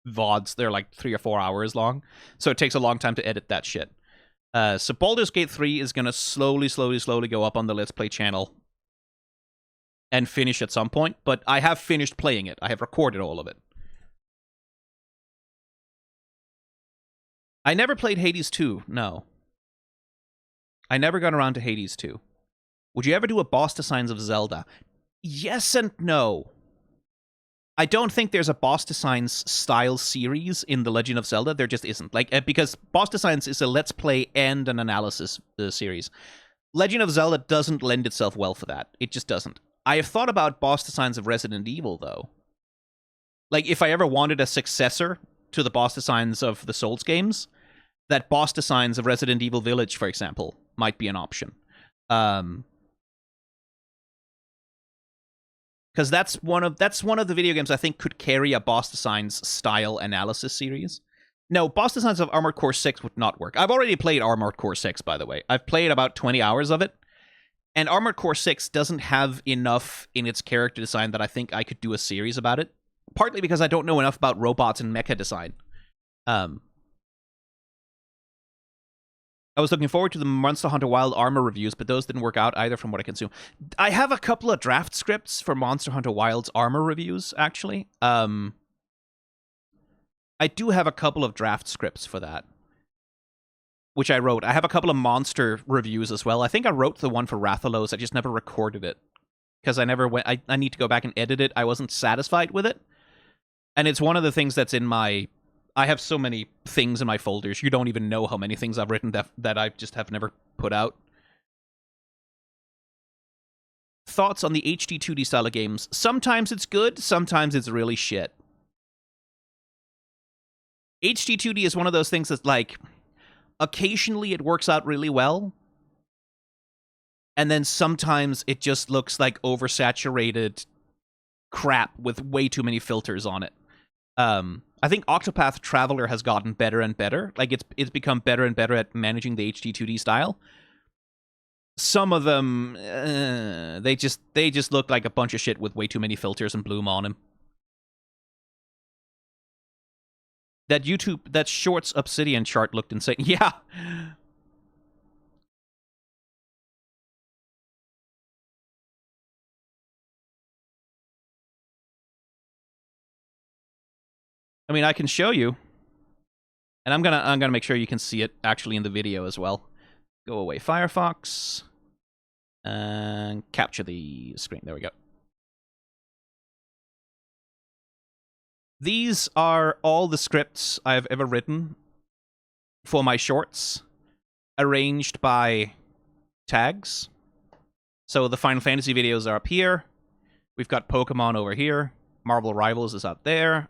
VODs. They're like 3 or 4 hours long, so it takes a long time to edit that shit. So Baldur's Gate 3 is gonna slowly go up on the Let's Play channel and finish at some point, but I have finished playing it. I have recorded all of it. I never played Hades 2, no. I never got around to Hades 2. Would you ever do a boss designs of Zelda? Yes and no. I don't think there's a boss designs style series in The Legend of Zelda. There just isn't. Like, because boss designs is a Let's Play and an analysis series. Legend of Zelda doesn't lend itself well for that. It just doesn't. I have thought about boss designs of Resident Evil, though. Like, if I ever wanted a successor to the boss designs of the Souls games, that boss designs of Resident Evil Village, for example, might be an option. Because that's one of the video games I think could carry a boss designs style analysis series. No, boss designs of Armored Core 6 would not work. I've already played Armored Core 6, by the way. I've played about 20 hours of it. And Armored Core 6 doesn't have enough in its character design that I think I could do a series about it. Partly because I don't know enough about robots and mecha design. I was looking forward to the Monster Hunter Wild Armor reviews, but those didn't work out either from what I consume. I have a couple of draft scripts for Monster Hunter Wild's armor reviews, actually. I do have a couple of draft scripts for that, which I wrote. I have a couple of monster reviews as well. I think I wrote the one for Rathalos. I just never recorded it because I never went. I need to go back and edit it. I wasn't satisfied with it, and it's one of the things that's in my. I have so many things in my folders. You don't even know how many things I've written that I just have never put out. Thoughts on the HD 2D style of games? Sometimes it's good. Sometimes it's really shit. HD 2D is one of those things that's like, occasionally it works out really well, and then sometimes it just looks like oversaturated crap with way too many filters on it. I think Octopath Traveler has gotten better and better. Like, it's become better and better at managing the HD 2D style. Some of them, they just look like a bunch of shit with way too many filters and bloom on them. That Shorts Obsidian chart looked insane. Yeah. I mean, I can show you. And I'm gonna make sure you can see it actually in the video as well. Go away, Firefox. And capture the screen. There we go. These are all the scripts I've ever written for my shorts, arranged by tags. So the Final Fantasy videos are up here. We've got Pokemon over here. Marvel Rivals is up there.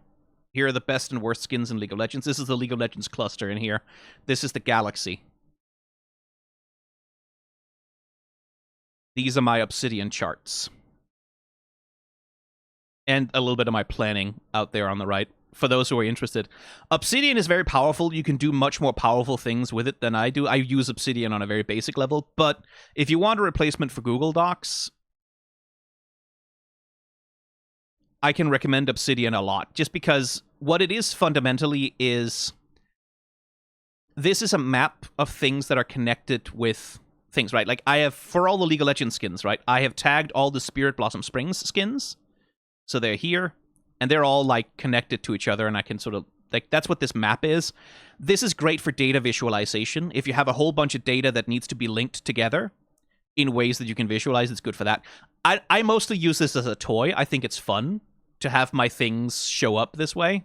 Here are the best and worst skins in League of Legends. This is the League of Legends cluster in here. This is the Galaxy. These are my Obsidian charts. And a little bit of my planning out there on the right, for those who are interested. Obsidian is very powerful. You can do much more powerful things with it than I do. I use Obsidian on a very basic level, but if you want a replacement for Google Docs, I can recommend Obsidian a lot, just because what it is fundamentally is, this is a map of things that are connected with things, right? Like, I have, for all the League of Legends skins, right, I have tagged all the Spirit Blossom Springs skins. So they're here, and they're all, like, connected to each other, and I can sort of, like, that's what this map is. This is great for data visualization. If you have a whole bunch of data that needs to be linked together in ways that you can visualize, it's good for that. I mostly use this as a toy. I think it's fun to have my things show up this way,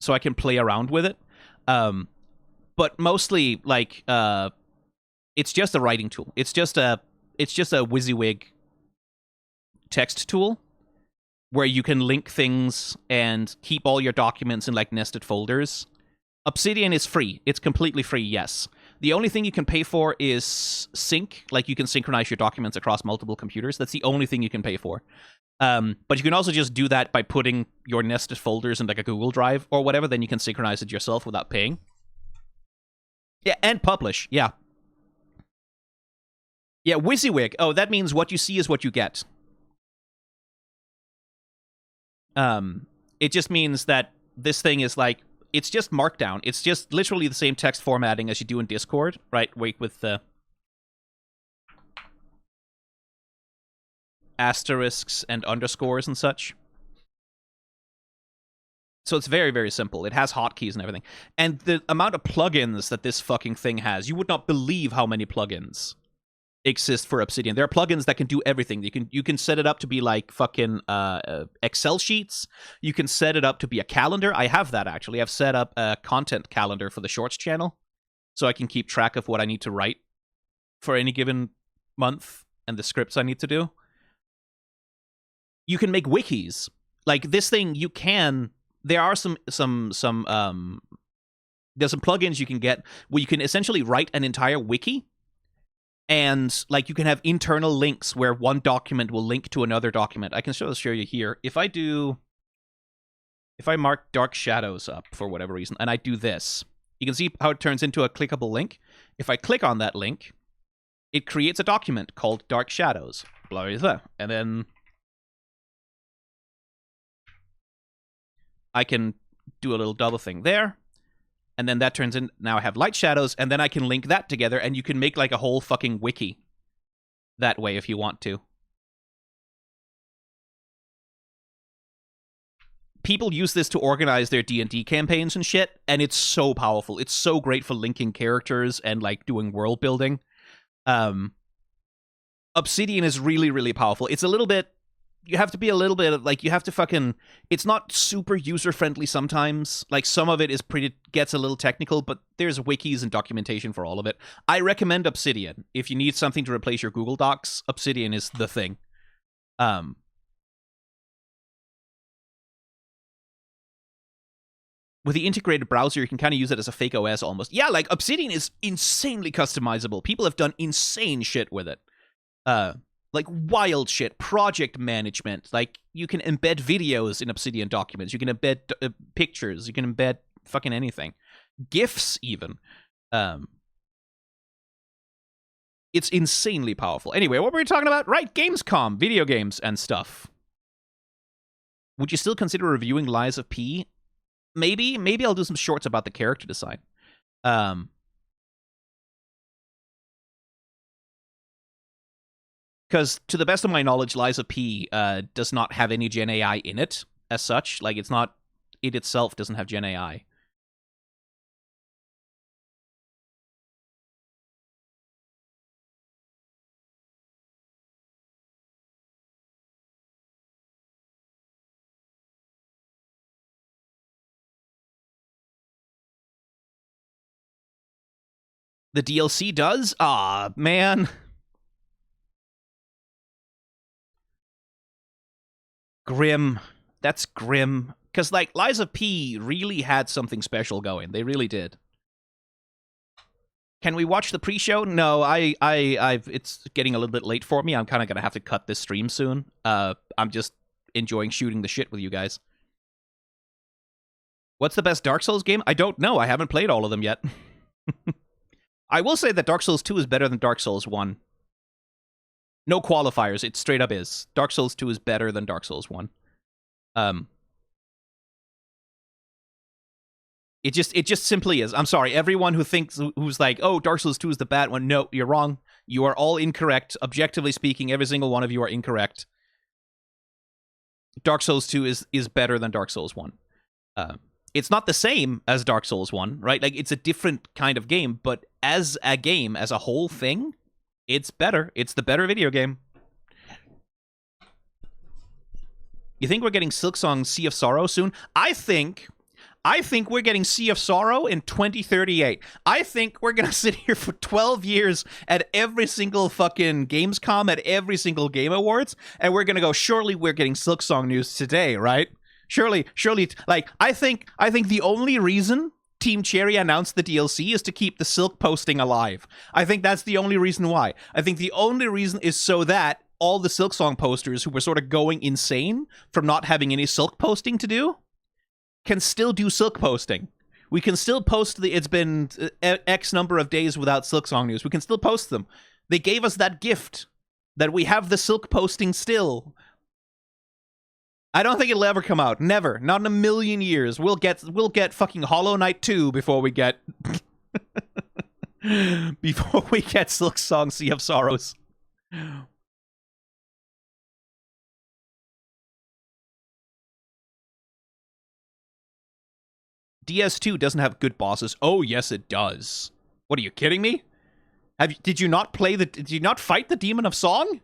so I can play around with it. But mostly, like, it's just a writing tool. It's just a WYSIWYG text tool where you can link things and keep all your documents in, like, nested folders. Obsidian is free. It's completely free, yes. The only thing you can pay for is sync. Like, you can synchronize your documents across multiple computers. That's the only thing you can pay for. But you can also just do that by putting your nested folders in, like, a Google Drive or whatever. Then you can synchronize it yourself without paying. Yeah, and publish. Yeah. Yeah, WYSIWYG. Oh, that means what you see is what you get. It just means that this thing is, like, it's just Markdown. It's just literally the same text formatting as you do in Discord, right? Wait, with the asterisks and underscores and such. So it's very, very simple. It has hotkeys and everything. And the amount of plugins that this fucking thing has, you would not believe how many plugins exist for Obsidian. There are plugins that can do everything. You can set it up to be like fucking Excel sheets. You can set it up to be a calendar. I have that, actually. I've set up a content calendar for the Shorts channel, so I can keep track of what I need to write for any given month and the scripts I need to do. You can make wikis. Like, this thing, you can there are there's some plugins you can get where you can essentially write an entire wiki, and like you can have internal links where one document will link to another document. I can show you here. If I mark Dark Shadows up for whatever reason, and I do this, you can see how it turns into a clickable link. If I click on that link, it creates a document called Dark Shadows. Blah, blah, blah. And then I can do a little double thing there. And then that turns in, now I have Light Shadows, and then I can link that together, and you can make like a whole fucking wiki that way if you want to. People use this to organize their D&D campaigns and shit, and it's so powerful. It's so great for linking characters and like doing world building. Obsidian is really, really powerful. It's a little bit, you have to be a little bit of, like, you have to fucking, it's not super user-friendly sometimes. Like, some of it is gets a little technical, but there's wikis and documentation for all of it. I recommend Obsidian. If you need something to replace your Google Docs, Obsidian is the thing. With the integrated browser, you can kind of use it as a fake OS almost. Yeah, like, Obsidian is insanely customizable. People have done insane shit with it. Like, wild shit. Project management. Like, you can embed videos in Obsidian documents. You can embed pictures. You can embed fucking anything. GIFs, even. It's insanely powerful. Anyway, what were we talking about? Right, Gamescom. Video games and stuff. Would you still consider reviewing Lies of P? Maybe. Maybe I'll do some shorts about the character design. Because, to the best of my knowledge, Lies of P does not have any Gen AI in it, as such. Like, it's not... It itself doesn't have Gen AI. The DLC does? Aw, man. Grim. That's grim. Because, like, Lies of P really had something special going. They really did. Can we watch the pre-show? No, it's getting a little bit late for me. I'm kind of going to have to cut this stream soon. I'm just enjoying shooting the shit with you guys. What's the best Dark Souls game? I don't know. I haven't played all of them yet. I will say that Dark Souls 2 is better than Dark Souls 1. No qualifiers, it straight up is. Dark Souls 2 is better than Dark Souls 1. It just simply is. I'm sorry, everyone who's like, oh, Dark Souls 2 is the bad one. No, you're wrong. You are all incorrect. Objectively speaking, every single one of you are incorrect. Dark Souls 2 is better than Dark Souls 1. It's not the same as Dark Souls 1, right? Like, it's a different kind of game, but as a game, as a whole thing, it's better. It's the better video game. You think we're getting Silksong Sea of Sorrow soon? I think we're getting Sea of Sorrow in 2038. I think we're going to sit here for 12 years at every single fucking Gamescom, at every single Game Awards, and we're going to go, surely we're getting Silksong news today, right? Surely, like, I think the only reason Team Cherry announced the DLC is to keep the Silk posting alive. I think that's the only reason why. I think the only reason is so that all the Silksong posters who were sort of going insane from not having any Silk posting to do can still do Silk posting. We can still post it's been X number of days without Silksong news. We can still post them. They gave us that gift that we have the Silk posting still. I don't think it'll ever come out. Never. Not in a million years. We'll get fucking Hollow Knight 2 before we get Silksong Sea of Sorrows. DS2 doesn't have good bosses. Oh, yes, it does. What, are you kidding me? Did you not fight the Demon of Song?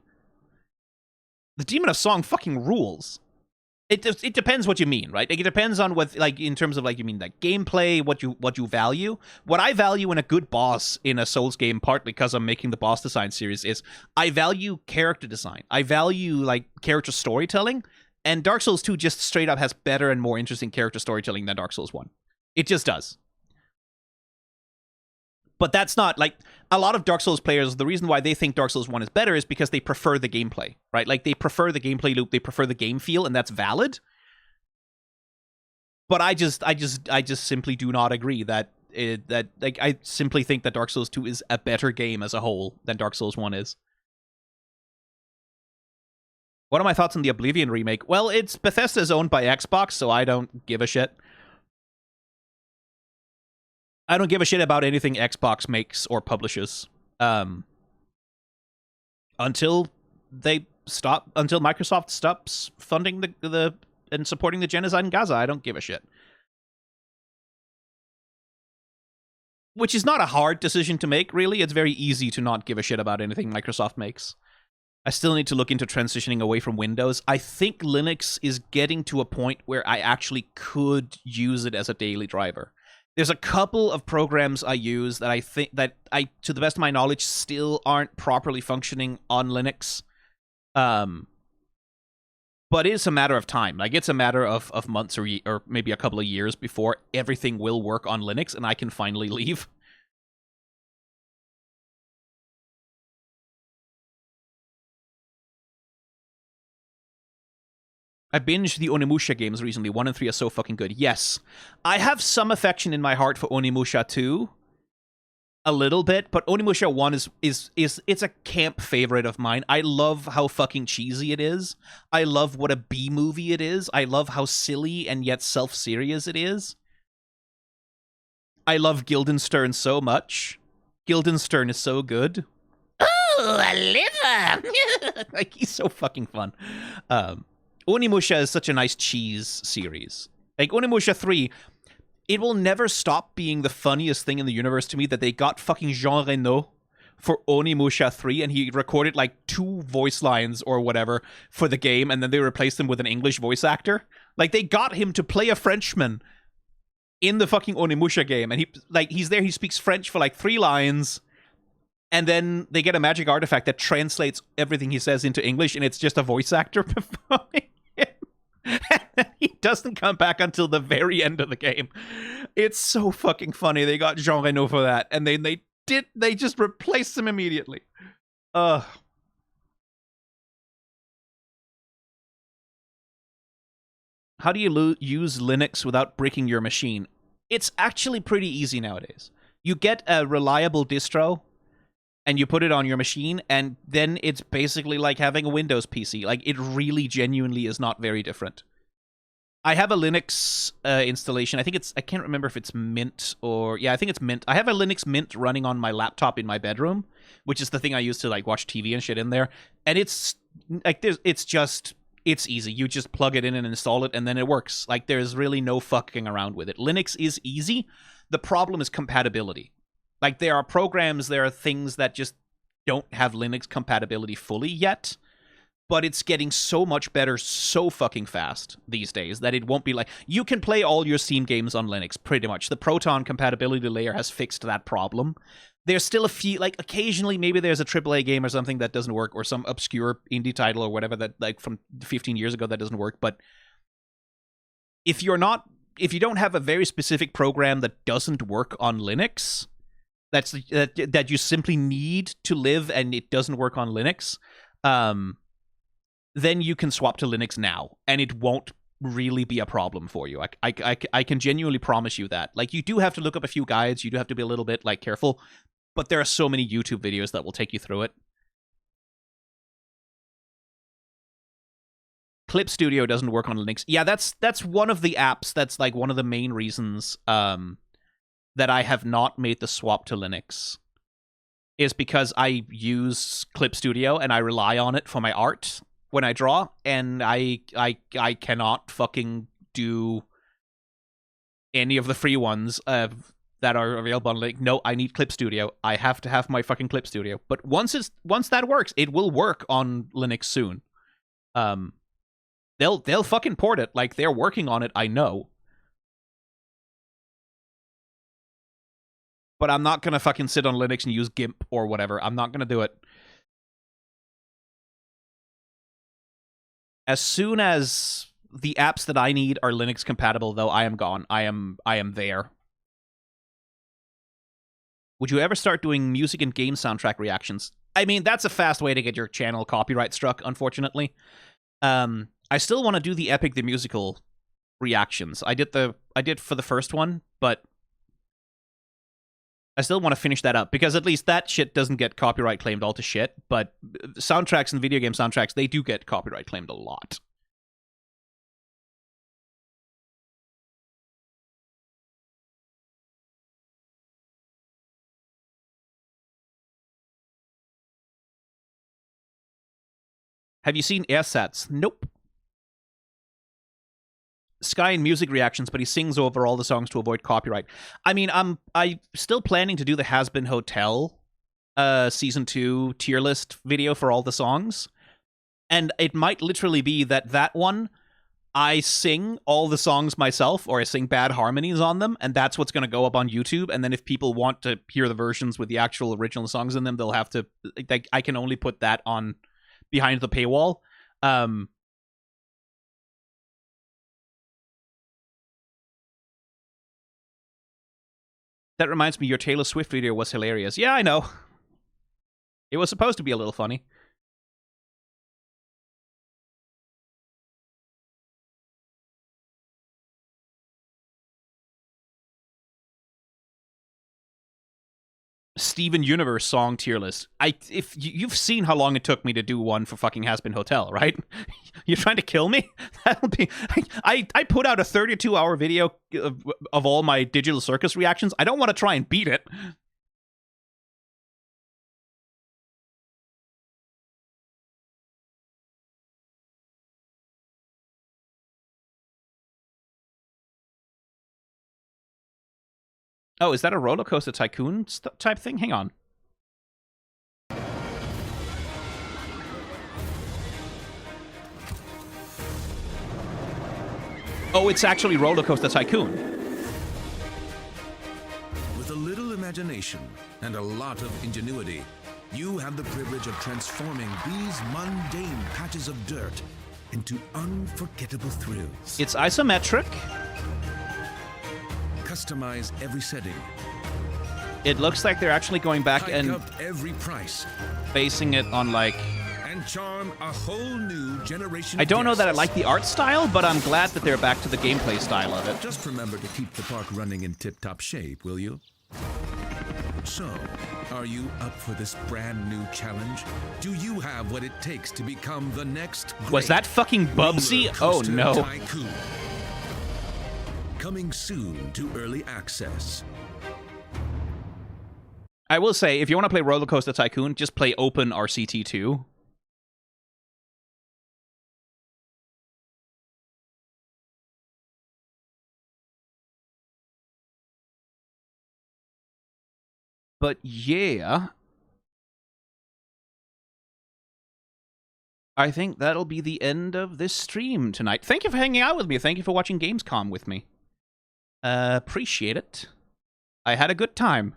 The Demon of Song fucking rules. It depends what you mean, right? Like, it depends on what, like, in terms of, like, you mean, like, gameplay, what you value. What I value in a good boss in a Souls game, partly because I'm making the boss design series, is I value character design. I value, like, character storytelling, And Dark Souls 2 just straight up has better and more interesting character storytelling than Dark Souls 1. It just does. But that's not, like, a lot of Dark Souls players, the reason why they think Dark Souls 1 is better is because they prefer the gameplay, right? Like, they prefer the gameplay loop, they prefer the game feel, and that's valid. But I just simply do not agree I simply think that Dark Souls 2 is a better game as a whole than Dark Souls 1 is. What are my thoughts on the Oblivion remake? Well, it's Bethesda's owned by Xbox, so I don't give a shit. I don't give a shit about anything Xbox makes or publishes. Until Microsoft stops funding the and supporting the genocide in Gaza, I don't give a shit. Which is not a hard decision to make, really. It's very easy to not give a shit about anything Microsoft makes. I still need to look into transitioning away from Windows. I think Linux is getting to a point where I actually could use it as a daily driver. There's a couple of programs I use that I think that to the best of my knowledge, still aren't properly functioning on Linux. But it's a matter of time. Like, it's a matter of months or maybe a couple of years before everything will work on Linux and I can finally leave. I binged the Onimusha games recently. 1 and 3 are so fucking good. Yes. I have some affection in my heart for Onimusha 2. A little bit, but Onimusha 1 it's a camp favorite of mine. I love how fucking cheesy it is. I love what a B-movie it is. I love how silly and yet self-serious it is. I love Guildenstern so much. Guildenstern is so good. Oh, a liver! Like, he's so fucking fun. Onimusha is such a nice cheese series. Like, Onimusha 3, it will never stop being the funniest thing in the universe to me that they got fucking Jean Reno for Onimusha 3, and he recorded, like, 2 voice lines or whatever for the game, and then they replaced him with an English voice actor. Like, they got him to play a Frenchman in the fucking Onimusha game, and he's there, he speaks French for, like, 3 lines, and then they get a magic artifact that translates everything he says into English, and it's just a voice actor performing. He doesn't come back until the very end of the game. It's so fucking funny. They got Jean Reno for that, and they just replaced him immediately. How do you use Linux without breaking your machine? It's actually pretty easy nowadays. You get a reliable distro, and you put it on your machine, and then it's basically like having a Windows PC. Like, it really genuinely is not very different. I have a Linux installation. I can't remember if it's Mint or... Yeah, I think it's Mint. I have a Linux Mint running on my laptop in my bedroom, which is the thing I use to, like, watch TV and shit in there. And it's, like, it's easy. You just plug it in and install it, and then it works. Like, there's really no fucking around with it. Linux is easy. The problem is compatibility. Like, there are programs, there are things that just don't have Linux compatibility fully yet, but it's getting so much better so fucking fast these days that it won't be like... You can play all your Steam games on Linux, pretty much. The Proton compatibility layer has fixed that problem. There's still a few... Like, occasionally, maybe there's a AAA game or something that doesn't work, or some obscure indie title or whatever that, like, from 15 years ago that doesn't work, but if you don't have a very specific program that doesn't work on Linux... that you simply need to live and it doesn't work on Linux, then you can swap to Linux now, and it won't really be a problem for you. I can genuinely promise you that. Like, you do have to look up a few guides, you do have to be a little bit, like, careful, but there are so many YouTube videos that will take you through it. Clip Studio doesn't work on Linux. Yeah, that's one of the apps that's, like, one of the main reasons that I have not made the swap to Linux, is because I use Clip Studio and I rely on it for my art when I draw, and I cannot fucking do any of the free ones that are available on Linux. No, I need Clip Studio. I have to have my fucking Clip Studio. But once that works, it will work on Linux soon. They'll fucking port it. Like, they're working on it, I know. But I'm not gonna fucking sit on Linux and use GIMP or whatever. I'm not gonna do it. As soon as the apps that I need are Linux compatible, though, I am gone. I am there. Would you ever start doing music and game soundtrack reactions? I mean, that's a fast way to get your channel copyright struck, unfortunately. I still want to do the Epic the Musical reactions. I did for the first one, but I still want to finish that up, because at least that shit doesn't get copyright claimed all to shit, but soundtracks and video game soundtracks, they do get copyright claimed a lot. Have you seen Airsats? Nope. Skyen music reactions, but he sings over all the songs to avoid copyright. I mean, I'm still planning to do the Has Been Hotel Season 2 tier list video for all the songs. And it might literally be that one, I sing all the songs myself, or I sing bad harmonies on them, and that's what's going to go up on YouTube. And then if people want to hear the versions with the actual original songs in them, they'll have to... I can only put that on behind the paywall. That reminds me, your Taylor Swift video was hilarious. Yeah, I know. It was supposed to be a little funny. Steven Universe song tier list. If you've seen how long it took me to do one for fucking Has Been Hotel, right? You're trying to kill me? That'll be. I put out a 32-hour video of all my Digital Circus reactions. I don't want to try and beat it. Oh, is that a Roller Coaster Tycoon type thing? Hang on. Oh, it's actually Roller Coaster Tycoon. With a little imagination and a lot of ingenuity, you have the privilege of transforming these mundane patches of dirt into unforgettable thrills. It's isometric. Customize every setting. It looks like they're actually going back Hike and up every price. basing it on, like... And charm a whole new generation. I don't know that I like the art style, but I'm glad that they're back to the gameplay style of it. Just remember to keep the park running in tip-top shape, will you? So, are you up for this brand new challenge? Do you have what it takes to become the next Was that fucking Bubsy? Oh no. Tycoon? Coming soon to early access. I will say, if you want to play Roller Coaster Tycoon, just play Open RCT2. But yeah, I think that'll be the end of this stream tonight. Thank you for hanging out with me. Thank you for watching Gamescom with me. Appreciate it. I had a good time.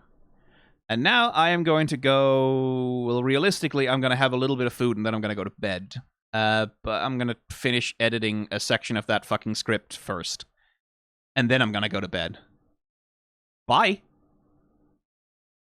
And now I am going to go... Well, realistically, I'm going to have a little bit of food and then I'm going to go to bed. But I'm going to finish editing a section of that fucking script first. And then I'm going to go to bed. Bye.